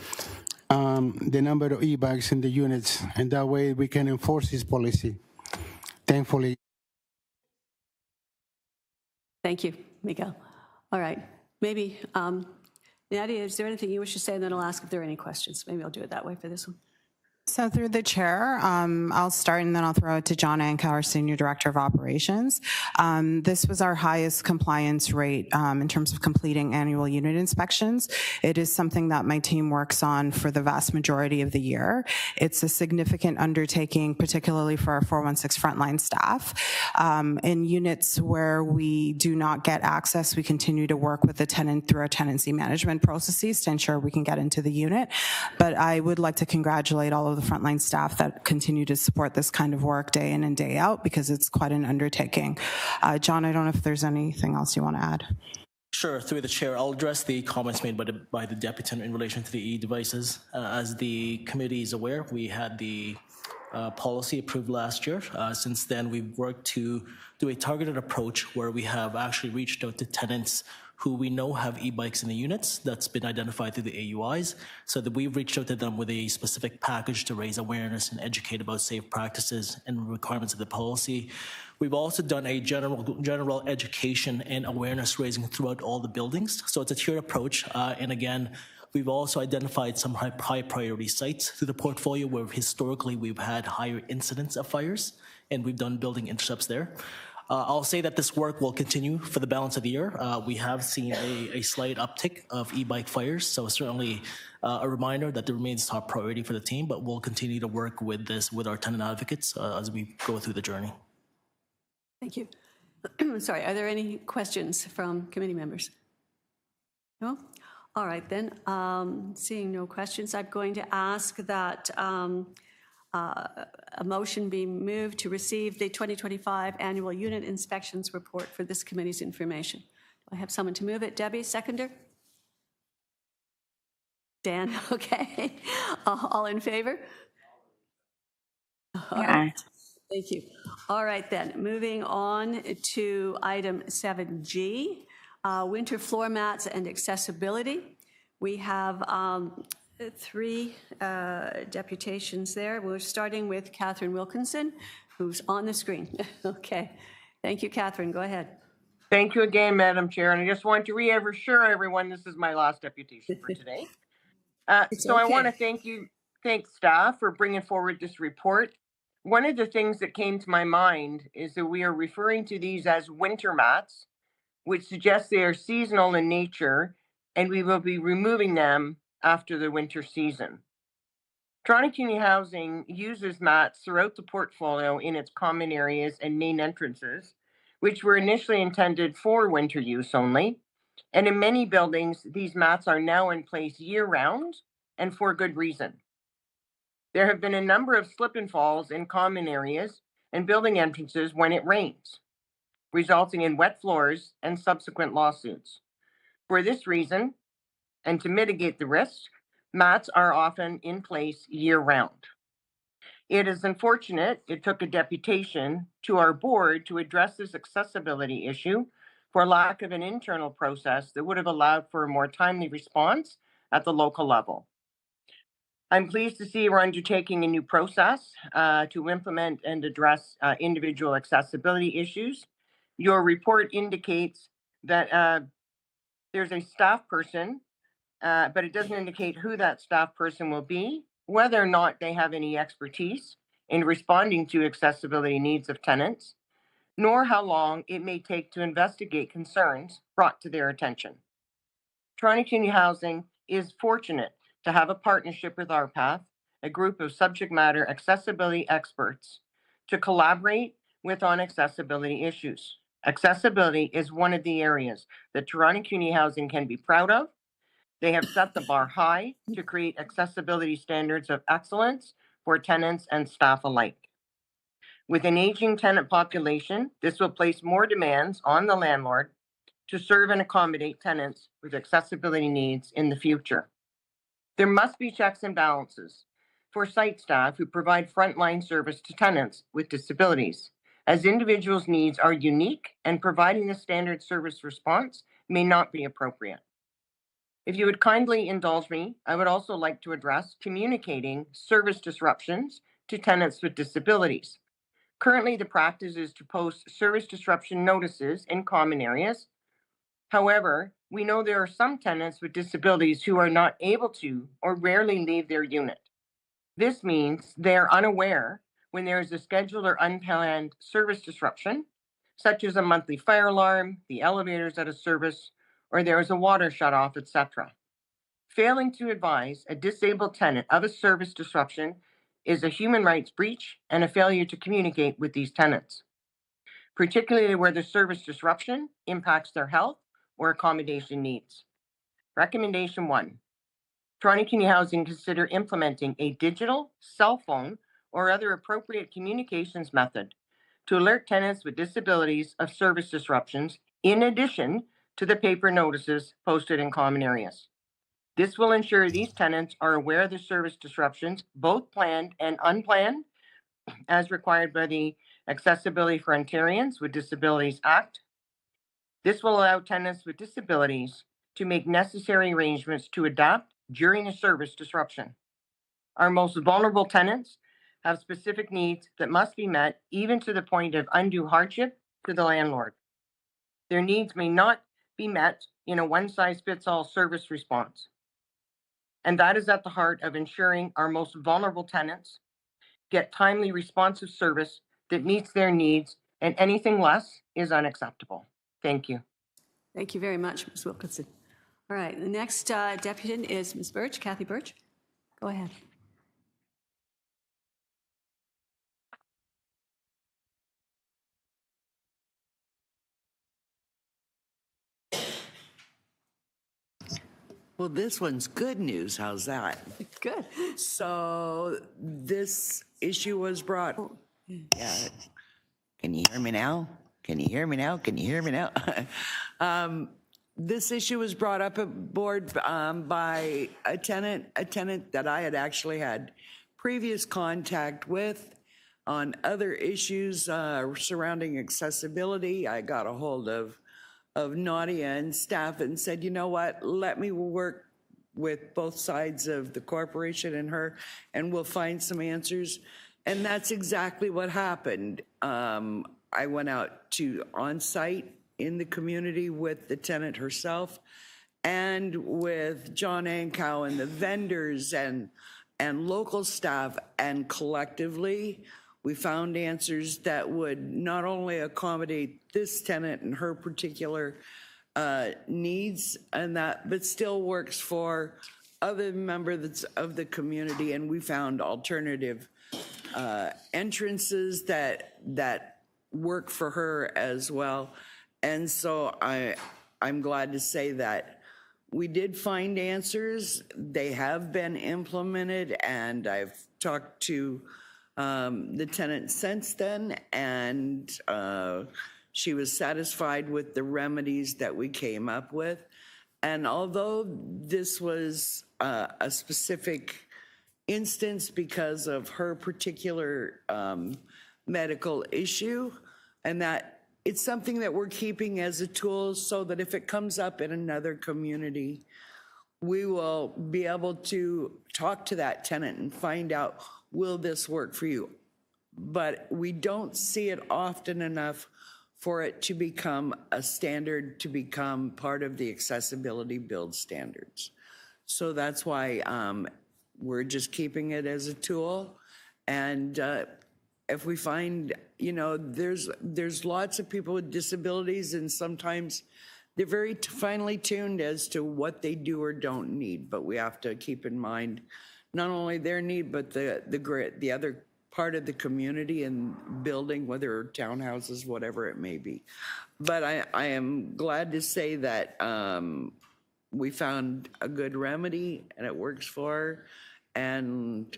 the number of e-bikes in the units, and that way we can enforce this policy. Thankfully. Thank you, Miguel. All right, maybe Nadia, is there anything you wish to say? And then I'll ask if there are any questions. Maybe I'll do it that way for this one. So through the chair, I'll start and then I'll throw it to John Anka, our Senior Director of Operations. This was our highest compliance rate in terms of completing annual unit inspections. It is something that my team works on for the vast majority of the year. It's a significant undertaking, particularly for our 416 frontline staff. In units where we do not get access, we continue to work with the tenant through our tenancy management processes to ensure we can get into the unit. But I would like to congratulate all of the frontline staff that continue to support this kind of work day in and day out, because it's quite an undertaking. John, I don't know if there's anything else you want to add. Sure, through the chair, I'll address the comments made by the deputant in relation to the e-devices. As the committee is aware, we had the policy approved last year. Since then, we've worked to do a targeted approach where we have actually reached out to tenants who we know have e-bikes in the units. That's been identified through the AUIs, so that we've reached out to them with a specific package to raise awareness and educate about safe practices and requirements of the policy. We've also done a general education and awareness raising throughout all the buildings. So it's a tiered approach. And again, we've also identified some high priority sites through the portfolio where historically we've had higher incidents of fires, and we've done building intercepts there. I'll say that this work will continue for the balance of the year. We have seen a slight uptick of e-bike fires, so certainly a reminder that it remains top priority for the team, but we'll continue to work with this with our tenant advocates as we go through the journey. Thank you. Sorry, are there any questions from committee members? No? All right then, seeing no questions, I'm going to ask that a motion be moved to receive the 2025 annual unit inspections report for this committee's information. Do I have someone to move it? Debbie, seconder? Dan, okay. All in favor? Aye. Thank you. All right then, moving on to item 7G, winter floor mats and accessibility. We have three deputations there. We're starting with Catherine Wilkinson, who's on the screen. Okay. Thank you, Catherine. Go ahead. Thank you again, Madam Chair. And I just want to reassure everyone this is my last deputation for today. So I want to thank staff for bringing forward this report. One of the things that came to my mind is that we are referring to these as winter mats, which suggests they are seasonal in nature, and we will be removing them after the winter season. Toronto Community Housing uses mats throughout the portfolio in its common areas and main entrances, which were initially intended for winter use only. And in many buildings, these mats are now in place year-round and for good reason. There have been a number of slip and falls in common areas and building entrances when it rains, resulting in wet floors and subsequent lawsuits. For this reason, and to mitigate the risk, mats are often in place year-round. It is unfortunate it took a deputation to our board to address this accessibility issue for lack of an internal process that would have allowed for a more timely response at the local level. I'm pleased to see we're undertaking a new process to implement and address individual accessibility issues. Your report indicates that there's a staff person, but it doesn't indicate who that staff person will be, whether or not they have any expertise in responding to accessibility needs of tenants, nor how long it may take to investigate concerns brought to their attention. Toronto Community Housing is fortunate to have a partnership with RPATH, a group of subject matter accessibility experts, to collaborate with on accessibility issues. Accessibility is one of the areas that Toronto Community Housing can be proud of. They have set the bar high to create accessibility standards of excellence for tenants and staff alike. With an aging tenant population, this will place more demands on the landlord to serve and accommodate tenants with accessibility needs in the future. There must be checks and balances for site staff who provide frontline service to tenants with disabilities, as individuals' needs are unique and providing the standard service response may not be appropriate. If you would kindly indulge me, I would also like to address communicating service disruptions to tenants with disabilities. Currently, the practice is to post service disruption notices in common areas However, we know there are some tenants with disabilities who are not able to or rarely leave their unit. This means they are unaware when there is a scheduled or unplanned service disruption, such as a monthly fire alarm, the elevators at a service, or there is a water shutoff, etc. Failing to advise a disabled tenant of a service disruption is a human rights breach and a failure to communicate with these tenants, particularly where the service disruption impacts their health or accommodation needs. Recommendation 1. Toronto Community Housing consider implementing a digital, cell phone, or other appropriate communications method to alert tenants with disabilities of service disruptions in addition to the paper notices posted in common areas. This will ensure these tenants are aware of the service disruptions, both planned and unplanned, as required by the Accessibility for Ontarians with Disabilities Act. This will allow tenants with disabilities to make necessary arrangements to adapt during a service disruption. Our most vulnerable tenants have specific needs that must be met, even to the point of undue hardship to the landlord. Their needs may not be met in a one-size-fits-all service response. And that is at the heart of ensuring our most vulnerable tenants get timely responsive service that meets their needs, and anything less is unacceptable. Thank you. Thank you very much, Ms. Wilkinson. All right, the next deputant is Ms. Birch, Kathy Birch. Go ahead. Well, this one's good news. How's that? Good. So this issue was brought. Yeah. Can you hear me now? Can you hear me now? Can you hear me now? This issue was brought up at board by a tenant that I had actually had previous contact with on other issues surrounding accessibility. I got a hold of Nadia and staff and said, you know what, let me work with both sides of the corporation and her, and we'll find some answers. And that's exactly what happened. I went out to on-site in the community with the tenant herself and with John Ankow and the vendors and local staff, and collectively, we found answers that would not only accommodate this tenant and her particular needs and that, but still works for other members of the community. And we found alternative entrances that work for her as well. And so I'm glad to say that we did find answers. They have been implemented, and I've talked to the tenant since then, and she was satisfied with the remedies that we came up with. And although this was a specific instance because of her particular medical issue, and that it's something that we're keeping as a tool so that if it comes up in another community, we will be able to talk to that tenant and find out, will this work for you? But we don't see it often enough for it to become a standard, to become part of the accessibility build standards. So that's why we're just keeping it as a tool. And if we find, you know, there's lots of people with disabilities, and sometimes they're very finely tuned as to what they do or don't need, but we have to keep in mind not only their need, but the other part of the community and building, whether townhouses, whatever it may be. But I am glad to say that we found a good remedy and it works for her. And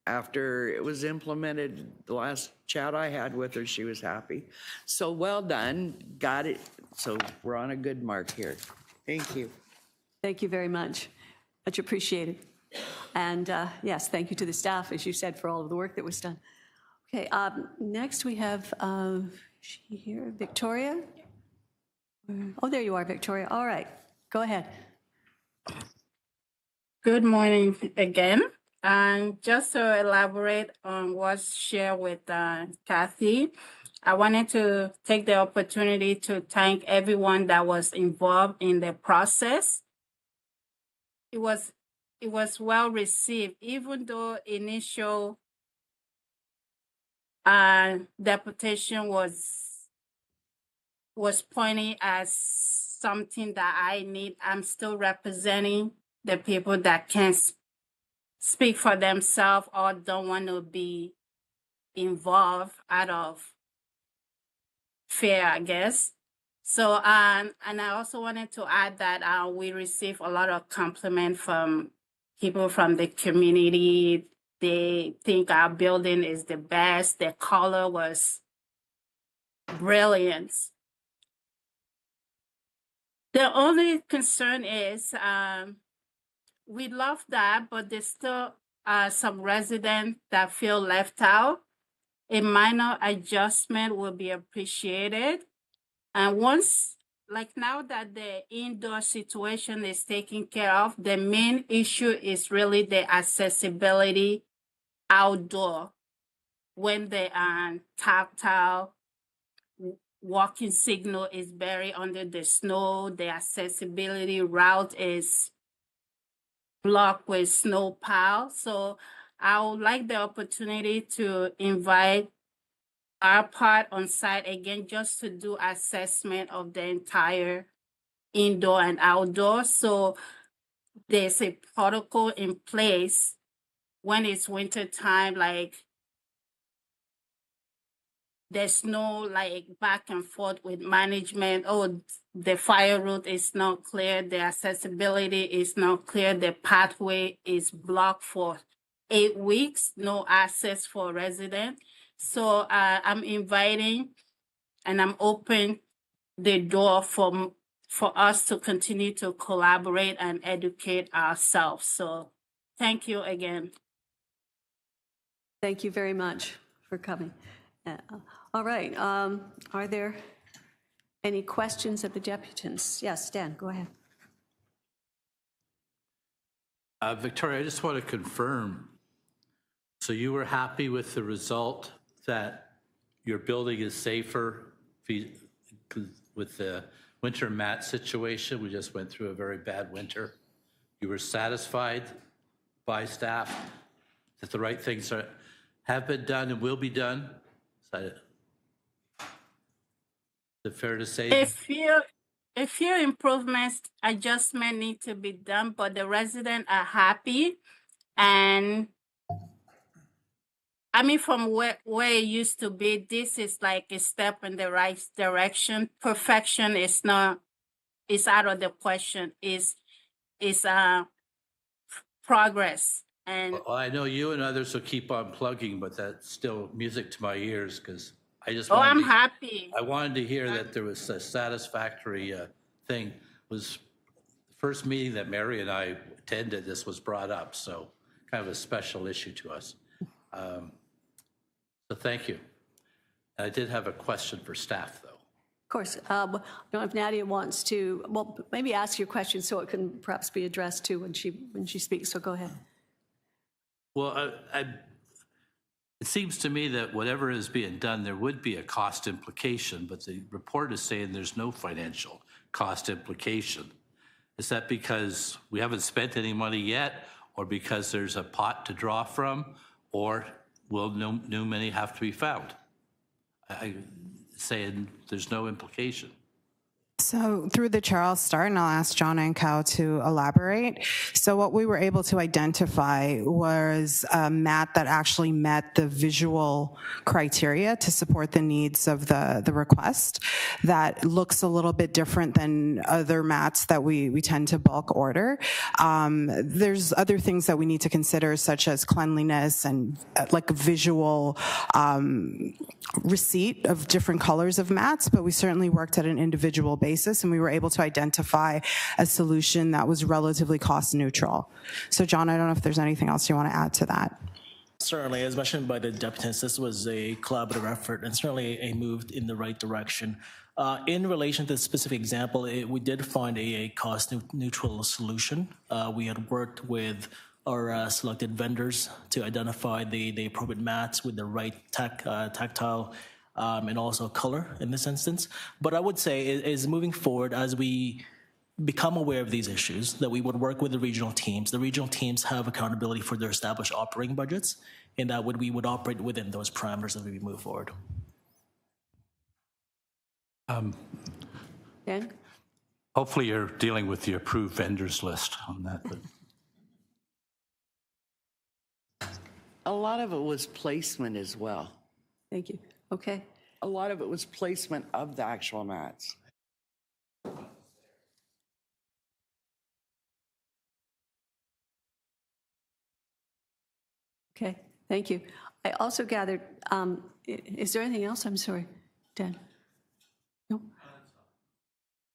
after it was implemented, the last chat I had with her, she was happy. So well done, got it. So we're on a good mark here. Thank you. Thank you very much. Much appreciated. And yes, thank you to the staff, as you said, for all of the work that was done. Okay, next we have, she here, Victoria? Oh, there you are, Victoria. All right, go ahead. Good morning again. And just to elaborate on what's shared with Kathy, I wanted to take the opportunity to thank everyone that was involved in the process. It was well received, even though initial deputation was pointing as something that I need. I'm still representing the people that can't speak for themselves or don't want to be involved out of fear, I guess. So, and I also wanted to add that we received a lot of compliment from people from the community. They think our building is the best. The color was brilliant. The only concern is we love that, but there's still some residents that feel left out. A minor adjustment will be appreciated. And once, like now that the indoor situation is taken care of, the main issue is really the accessibility outdoor. When the tactile walking signal is buried under the snow, the accessibility route is blocked with snow pile. So I would like the opportunity to invite our part on site again, just to do assessment of the entire indoor and outdoor. So there's a protocol in place when it's winter time, like there's no like back and forth with management. Oh, the fire route is not clear. The accessibility is not clear. The pathway is blocked for 8 weeks, no access for residents. So I'm inviting and I'm open the door for us to continue to collaborate and educate ourselves. So thank you again. Thank you very much for coming. All right, are there any questions of the deputants? Yes, Dan, go ahead. Victoria, I just want to confirm. So you were happy with the result that your building is safer with the winter mat situation? We just went through a very bad winter. You were satisfied by staff that the right things have been done and will be done? Is it fair to say? A few improvements, adjustment need to be done, but the residents are happy. And I mean, from where it used to be, this is like a step in the right direction. Perfection is not, it's out of the question. It's progress. And well, I know you and others will keep on plugging, but that's still music to my ears because I just I'm happy. I wanted to hear that there was a satisfactory thing. It was the first meeting that Mary and I attended, this was brought up, so kind of a special issue to us. So thank you. I did have a question for staff, though. Of course. I don't know if Nadia wants to, well, maybe ask your question so it can perhaps be addressed too when she speaks, so go ahead. Well, it seems to me that whatever is being done, there would be a cost implication, but the report is saying there's no financial cost implication. Is that because we haven't spent any money yet, or because there's a pot to draw from, or will new money have to be found? I'm saying there's no implication. So through the chair, I'll start and I'll ask John and Cal to elaborate. So what we were able to identify was a mat that actually met the visual criteria to support the needs of the request. That looks a little bit different than other mats that we tend to bulk order. There's other things that we need to consider, such as cleanliness and like visual receipt of different colors of mats, but we certainly worked at an individual basis, and we were able to identify a solution that was relatively cost neutral. So John, I don't know if there's anything else you want to add to that. Certainly, as mentioned by the deputants, this was a collaborative effort and certainly a move in the right direction. In relation to the specific example, we did find a cost neutral solution. We had worked with our selected vendors to identify the appropriate mats with the right tactile and also color in this instance. But I would say is moving forward as we become aware of these issues, that we would work with the regional teams. The regional teams have accountability for their established operating budgets, and that we would operate within those parameters as we move forward. Dan? Hopefully you're dealing with the approved vendors list on that. But. A lot of it was placement as well. Thank you. Okay. A lot of it was placement of the actual mats. Okay, thank you. I also gathered, is there anything else? I'm sorry, Dan. No?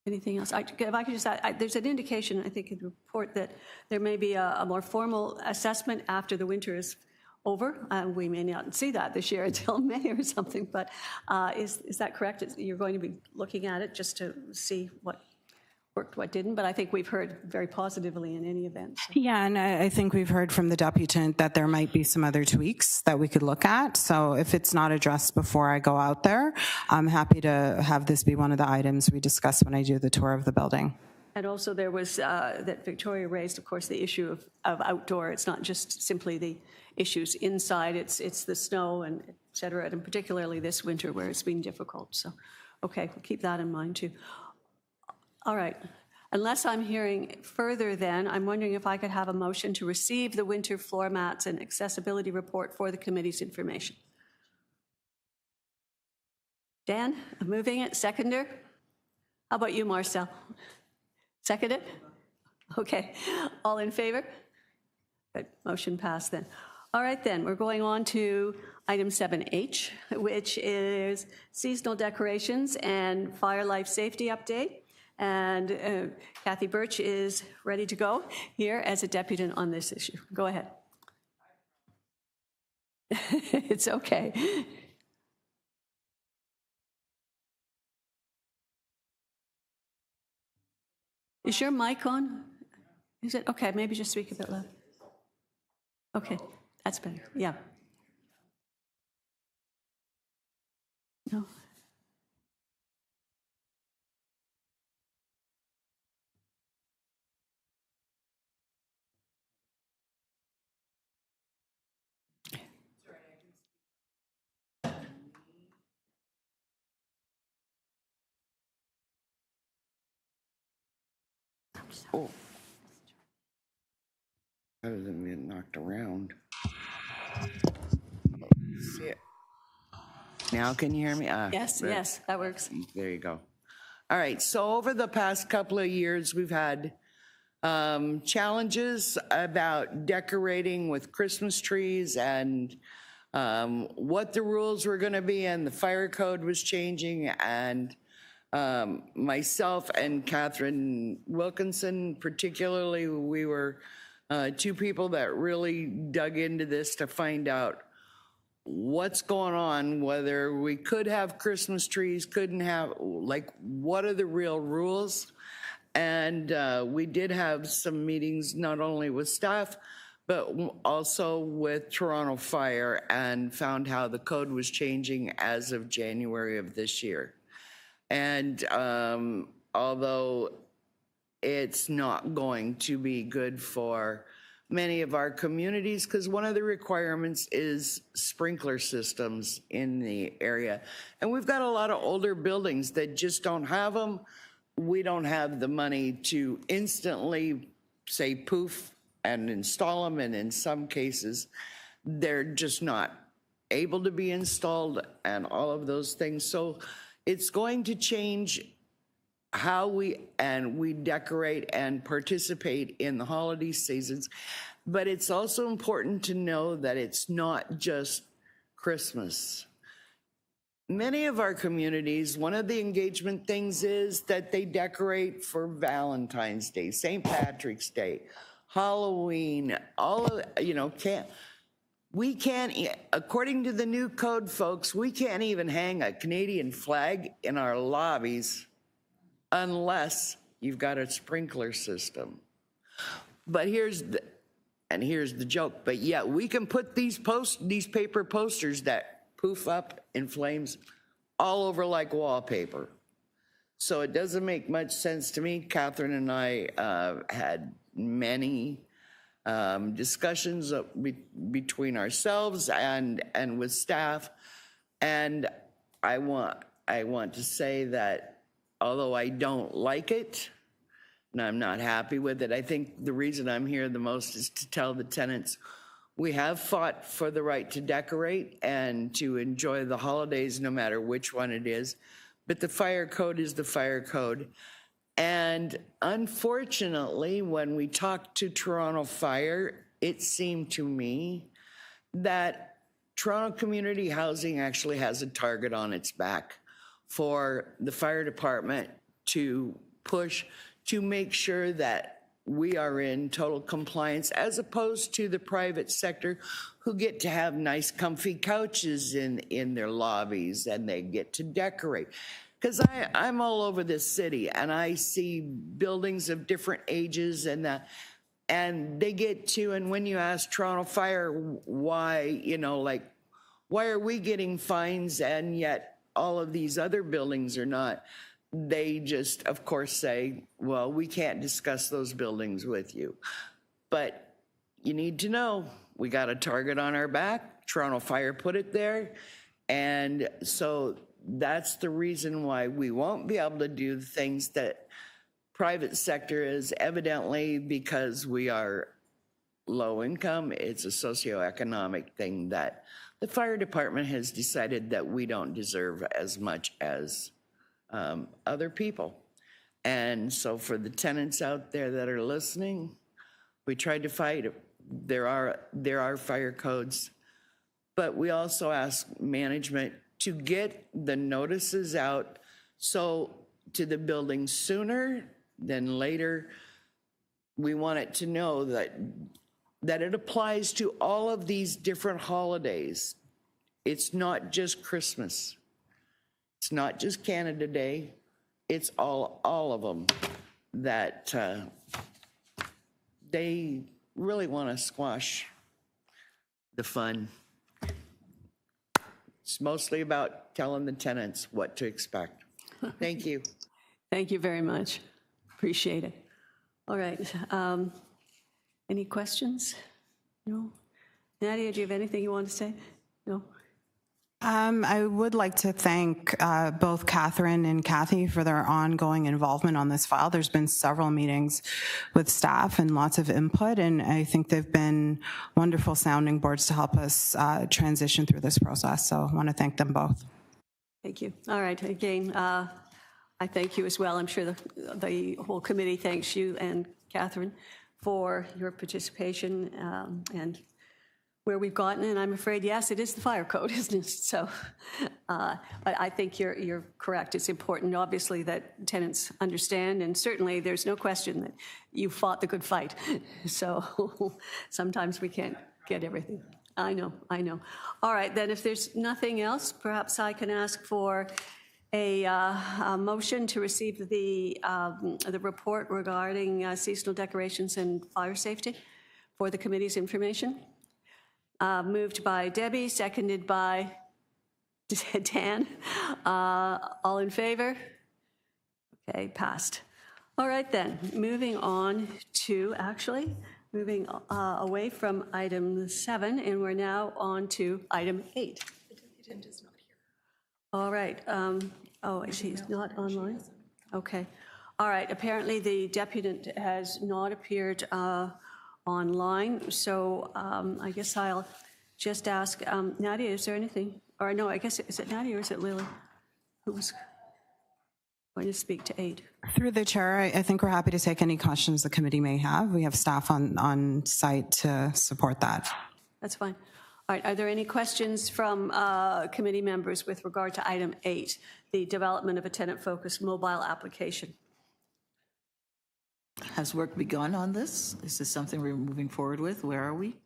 Anything else? If I could just add, there's an indication, I think, in the report that there may be a more formal assessment after the winter is over. We may not see that this year until May or something, but is that correct? You're going to be looking at it just to see what worked, what didn't, but I think we've heard very positively in any event. So. Yeah, and I think we've heard from the deputant that there might be some other tweaks that we could look at. So if it's not addressed before I go out there, I'm happy to have this be one of the items we discuss when I do the tour of the building. And also there was, that Victoria raised, of course, the issue of outdoor. It's not just simply the issues inside, it's the snow and et cetera, and particularly this winter where it's been difficult. So, okay, we'll keep that in mind too. All right. Unless I'm hearing further then, I'm wondering if I could have a motion to receive the winter floor mats and accessibility report for the committee's information. Dan, moving it, seconder? How about you, Marcel? Second it? Okay. All in favor? Good. Motion passed then. All right then, we're going on to item 7H, which is seasonal decorations and fire life safety update. And C.Birch is ready to go here as a deputant on this issue. Go ahead. It's okay. Is your mic on? Is it? Okay, maybe just speak a bit loud. Okay, that's better. Yeah. No. Oh. Other than being knocked around. See it. Now can you hear me? Yes, yes, that works. There you go. All right, so over the past couple of years, we've had challenges about decorating with Christmas trees and what the rules were going to be, and the fire code was changing, and myself and Catherine Wilkinson particularly, we were two people that really dug into this to find out what's going on, whether we could have Christmas trees, couldn't have, like, what are the real rules? And we did have some meetings not only with staff, but also with Toronto Fire, and found how the code was changing as of January of this year. And although it's not going to be good for many of our communities, because one of the requirements is sprinkler systems in the area. And we've got a lot of older buildings that just don't have them. We don't have the money to instantly say poof and install them, and in some cases, they're just not able to be installed and all of those things. So it's going to change how we decorate and participate in the holiday seasons. But it's also important to know that it's not just Christmas. Many of our communities, one of the engagement things is that they decorate for Valentine's Day, St. Patrick's Day, Halloween, all of, we can't, according to the new code, folks, we can't even hang a Canadian flag in our lobbies unless you've got a sprinkler system. But here's the joke, but yeah, we can put these paper posters that poof up in flames. all over like wallpaper. So it doesn't make much sense to me. Catherine and I had many discussions between ourselves and with staff. And I want to say that although I don't like it, and I'm not happy with it, I think the reason I'm here the most is to tell the tenants we have fought for the right to decorate and to enjoy the holidays no matter which one it is. But the fire code is the fire code. And unfortunately, when we talked to Toronto Fire, it seemed to me that Toronto Community Housing actually has a target on its back for the fire department to push to make sure that we are in total compliance, as opposed to the private sector who get to have nice comfy couches in their lobbies and they get to decorate. Because I'm all over this city and I see buildings of different ages and they get to, and when you ask Toronto Fire why, you know, like, why are we getting fines and yet all of these other buildings are not? They just, of course, say, well, we can't discuss those buildings with you. But you need to know, we got a target on our back. Toronto Fire put it there. And so that's the reason why we won't be able to do the things that private sector is, evidently because we are low income. It's a socioeconomic thing that the fire department has decided that we don't deserve as much as other people. And so for the tenants out there that are listening, we tried to fight. There are fire codes, but we also ask management to get the notices out so to the building sooner than later. We want it to know that it applies to all of these different holidays. It's not just Christmas. It's not just Canada Day. It's all of them that they really want to squash the fun. It's mostly about telling the tenants what to expect. Thank you. Thank you very much. Appreciate it. All right. Any questions? No? Nadia, do you have anything you want to say? No? I would like to thank both Catherine and Kathy for their ongoing involvement on this file. There's been several meetings with staff and lots of input, and I think they've been wonderful sounding boards to help us transition through this process. So I want to thank them both. Thank you. All right. Again, I thank you as well. I'm sure the whole committee thanks you and Catherine for your participation and where we've gotten, and I'm afraid, yes, it is the fire code, isn't it? So, but I think you're correct. It's important, obviously, that tenants understand, and certainly there's no question that you fought the good fight. So sometimes we can't get everything. I know. All right, then if there's nothing else, perhaps I can ask for a motion to receive the report regarding seasonal decorations and fire safety for the committee's information. Moved by Debbie, seconded by Dan. All in favor? Okay, passed. All right then, moving on to, moving away from item 7, and we're now on to item 8. The deputant is not here. All right. Oh, she's not online? Okay. All right, apparently the deputant has not appeared online, so I guess I'll just ask Nadia, is there anything? Or no, I guess, is it Nadia or is it Lily who's going to speak to 8? Through the chair, I think we're happy to take any questions the committee may have. We have staff on site to support that. That's fine. All right, are there any questions from committee members with regard to item 8, the development of a tenant-focused mobile application? Has work begun on this? Is this something we're moving forward with? Where are we?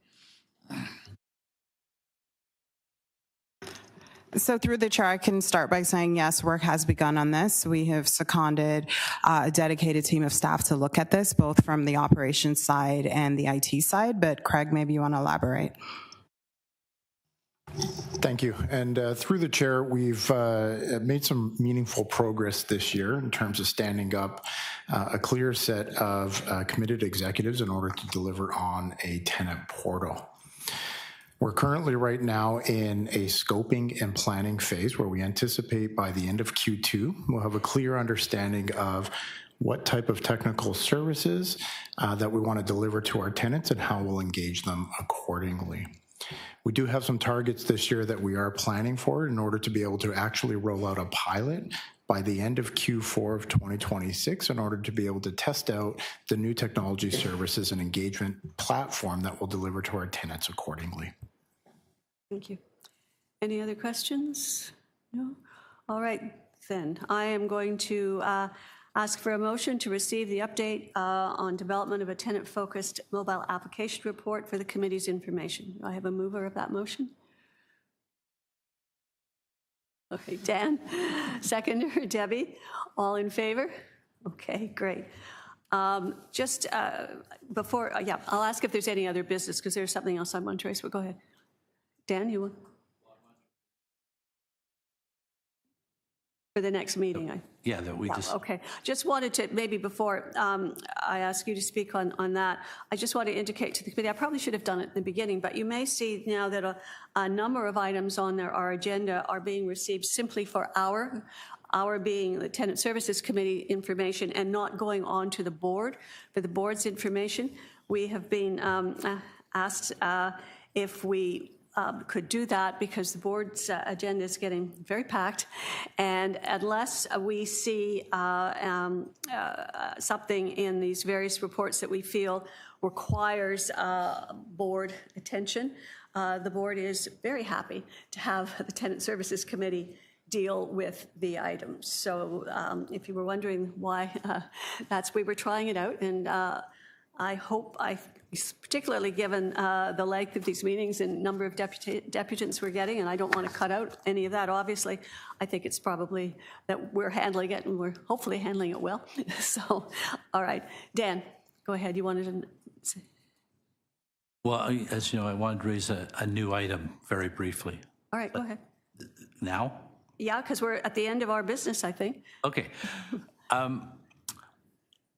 So through the chair, I can start by saying, yes, work has begun on this. We have seconded a dedicated team of staff to look at this, both from the operations side and the IT side. But Craig, maybe you want to elaborate. Thank you. And through the chair, we've made some meaningful progress this year in terms of standing up a clear set of committed executives in order to deliver on a tenant portal. We're currently right now in a scoping and planning phase where we anticipate by the end of Q2, we'll have a clear understanding of what type of technical services that we want to deliver to our tenants and how we'll engage them accordingly. We do have some targets this year that we are planning for in order to be able to actually roll out a pilot by the end of Q4 of 2026 in order to be able to test out the new technology services and engagement platform that will deliver to our tenants accordingly. Thank you. Any other questions? No? All right, then. I am going to ask for a motion to receive the update on development of a tenant-focused mobile application report for the committee's information. Do I have a mover of that motion? Okay, Dan. Seconder, Debbie. All in favor? Okay, great. Just before, yeah, I'll ask if there's any other business because there's something else I want to raise, but go ahead. Dan, you want? For the next meeting, Yeah, that we just. Okay, just wanted to, maybe before I ask you to speak on that, I just want to indicate to the committee, I probably should have done it in the beginning, but you may see now that a number of items on our agenda are being received simply for our being the Tenant Services Committee information and not going on to the board for the board's information. We have been asked if we could do that because the board's agenda is getting very packed, and unless we see something in these various reports that we feel requires board attention, the board is very happy to have the Tenant Services Committee deal with the items. So if you were wondering why, we were trying it out, and I hope particularly given the length of these meetings and number of deputants we're getting, and I don't want to cut out any of that, obviously, I think it's probably that we're handling it and we're hopefully handling it well. So, all right. Dan, go ahead. You wanted to say? Well, as you know, I wanted to raise a new item very briefly. All right, go ahead. Now? Yeah, because we're at the end of our business, I think. Okay.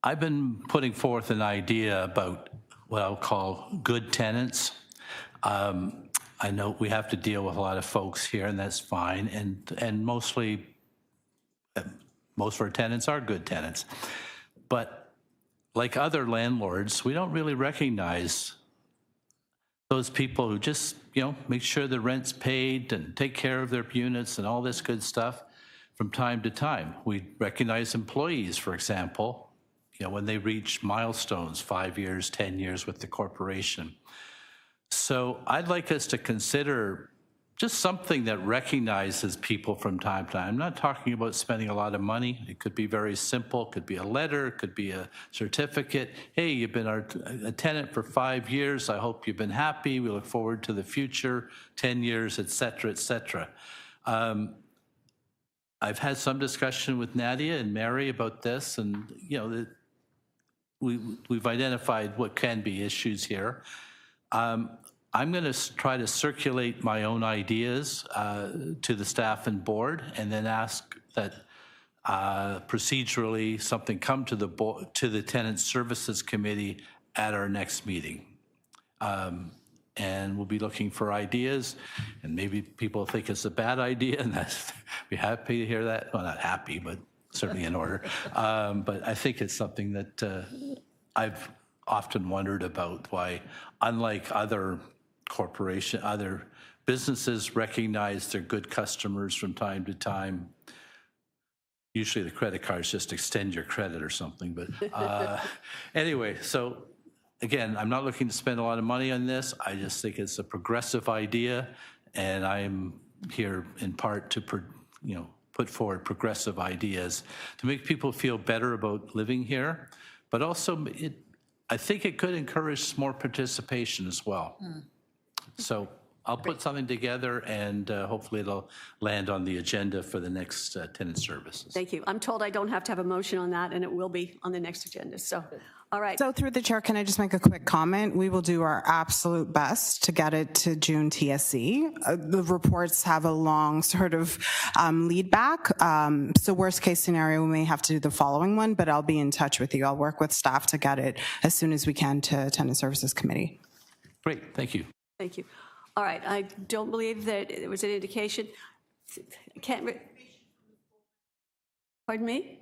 I've been putting forth an idea about what I'll call good tenants. I know we have to deal with a lot of folks here, and that's fine. And mostly, most of our tenants are good tenants. But like other landlords, we don't really recognize those people who just, make sure the rent's paid and take care of their units and all this good stuff from time to time. We recognize employees, for example, when they reach milestones, 5 years, 10 years with the corporation. So I'd like us to consider just something that recognizes people from time to time. I'm not talking about spending a lot of money. It could be very simple. It could be a letter. It could be a certificate. Hey, you've been a tenant for 5 years. I hope you've been happy. We look forward to the future, 10 years, et cetera, et cetera. I've had some discussion with Nadia and Mary about this, and we've identified what can be issues here. I'm going to try to circulate my own ideas to the staff and board, and then ask that procedurally something come to the Tenant Services Committee at our next meeting. And we'll be looking for ideas, and maybe people think it's a bad idea, and we're happy to hear that. Well, not happy, but certainly in order. But I think it's something that I've often wondered about, why, unlike other businesses recognize their good customers from time to time. Usually the credit cards just extend your credit or something, but anyway, so again, I'm not looking to spend a lot of money on this. I just think it's a progressive idea, and I'm here in part to put forward progressive ideas to make people feel better about living here, but also I think it could encourage more participation as well. So I'll put something together, and hopefully it'll land on the agenda for the next tenant services. Thank you. I'm told I don't have to have a motion on that, and it will be on the next agenda. So All right. So through the chair, can I just make a quick comment? We will do our absolute best to get it to June TSC. The reports have a long sort of lead back. So worst case scenario, we may have to do the following one, but I'll be in touch with you. I'll work with staff to get it as soon as we can to Tenant Services Committee. Great, thank you. Thank you. All right, I don't believe that there was an indication. Pardon me?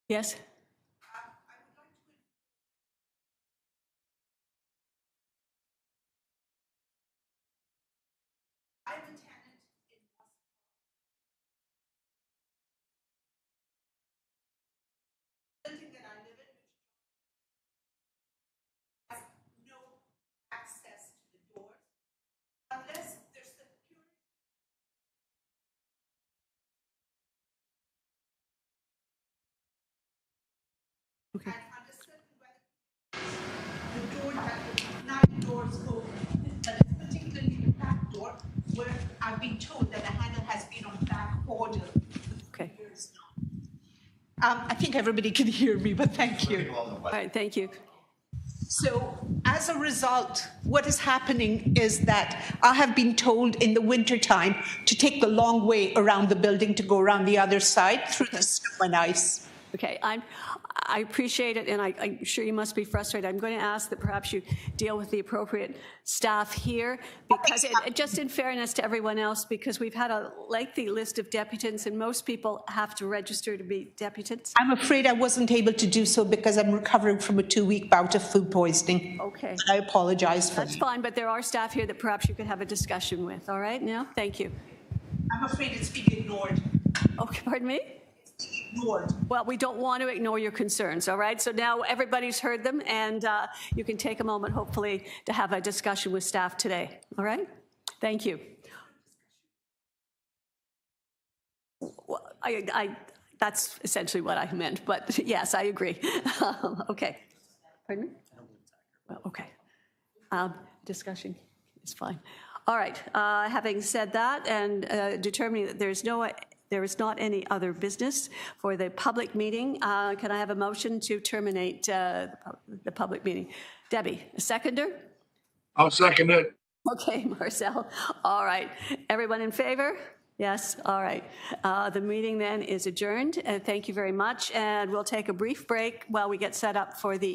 Yes? Access to the doors unless there's security. Okay. And under certain weather, the door that 9 doors open, but it's particularly the back door where I've been told that the handle has been on back order. Okay. I think everybody can hear me, but thank you. All right, thank you. So as a result, what is happening is that I have been told in the wintertime to take the long way around the building to go around the other side through the snow and ice. Okay, I appreciate it, and I'm sure you must be frustrated. I'm going to ask that perhaps you deal with the appropriate staff here, because just in fairness to everyone else, because we've had a lengthy list of deputants, and most people have to register to be deputants. I'm afraid I wasn't able to do so because I'm recovering from a 2-week bout of food poisoning. Okay. I apologize for that. That's fine, but there are staff here that perhaps you could have a discussion with, all right, now? Thank you. I'm afraid it's being ignored. Okay, pardon me? Ignored. Well, we don't want to ignore your concerns, all right? So now everybody's heard them, and you can take a moment, hopefully, to have a discussion with staff today, all right? Thank you. Well, that's essentially what I meant, but yes, I agree. Okay. Pardon me? Well, okay. Discussion is fine. All right. Having said that and determining that there is not any other business for the public meeting, can I have a motion to terminate the public meeting? Debbie, a seconder? I'll second it. Okay, Marcel. All right. Everyone in favor? Yes, all right. The meeting then is adjourned. Thank you very much, and we'll take a brief break while we get set up for the